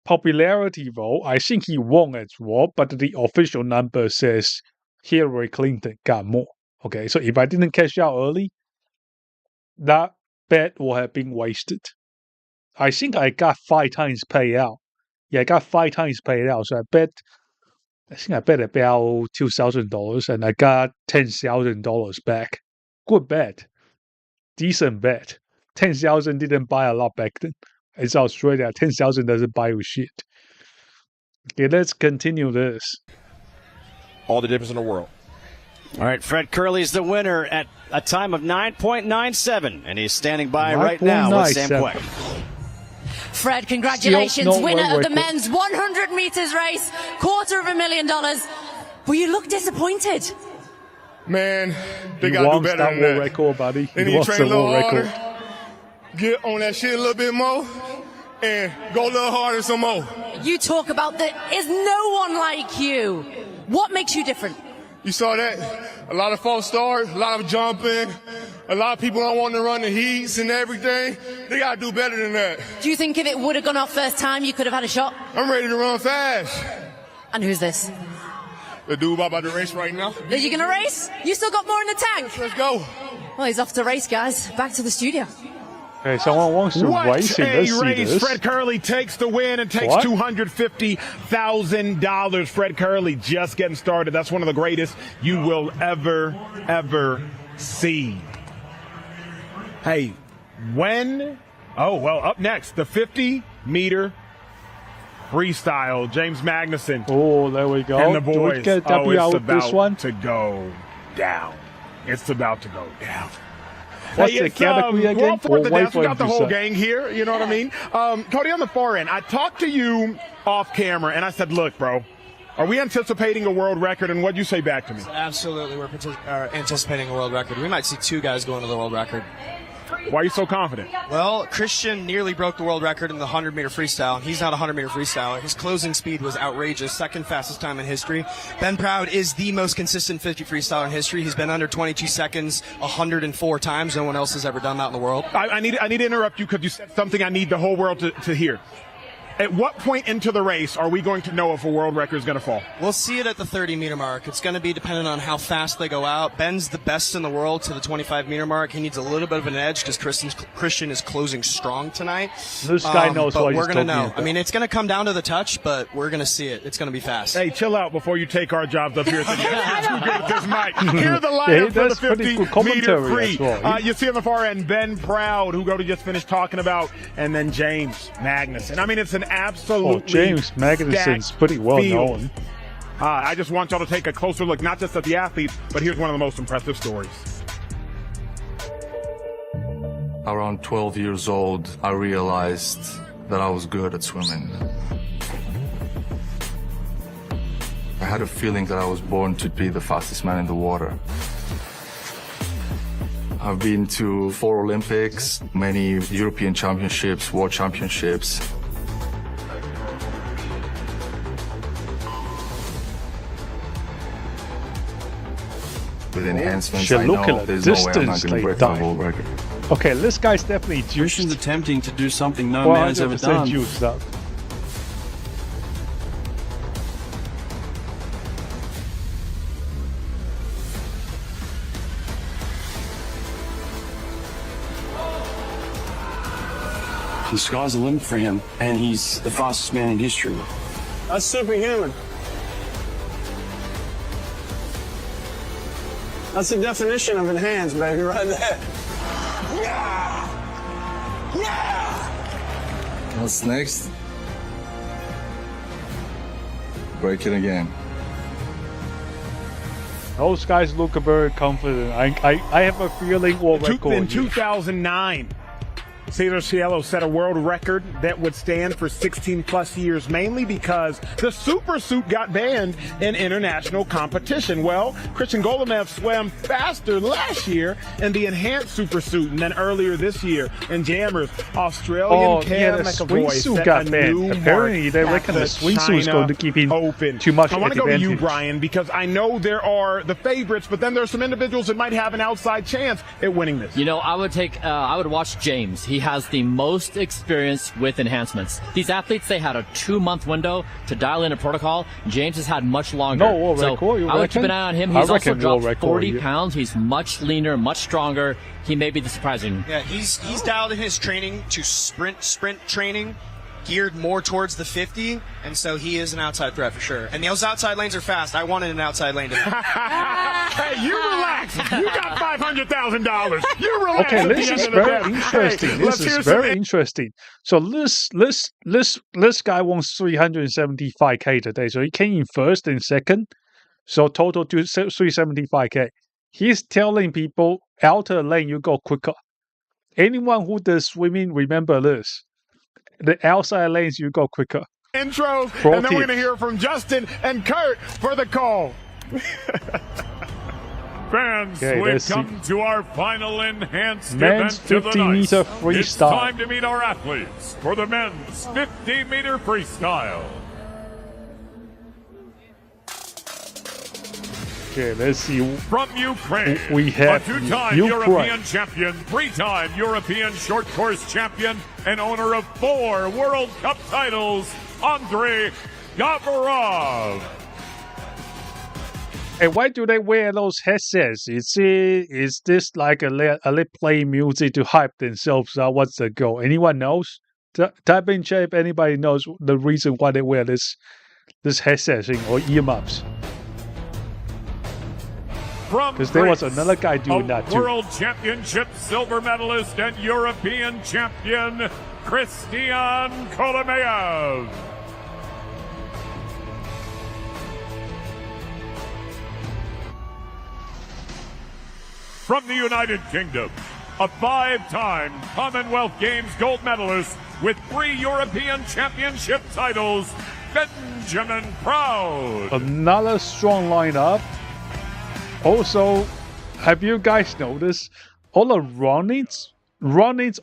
Popularity vote, I think he won as well, but the official number says Hillary Clinton got more. Okay, so if I didn't cash out early, that bet would have been wasted. I think I got 5 times payout. Yeah, I got 5 times payout, so I bet about $2,000 and I got $10,000 back. Good bet. Decent bet. 10,000 didn't buy a lot back then. It's Australia. 10,000 doesn't buy you shit. Okay, let's continue this. All the difference in the world. All right, Fred Curley's the winner at a time of 9.97, and he's standing by right now with Sam Quek. Fred, congratulations, winner of the men's 100 meters race, $250,000. But you look disappointed. Man, they got to do better than that. Record, buddy. They need to train a little harder, get on that shit a little bit more, and go a little harder some more. You talk about that is no one like you. What makes you different? You saw that? A lot of false starts, a lot of jumping, a lot of people don't want to run the heats and everything. They got to do better than that. Do you think if it would have gone off first time, you could have had a shot? I'm ready to run fast. And who's this? The dude about to race right now. Are you going to race? You still got more in the tank? Let's go. Well, he's off to race, guys. Back to the studio. Okay, someone wants to race in this. Race. Fred Curley takes the win and takes $250,000. Fred Curley just getting started. That's one of the greatest you will ever see. Hey, up next, the 50-meter freestyle. James Magnuson. Oh, there we go. And the boys. It's about to go down. It's about to go down. What's the category again? We're all for the dance. We got the whole gang here. You know what I mean? Cody, on the far end, I talked to you off camera, and I said, look, bro, are we anticipating a world record? And what'd you say back to me? Absolutely. We're anticipating a world record. We might see 2 guys going to the world record. Why are you so confident? Well, Christian nearly broke the world record in the 100-meter freestyle. He's not a 100-meter freestyler. His closing speed was outrageous, second fastest time in history. Ben Proud is the most consistent 50 freestyler in history. He's been under 22 seconds 104 times. No one else has ever done that in the world. I need to interrupt you because you said something I need the whole world to hear. At what point into the race are we going to know if a world record is going to fall? We'll see it at the 30-meter mark. It's going to be dependent on how fast they go out. Ben's the best in the world to the 25-meter mark. He needs a little bit of an edge because Christian is closing strong tonight. This guy knows what we're he's going to know. about. I mean, it's going to come down to the touch, but we're going to see it. It's going to be fast. Hey, chill out before you take our jobs up here at the too good at this mic. Here's the lineup for the 50-meter free. Well. You see on the far end, Ben Proud, who Cody just finished talking about, and then James Magnuson. I mean, it's an absolute James Magnuson's pretty well known. I just want y'all to take a closer look, not just at the athletes, but here's one of the most impressive stories. Around 12 years old, I realized that I was good at swimming. I had a feeling that I was born to be the fastest man in the water. I've been to 4 Olympics, many European championships, world championships. With enhancements, I know there's no way I'm not going to break my world record. Okay, this guy's definitely juiced. Christian's attempting to do something no man's ever done. Juiced up. The sky's the limit for him, and he's the fastest man in history. That's superhuman. That's the definition of enhanced, baby, right there. Yeah! Yeah! What's next? Break it again. Those guys look very confident. I have a feeling world record. In 2009, Cesar Cielo set a world record that would stand for 16-plus years, mainly because the super suit got banned in international competition. Well, Christian Golomev swam faster last year in the enhanced super suit, and then earlier this year in Jammers, Australian Cam McAvoy set got a banned. new Apparently, they reckon the swimsuit is going to keep in open. Too much I want to go to advantage. you, Brian, because I know there are the favorites, but then there are some individuals that might have an outside chance at winning this. You know, I would watch James. He has the most experience with enhancements. These athletes, they had a 2-month window to dial in a protocol. James has had much longer. No world record, I would keep an eye on him. He's also dropped 40 pounds. He's much leaner, much stronger. He may be the surprising. Yeah, he's dialed in his training to sprint training, geared more towards the 50, and so he is an outside threat for sure. And those outside lanes are fast. I wanted an outside lane today. Hey, you relax. You got $500,000. You relax. Okay, this is very interesting. Hey, this is very interesting. So this guy wants 375K today. So he came in first and second. So total to 375K. He's telling people outer lane you go quicker. Anyone who does swimming, remember this. The outside lanes you go quicker. Intros, and then we're going to hear from Justin and Kurt for the call. Fans, we've come to our final enhanced men's event of the 50-meter night. freestyle. It's time to meet our athletes for the men's 50-meter freestyle. Okay, let's see. From Ukraine, we have a 2-time European champion, 3-time European short course champion, and owner of 4 World Cup titles, Andrei Gavarov. Hey, why do they wear those headsets? Is this like they play music to hype themselves up? What's the goal? Anyone knows? Type in chat if anybody knows the reason why they wear this headset thing or earmuffs. Because there was another guy doing that too. World Championship silver medalist and European champion, Christian Kolomeyev. From the United Kingdom, a 5-time Commonwealth Games gold medalist with 3 European Championship titles, Benjamin Proud. Another strong lineup. Also, have you guys noticed all the runnings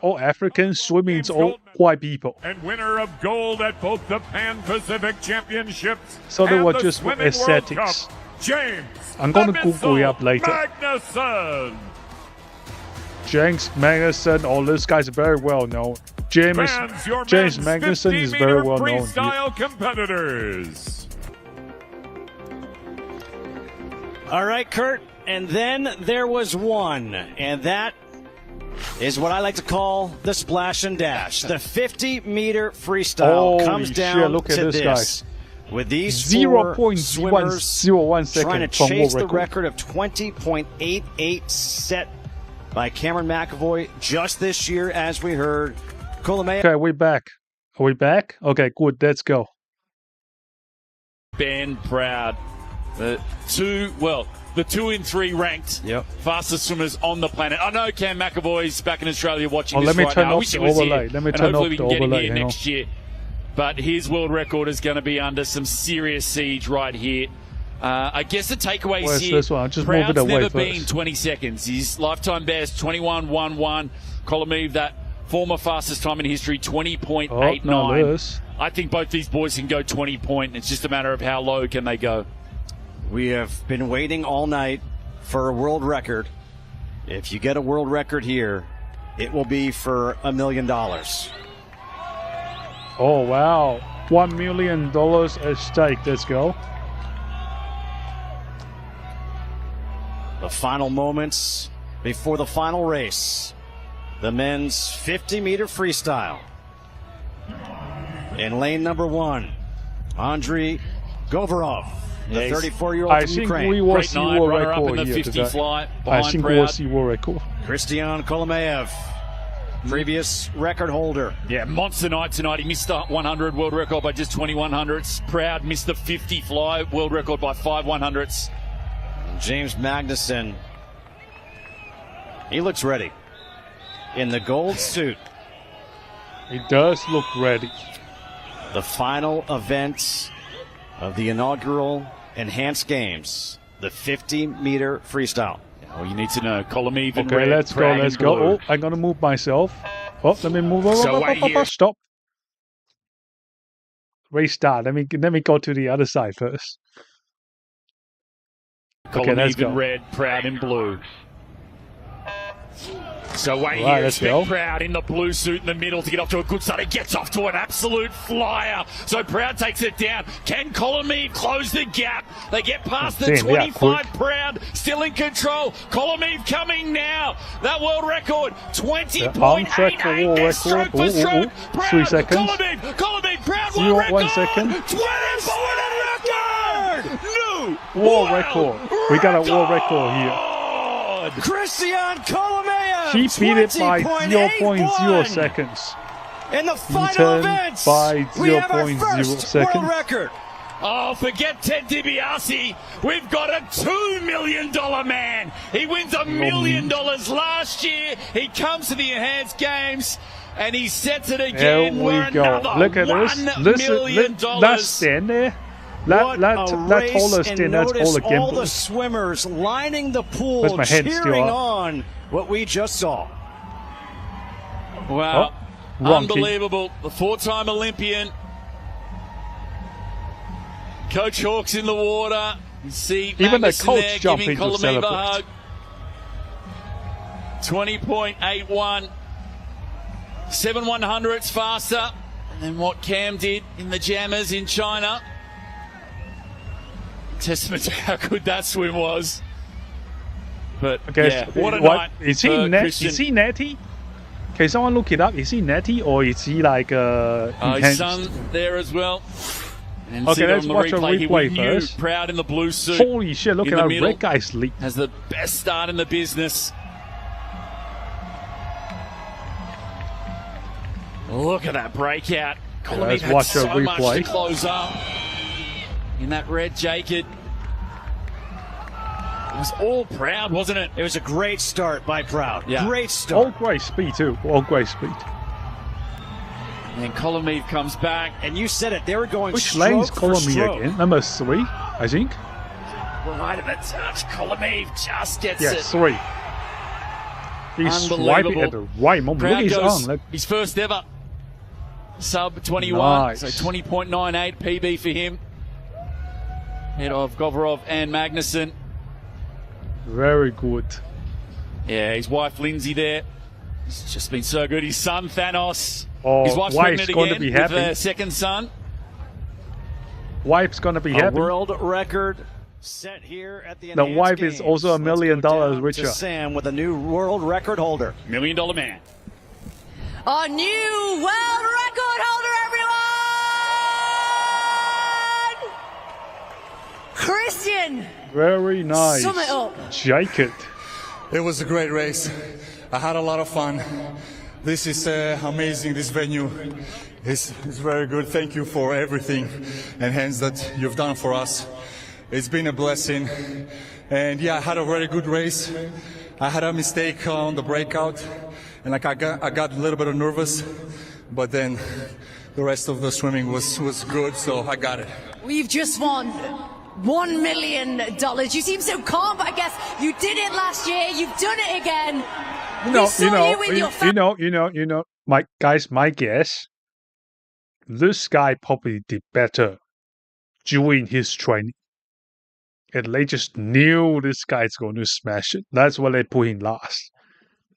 all African, swimming's all white people. And winner of gold at both the Pan-Pacific Championships So they and were the just Swimming aesthetics. World Cup, James I'm going to Google it up later. Magnuson. James Magnuson, all these guys are very well known. James men's Magnussen is very well known. Freestyle competitors. All right, Kurt. And then there was one, and that is what I like to call the splash and dash. The 50-meter freestyle comes down look at to this, guys. With these four swimmers 0.1 second trying to chase the record of 20.88 set by Cameron McAvoy just this year, as we heard. Okay, we're back. Are we back? Okay, good. Let's go. Ben Proud. The 2 and 3 ranked fastest swimmers on the planet. I know Cam McAvoy's back in Australia watching this right now. I wish he was here. Let me turn off hopefully we can get him here next year. But his world record is going to be under some serious siege right here. I guess the takeaways Where's here, this one? Just move it Proud's away never first. been 20 seconds. His lifetime best, 21.11. Kolomeev, that former fastest time in history, 20.89. I think both these boys can go 20 point. It's just a matter of how low can they go. We have been waiting all night for a world record. If you get a world record here, it will be for $1 million. Oh, wow. $1 million at stake. Let's go. The final moments before the final race. The men's 50-meter freestyle. In lane number 1, Andrei Govorov, the 34-year-old from Ukraine. We will see world record here today. I think we will see world record. Christian Kolomeev, previous record holder. Yeah, monster night tonight. He missed the 100 world record by just 2100ths. Proud missed the 50 fly world record by 5 100ths. James Magnussen, he looks ready in the gold suit. He does look ready. The final event of the inaugural Enhanced Games, the 50-meter freestyle. Oh, you need to know. Kolomeev in okay, red, let's go. Let's go. blue. Oh, I'm going to move myself. Oh, let me move over. Stop. Restart. Let me go to the other side first. Okay, let's Kolomeev go. in red, Proud in blue. So Right, here, let's Spec go. Proud in the blue suit in the middle to get off to a good start. He gets off to an absolute flyer. So Proud takes it down. Can Kolomeev close the gap? They get past the 25. Proud still in control. Kolomeev coming now. That world record, 20.88. Stroke for stroke. Proud, 3 seconds. Kolomeev, Proud world record. 1 second. 20-point record. No. World record. We got a world record here. Christian Kolomeev, He beat it by 0.0 seconds. In the final events, by we have our 0.0 first seconds. world record. Oh, forget Ted DiBiase. We've got a $2 million man. He wins $1 million last year. He comes to the Enhanced Games and he sets it again. There we go. Look at this. Let's stand there. What a race, and notice all gamble. the swimmers lining the pool, Where's my hand cheering still on what we just saw. Wow. Wrong key. Unbelievable. The 4-time Olympian. Coach Hawk's in the water. You see Even the Magnussen coach there jumped giving in to Kolomeev a celebrate. hug. 20.81. 7 100ths faster than what Cam did in the Jammers in China. Testament to how good that swim was. But yeah, what a night. Is he Christian. Is he netty? Can someone look it up? Is he netty or is he like His enhanced? son there as well. And Okay, see let's on the watch a replay. replay He knew first. Proud in the blue suit. Holy shit, look in at the that middle. red guy's leap. Has the best start in the business. Look at that breakout. Kolomeev let's had watch a so much to replay. close up in that red jacket. It was all Proud, wasn't it? It was a great start by Proud. Yeah. Great start. All great speed too. All great speed. And then Kolomeev comes back. And you said it, they were going Which stroke lane's for Kolomeev stroke. again? Number 3, I think. Right at the touch. Kolomeev just gets Yeah, it. 3. He's swiping at the right moment. Proud Look at his goes arm. his first ever sub 21. Nice. So 20.98 PB for him. Head of Govorov and Magnussen. Very good. Yeah, his wife Lindsay there It's just been so good. His son, Thanos. Oh, his wife's wife's pregnant going to again be happy. with their second son. Wife's going to be happy. World record set here at the The wife is also $1 million richer. Sam with a new world record holder. $1 million man. Our new world record holder, everyone! Christian! Very nice. Sum it up. Jacket. It was a great race. I had a lot of fun. This is amazing, this venue. It's very good. Thank you for everything and hands that you've done for us. It's been a blessing. And yeah, I had a very good race. I had a mistake on the breakout, and like I got a little bit nervous, but then the rest of the swimming was good, so I got it. We've just won $1 million. You seem so calm, but I guess you did it last year. You've done it again. My guess. This guy probably did better during his training. And they just knew this guy's going to smash it. That's why they put him last.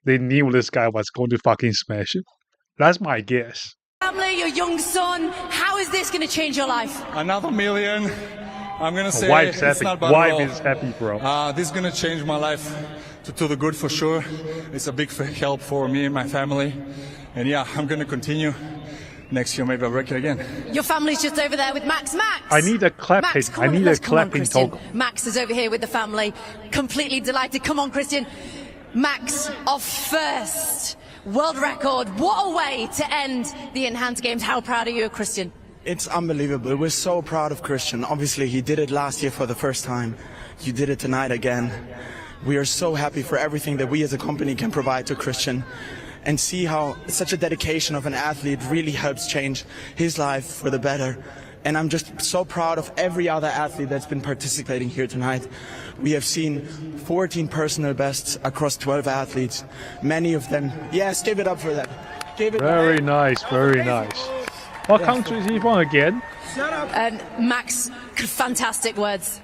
They knew this guy was going to fucking smash it. That's my guess. Family, your young son, how is this going to change your life? Another $1 million. I'm going to say wife's it's happy. not bad Wife at all. is happy, bro. This is going to change my life to the good for sure. It's a big help for me and my family. And yeah, I'm going to continue. Next year, maybe I'll break it again. Your family's just over there with Max. Max! I need a clapping. Max, come I on, need let's a come on, clapping Christian. toggle. Max is over here with the family. Completely delighted. Come on, Christian. Max, our first world record. What a way to end the Enhanced Games. How proud are you of Christian? It's unbelievable. We're so proud of Christian. Obviously, he did it last year for the first time. You did it tonight again. We are so happy for everything that we as a company can provide to Christian, and see how such a dedication of an athlete really helps change his life for the better. And I'm just so proud of every other athlete that's been participating here tonight. We have seen 14 personal bests across 12 athletes. Many of them, yes, give it up for that. Very nice, very nice. What country is he from again? And Max, fantastic words.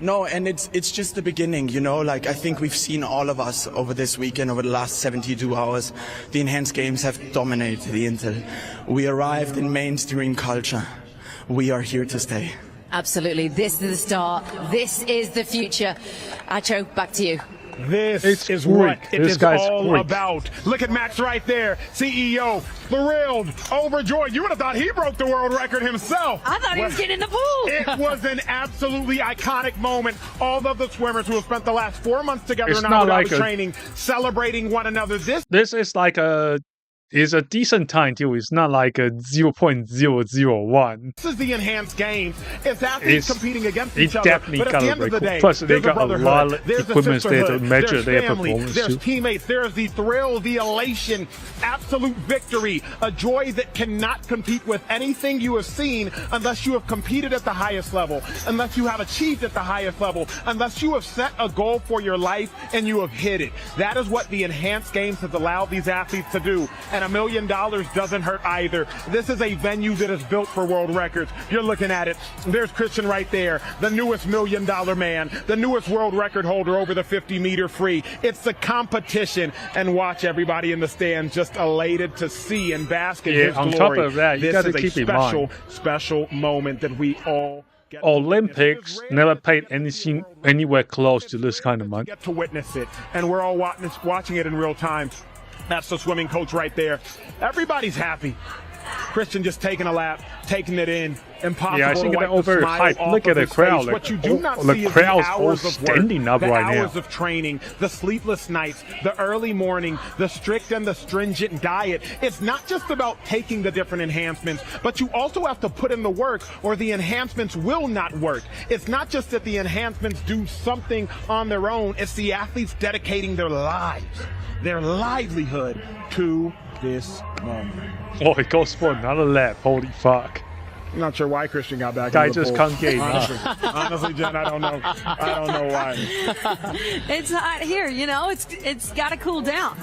No, and it's just the beginning, you know, like I think we've seen all of us over this weekend, over the last 72 hours, the Enhanced Games have dominated the Intel. We arrived in mainstream culture. We are here to stay. Absolutely. This is the start. This is the future. Acho, back to you. This is what it is all about. Look at Max right there. CEO, thrilled, overjoyed. You would have thought he broke the world record himself. I thought he was getting in the pool. It was an absolutely iconic moment. All of the swimmers who have spent the last 4 months together It's now not without like a- training, celebrating one another. This is like a decent time too. It's not like a 0.001. This is the Enhanced Games. It's athletes competing against each It other. definitely But at got the a end of the record. day, Plus, they there's got a brotherhood, lot of there's equipment there to sisterhood, measure there's their family, performance there's too. teammates, there's the thrill, the elation, absolute victory, a joy that cannot compete with anything you have seen unless you have competed at the highest level, unless you have achieved at the highest level, unless you have set a goal for your life and you have hit it. That is what the Enhanced Games has allowed these athletes to do, and $1 million doesn't hurt either. This is a venue that is built for world records. You're looking at it. There's Christian right there, the newest $1 million man, the newest world record holder over the 50-meter free. It's the competition, and watch everybody in the stands just elated to see and bask in his glory. On top of that, you got to This keep is in a mind, special moment that we all Olympics never paid anything anywhere close to this kind of money. get to witness it, and we're all watching it in real time. That's the swimming coach right there. Everybody's happy. Christian just taking a lap, taking it in. Impossible Yeah, I think to they're wipe the smile overhyped. off Look of at the his crowd. face. Like, What you do not the see is crowd's the all hours of work, standing up the right now. hours of training, the sleepless nights, the early morning, the strict and the stringent diet. It's not just about taking the different enhancements, but you also have to put in the work or the enhancements will not work. It's not just that the enhancements do something on their own. It's the athletes dedicating their lives, their livelihood to this moment. Oh, it goes for another lap. Holy fuck. I'm not sure why Christian got back. Guy in the just pool. can't get enough. Honestly, Jen, I don't know. I don't know why. It's hot here, you know. It's got to cool down.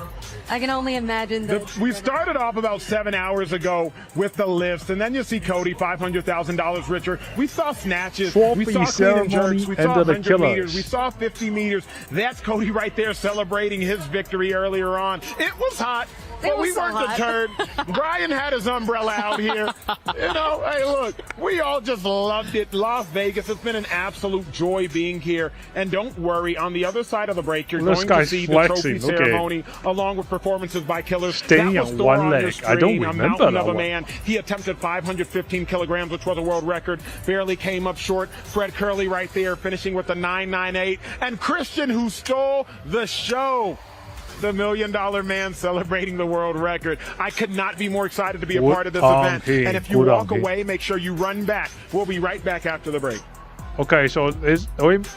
I can only imagine that. We started off about 7 hours ago with the lifts, and then you see Cody $500,000 richer. We saw snatches, we saw clean and jerks, we saw 100 meters, we saw 50 meters. That's Cody right there celebrating his victory earlier on. It was hot. But we weren't deterred. Brian had his umbrella out here. You know, hey, look, we all just loved it. Las Vegas, it's been an absolute joy being here. And don't worry, on the other side of the break, you're going to see the trophy ceremony along with performances by killers. Standing on one leg. I don't remember that one. Man. He attempted 515 kilograms, which was a world record. Barely came up short. Fred Curley right there, finishing with the 998. And Christian, who stole the show. The $1 Million Man celebrating the world record. I could not be more excited to be a part of this event. And if you walk away, make sure you run back. We'll be right back after the break. Okay, so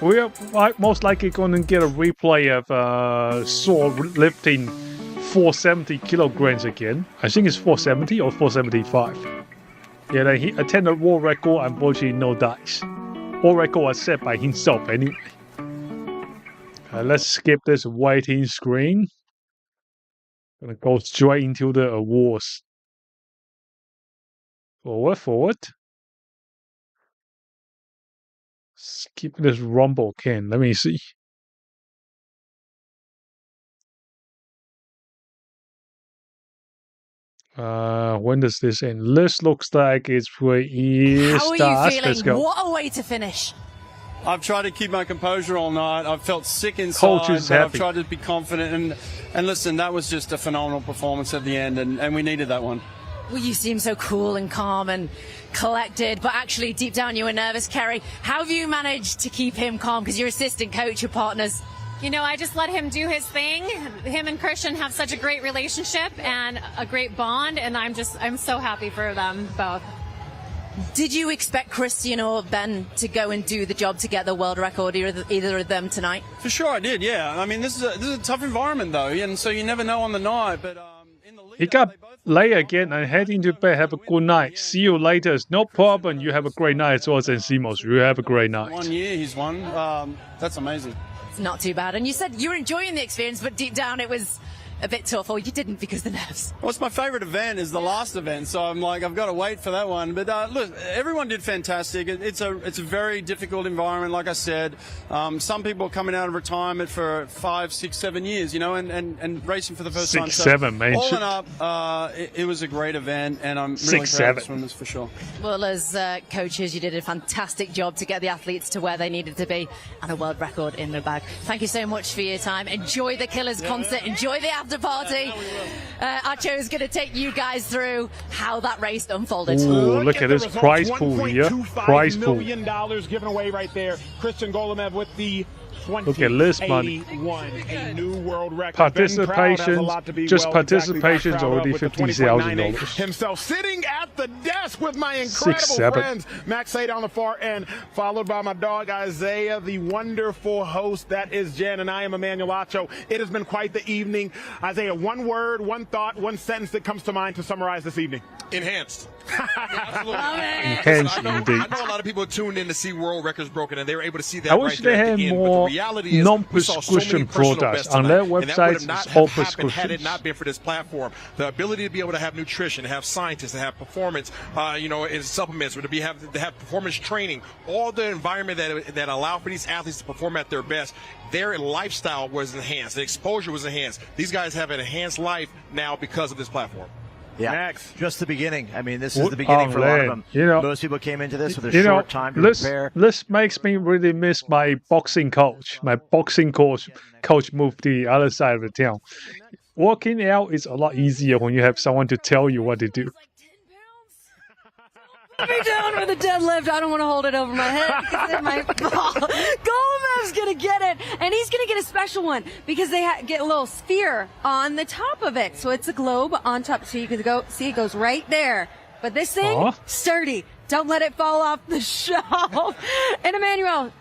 we are most likely going to get a replay of Saul lifting 470 kilograms again. I think it's 470 or 475. Yeah, then he attended world record. Unfortunately, no dice. World record was set by himself anyway. Let's skip this waiting screen. Gonna go straight into the awards. Forward. Skip this rumble can. Let me see. When does this end? This looks like it's where he How are starts. you Let's feeling? go. What a way to finish. I've tried to keep my composure all night. I've felt sick inside, but I've tried to be confident. And listen, that was just a phenomenal performance at the end, and we needed that one. Well, you seem so cool and calm and collected, but actually deep down you were nervous, Kerry. How have you managed to keep him calm? Because your assistant coach, your partners. You know, I just let him do his thing. Him and Christian have such a great relationship and a great bond, and I'm so happy for them both. Did you expect Christian or Ben to go and do the job to get the world record, either of them tonight? For sure I did, yeah. I mean, this is a tough environment, though, and so you never know on the night. But He got late again and heading to bed. Have a good night. See you later. It's no problem. You have a great night as well as Simos. You have a great night. 1 year he's won. That's amazing. It's not too bad. And you said you were enjoying the experience, but deep down it was a bit tough, or you didn't because the nerves. Well, it's my favorite event is the last event, so I'm like, I've got to wait for that one. But look, everyone did fantastic. It's a very difficult environment, like I said. Some people are coming out of retirement for 5, 6, 7 years, you know, and racing for the first time. 6, 7, man. All in up, it was a great event, and I'm really proud of the swimmers for sure. Well, as coaches, you did a fantastic job to get the athletes to where they needed to be, and a world record in the bag. Thank you so much for your time. Enjoy the Killers concert. Enjoy the after party. Acho is going to take you guys through how that race unfolded. Ooh, look at this prize pool here. Prize pool. $1.25 million given away right there. Christian Golomev with the Look at this money. A new world record. Participation, just participation's already $50,000. Himself sitting at the desk with my incredible friends. Max Said on the far end, followed by my dog Isaiah, the wonderful host. That is Jen, and I am Emmanuel Acho. It has been quite the evening. Isaiah, one word, one thought, one sentence that comes to mind to summarize this evening. Enhanced. Absolutely. Enhanced, indeed. I know a lot of people tuned in to see world records broken, and they were able to see that. I wish they had more non-prescription products on their websites. It's all prescriptions. Had it not been for this platform, the ability to be able to have nutrition, to have scientists, to have performance, in supplements, or to have performance training, all the environment that allow for these athletes to perform at their best. Their lifestyle was enhanced. The exposure was enhanced. These guys have an enhanced life now because of this platform. Yeah, Next. Just the beginning. I mean, this is the beginning for a lot of them. You know, most people came into this with a short time to prepare. This makes me really miss my boxing coach. My boxing coach moved to the other side of the town. Working out is a lot easier when you have someone to tell you what to do. Put me down with a deadlift. I don't want to hold it over my head because it's my fault. Golemev's going to get it, and he's going to get a special one because they get a little sphere on the top of it. So it's a globe on top, so you can go see it goes right there. But this thing, sturdy. Don't let it fall off the shelf. And Emmanuel,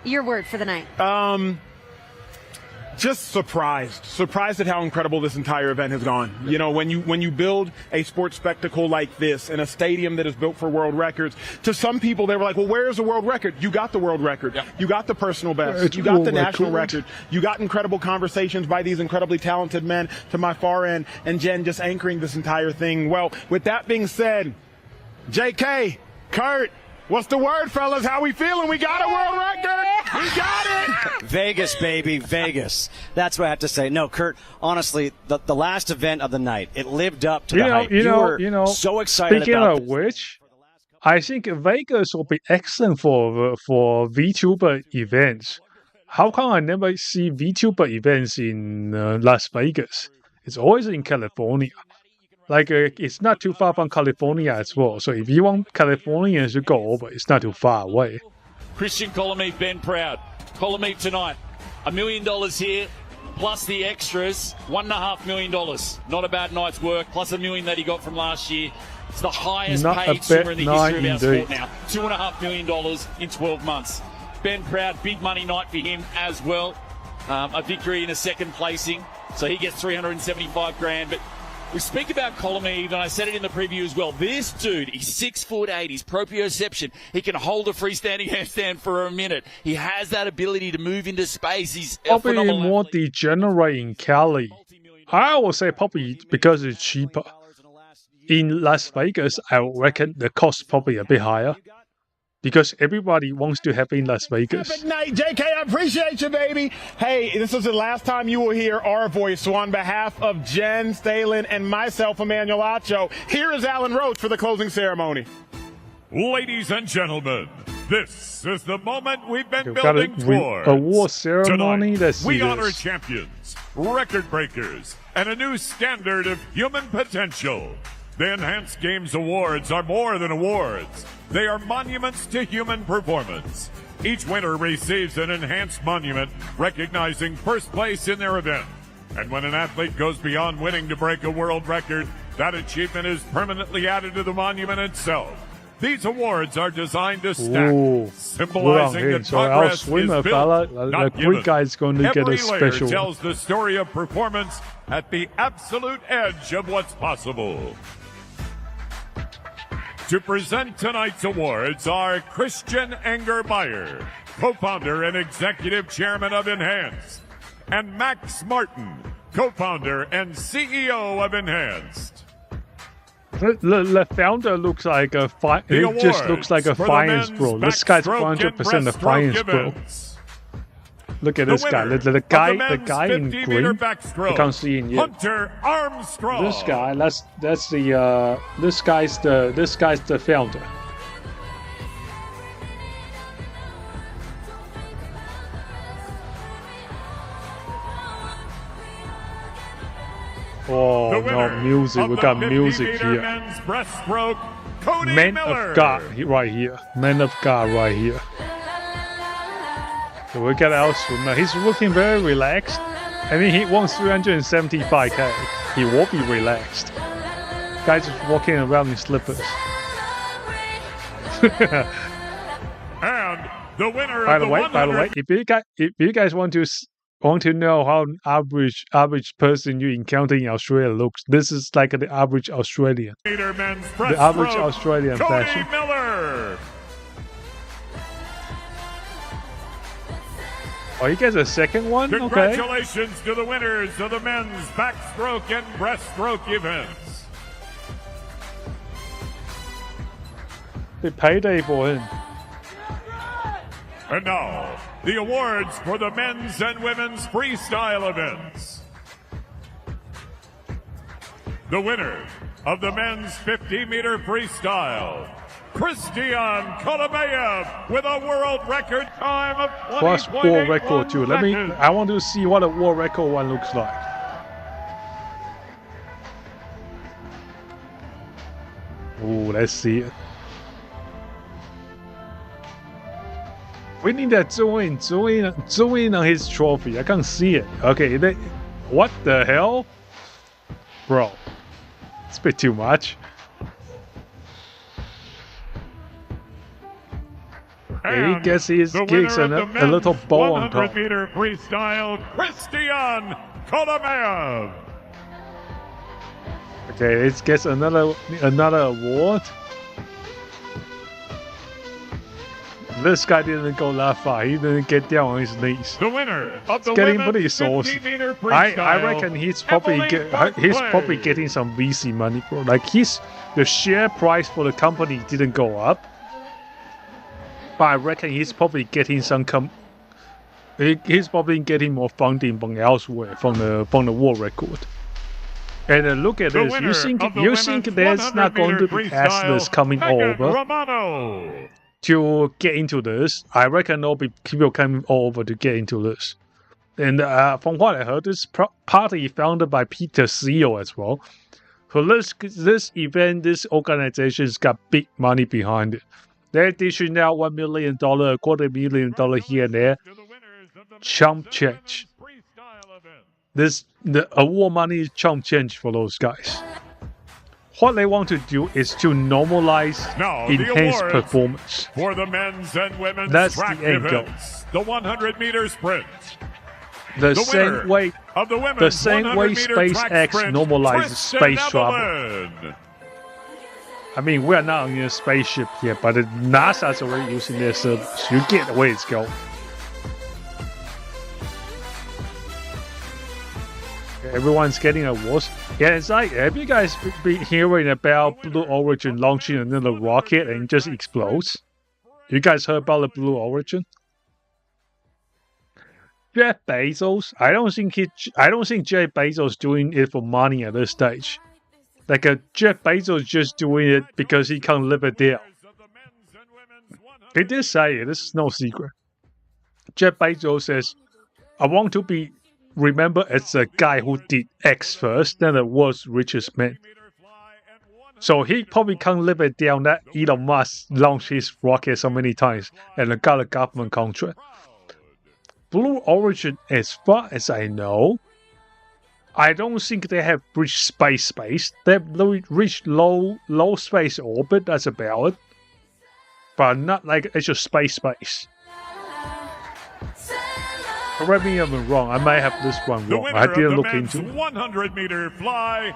your word for the night. Just surprised at how incredible this entire event has gone. You know, when you build a sports spectacle like this in a stadium that is built for world records, to some people they were like, well, where's the world record? You got the world record. Yep. You got the personal best. You got the national record. You got incredible conversations by these incredibly talented men to my far end, and Jen just anchoring this entire thing. Well, with that being said, JK, Kurt, what's the word, fellas? How we feeling? We got a world record. We got it. Vegas, baby, Vegas. That's what I have to say. No, Kurt, honestly, the last event of the night, it lived up to the hype. You were so excited about Speaking of which, I think Vegas will be excellent for VTuber events. How come I never see VTuber events in Las Vegas? It's always in California. Like, it's not too far from California as well. So if you want Californians to go over, it's not too far away. Christian Colomete, Ben Proud. Colomete tonight, $1 million here, plus the extras, $1.5 million. Not a bad night's work, plus $1 million that he got from last year. It's the highest paid swimmer in the history of our sport now. $2.5 million in 12 months. Ben Proud, big money night for him as well. A victory in a second placing, so he gets 375 grand. But we speak about Colomete, and I said it in the preview as well. This dude, he's 6'8", he's proprioception. He can hold a freestanding handstand for a minute. He has that ability to move into space. He's probably more degenerate in Cali. I would say probably because it's cheaper. In Las Vegas, I reckon the cost probably a bit higher. Because everybody wants to have in Las Vegas. Good night, JK. I appreciate you, baby. Hey, this is the last time you will hear our voice. So on behalf of Jen Stalin and myself, Emmanuel Acho, here is Alan Roach for the closing ceremony. Ladies and gentlemen, this is the moment we've been building towards. Award ceremony. Tonight, we honor champions, record breakers, and a new standard of human potential. The Enhanced Games Awards are more than awards. They are monuments to human performance. Each winner receives an enhanced monument recognizing first place in their event. And when an athlete goes beyond winning to break a world record, that achievement is permanently added to the monument itself. These awards are designed to stack, symbolizing that progress is built, not given. Guy's going to get a special. Every layer tells the story of performance at the absolute edge of what's possible. To present tonight's awards are Christian Engermeyer, co-founder and executive chairman of Enhanced, and Max Martin, co-founder and CEO of Enhanced. The founder looks like a it just looks like a finance bro. This guy's 100% a finance bro. Look at this guy. The guy in green. I can't see in yet. Hunter Armstrong. This guy. That's the this guy's the founder. Oh no, music! We got music here. Man of God right here. Man of God right here. So we got our swimmer. He's looking very relaxed. I mean, he wants 375k. He will be relaxed. Guy's just walking around in slippers. And the winner by the way, if you guys want to know how an average person you encounter in Australia looks, this is like the average Australian. The average Australian fashion. Miller. Oh, he gets a second one? Congratulations to the winners of the men's backstroke and breaststroke events. The payday for him. And now, the awards for the men's and women's freestyle events. The winner of the men's 50-meter freestyle, Christian Colomete with a world record time of 20.81 plus world record too. I want to see what a world record one looks like. Ooh, let's see it. We need that zoom in on his trophy. I can't see it. Okay, what the hell? Bro, it's a bit too much. he gets his kicks and a little ball on top. 100-meter freestyle, Christian Kolomeyev. Okay, it gets another award. This guy didn't go that far. He didn't get down on his knees. The winner of the getting pretty saucy. I reckon he's probably getting some VC money, bro. Like the share price for the company didn't go up, but I reckon he's probably getting some he's probably getting more funding from elsewhere from the world record. And look at this. You think there's not going to be athletes coming over to get into this? I reckon there'll be people coming over to get into this. And from what I heard, this party founded by Peter Thiel as well. So this event, this organization's got big money behind it. They're dishing out $1 million, $250,000 here and there. Chump change. The award money is chump change for those guys. What they want to do is to normalize enhanced performance. For the men's and women's track events, the 100-meter sprint. The same way SpaceX normalizes space travel. I mean, we're not in a spaceship yet, but NASA's already using their service. You get where it's going. Everyone's getting awards. Yeah, it's like, have you guys been hearing about Blue Origin launching another rocket and it just explodes? You guys heard about the Blue Origin? Jeff Bezos, I don't think Jeff Bezos doing it for money at this stage. Like Jeff Bezos just doing it because he can't live it down. He did say it. This is no secret. Jeff Bezos says, "I want to be remembered as a guy who did X first, then the world's richest man." So he probably can't live it down that Elon Musk launched his rocket so many times and got a government contract. Blue Origin, as far as I know, I don't think they have reached space. They've reached low space orbit, that's about it. But not like it's just space. Correct me if I'm wrong, I might have this one wrong. I didn't look into it. 100-meter fly,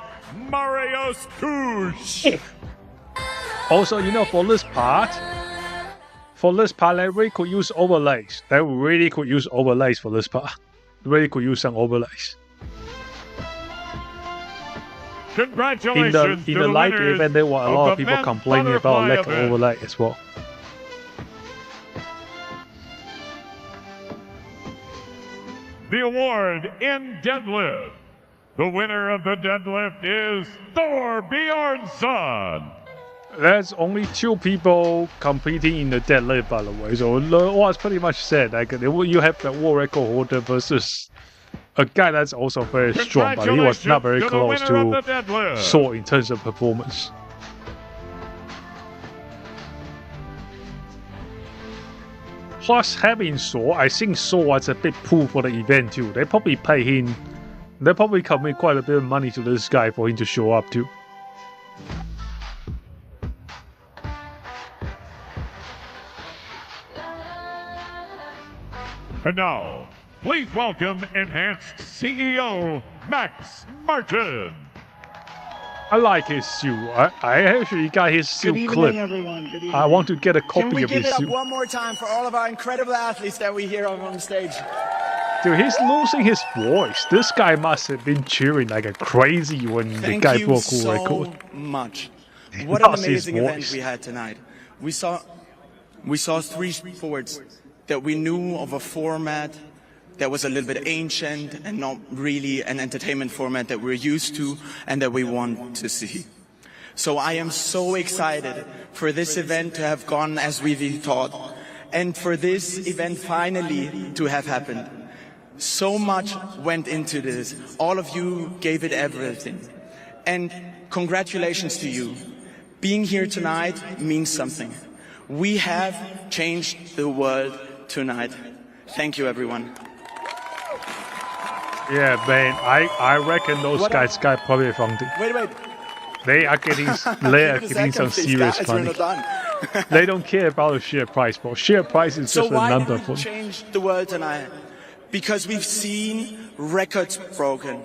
Mariusz Kusz. Also, for this part, they really could use overlays. They really could use overlays for this part. Really could use some overlays. Congratulations in the live event, there were a lot of people complaining about lack of overlay as well. The award in deadlift. The winner of the deadlift is Thor Bjornsson. There's only 2 people competing in the deadlift, by the way. So what's pretty much said. Like you have the world record holder versus a guy that's also very strong, but he was not very close to Thor in terms of performance. Plus, having Thor, I think Thor was a big pull for the event too. They probably pay him. They probably commit quite a bit of money to this guy for him to show up too. And now, please welcome Enhanced CEO Max Martin. I like his suit. I actually got his suit clip. I want to get a copy of his suit. Can we give it up one more time for all of our incredible athletes that we hear on the stage? Dude, he's losing his voice. This guy must have been cheering like a crazy when the guy broke the record. Thank you so much. What an amazing event we had tonight. We saw 3 sports that we knew of, a format that was a little bit ancient and not really an entertainment format that we're used to and that we want to see. So I am so excited for this event to have gone as we thought, and for this event finally to have happened. So much went into this. All of you gave it everything. And congratulations to you. Being here tonight means something. We have changed the world tonight. Thank you, everyone. Yeah, man, I reckon those guys got probably funded. Wait. They are getting some serious money. They don't care about the share price, but share price is just a number for them. So why did we change the world tonight? Because we've seen records broken.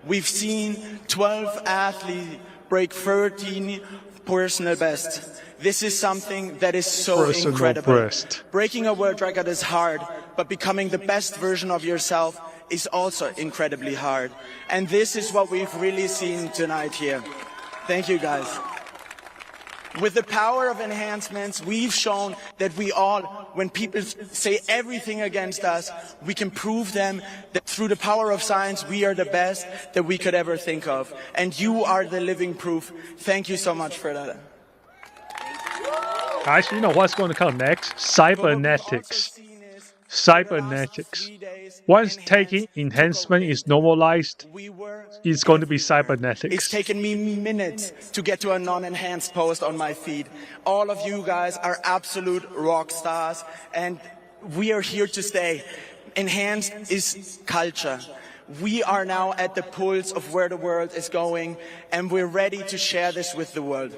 We've seen 12 athletes break 13 personal bests. This is something that is so incredible. Breaking a world record is hard, but becoming the best version of yourself is also incredibly hard. And this is what we've really seen tonight here. Thank you, guys. With the power of enhancements, we've shown that we all, when people say everything against us, we can prove them that through the power of science, we are the best that we could ever think of. And you are the living proof. Thank you so much for that. Guys, you know what's going to come next? Cybernetics. Cybernetics. Once taking enhancement is normalized, it's going to be cybernetics. It's taken me minutes to get to a non-enhanced post on my feed. All of you guys are absolute rock stars, and we are here to stay. Enhanced is culture. We are now at the pulse of where the world is going, and we're ready to share this with the world.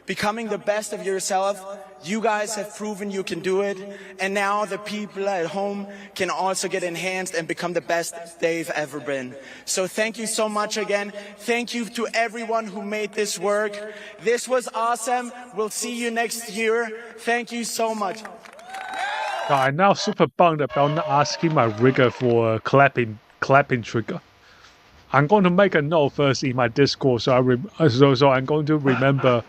Becoming the best of yourself, you guys have proven you can do it, and now the people at home can also get enhanced and become the best they've ever been. So thank you so much again. Thank you to everyone who made this work. This was awesome. We'll see you next year. Thank you so much. I'm now super bummed about not asking my rigger for a clapping trigger. I'm going to make a note first in my Discord, so I'm going to remember,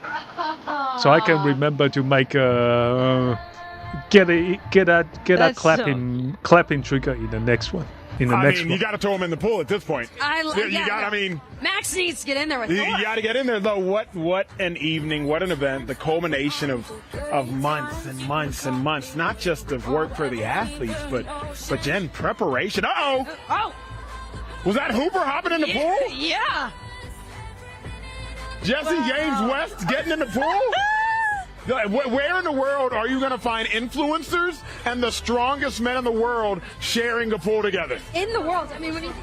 so I can remember to make a get a clapping trigger in the next one. You got to throw him in the pool at this point. Max needs to get in there with you got to get in there though. What an evening! What an event! The culmination of months and months and months, not just of work for the athletes, but Jen, preparation. Oh. Was that Hooper hopping in the pool? Yeah. Jesse James West getting in the pool? Where in the world are you going to find influencers and the strongest men in the world sharing a pool together? In the world. I mean, when you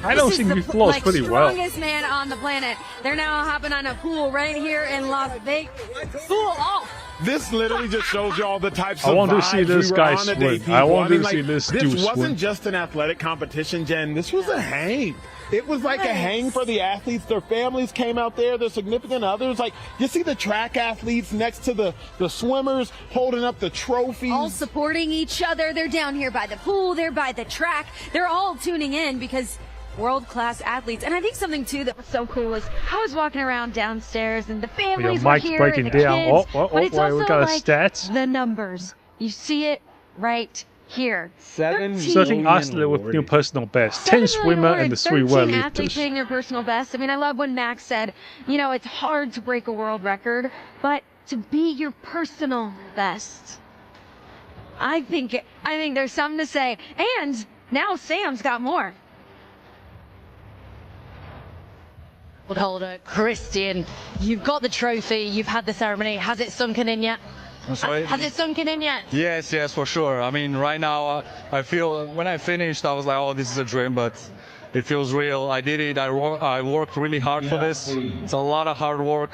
I don't think he flows pretty well. Strongest man on the planet. They're now hopping on a pool right here in Las Vegas. Pool off. This literally just shows you all the types of I want to see this guy swim. I want to see this dude swim. This wasn't just an athletic competition, Jen. This was a hang. It was like a hang for the athletes. Their families came out there, their significant others. Like, you see the track athletes next to the swimmers holding up the trophies. All supporting each other. They're down here by the pool. They're by the track. They're all tuning in because world-class athletes. And I think something, too, that was so cool was I was walking around downstairs and the families were here and the kids. But it's also like the numbers. You see it right here. 13 athletes with new personal best. 10 swimmer and the 3 world leaders. Athletes hitting their personal best. I mean, I love when Max said, you know, it's hard to break a world record, but to be your personal best. I think there's something to say. And now Sam's got more. Holder, Christian, you've got the trophy, you've had the ceremony. Has it sunken in yet? I'm sorry? Has it sunken in yet? Yes, for sure. I mean, right now, I feel, when I finished, I was like, oh, this is a dream, but it feels real. I did it. I worked really hard for this. It's a lot of hard work.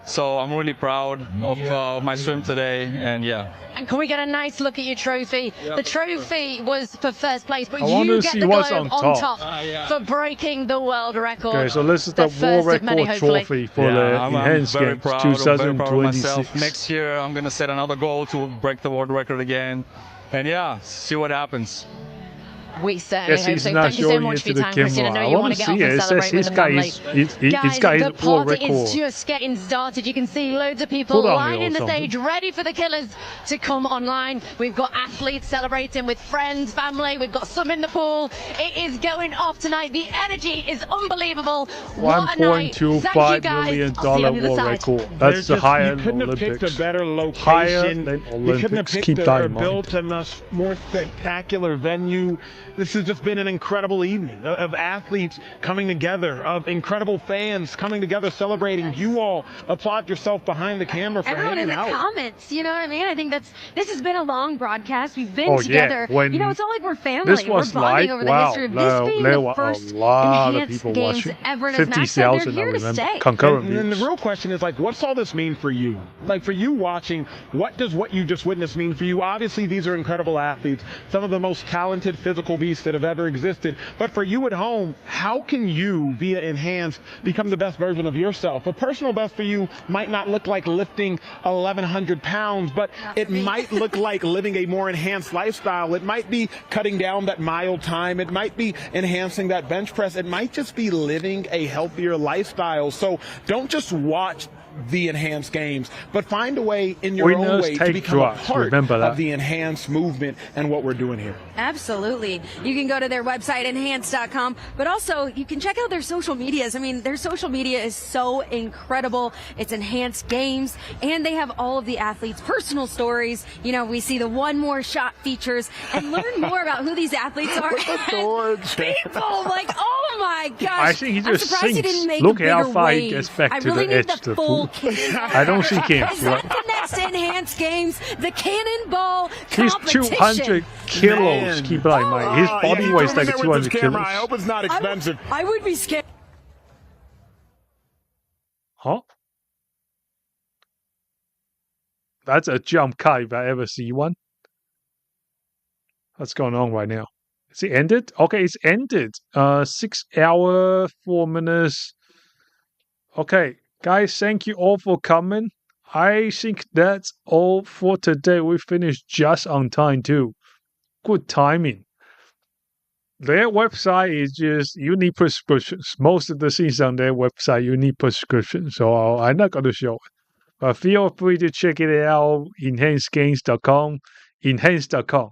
So I'm really proud of my swim today, and yeah. And can we get a nice look at your trophy? Yep. The trophy was for first place, but you get the globe on top for breaking the world record. Okay, so this is the world record trophy for the Enhanced Games 2026. Next year, I'm going to set another goal to break the world record again. And yeah, see what happens. We certainly hope so. Thank you so much for your time, Christian. I know you want to get off and celebrate with them lovely. Guys, the party is just getting started. You can see loads of people lining the stage, ready for the killers to come online. We've got athletes celebrating with friends, family. We've got some in the pool. It is going off tonight. The energy is unbelievable. $1.25 million world record. That's the higher than Olympics. You couldn't have picked a better location. Higher than Olympics. You couldn't have picked or built a more spectacular venue. this has just been an incredible evening of athletes coming together, of incredible fans coming together, celebrating. You all applaud yourself behind the camera for everyone in hanging the out. comments, you know what I mean? I think this has been a long broadcast. We've been together. Yeah. You know, it's all like we're family. This was we're bonding live. over the history of this being there the were first a lot of enhanced people games watching. ever. And as Max said, 50,000, they're I here to remember. stay. Concurrent And the views. real question is, like, what's all this mean for you? Like, for you watching, what does what you just witnessed mean for you? Obviously, these are incredible athletes, some of the most talented physical beasts that have ever existed. But for you at home, how can you, via Enhanced, become the best version of yourself? A personal best for you might not look like lifting 1,100 pounds, but it might look like living a more enhanced lifestyle. It might be cutting down that mile time. It might be enhancing that bench press. It might just be living a healthier lifestyle. So don't just watch the enhanced games, but find a way in your own way to become a part of the enhanced movement and what we're doing here. Absolutely. You can go to their website, enhanced.com, but also you can check out their social medias. I mean, their social media is so incredible. It's Enhanced Games, and they have all of the athletes' personal stories. You know, we see the One More Shot features and learn more about who these athletes are. People, like, oh my gosh. I think he just surprised he sinks. didn't make Look a how bigger far he wave. gets back I to really the need edge. the full I don't think he can. Is that the next Enhanced Games? The cannonball He's competition. 200 kilos. Man. Keep in mind. His body weighs like 200 kilos. I hope it's not expensive. I would be scared. Huh? That's a jump cut if I ever see one. What's going on right now? Is it ended? Okay, it's ended. 6 hour, 4 minutes. Okay, guys, thank you all for coming. I think that's all for today. We finished just on time too. Good timing. Their website is just, you need prescriptions. Most of the things on their website, you need prescriptions. So I'm not going to show it. But feel free to check it out. Enhancedgames.com. Enhance.com.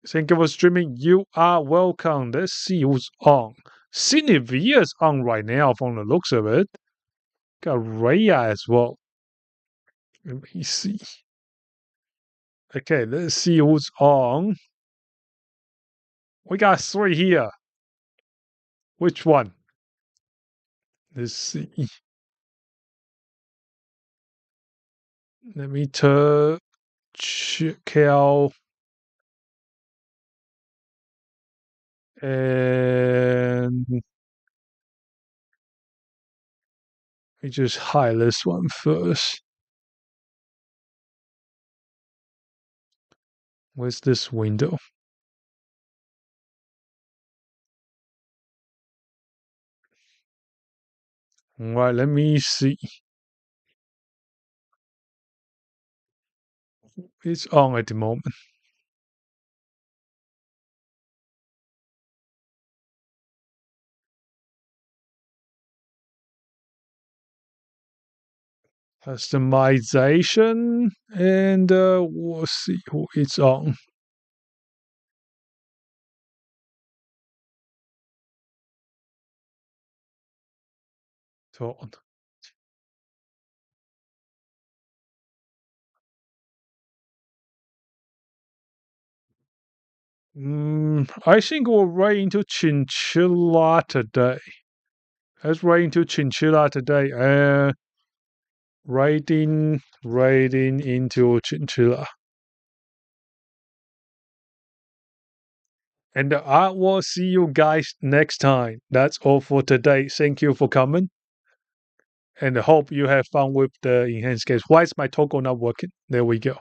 Thank you for streaming. You are welcome. Let's see who's on. Sydney Via's on right now from the looks of it. Got Raya as well. Let me see. Okay, let's see who's on. We got 3 here. Which one? Let's see. Let me check out. And we just hide this one first. Where's this window? All right, let me see. It's on at the moment. Customization, and we'll see who it's on. So, I think we're right into Chinchilla today. Let's right into Chinchilla today. Riding into Chinchilla. And I will see you guys next time. That's all for today. Thank you for coming. And I hope you have fun with the enhanced games. Why is my toggle not working? There we go.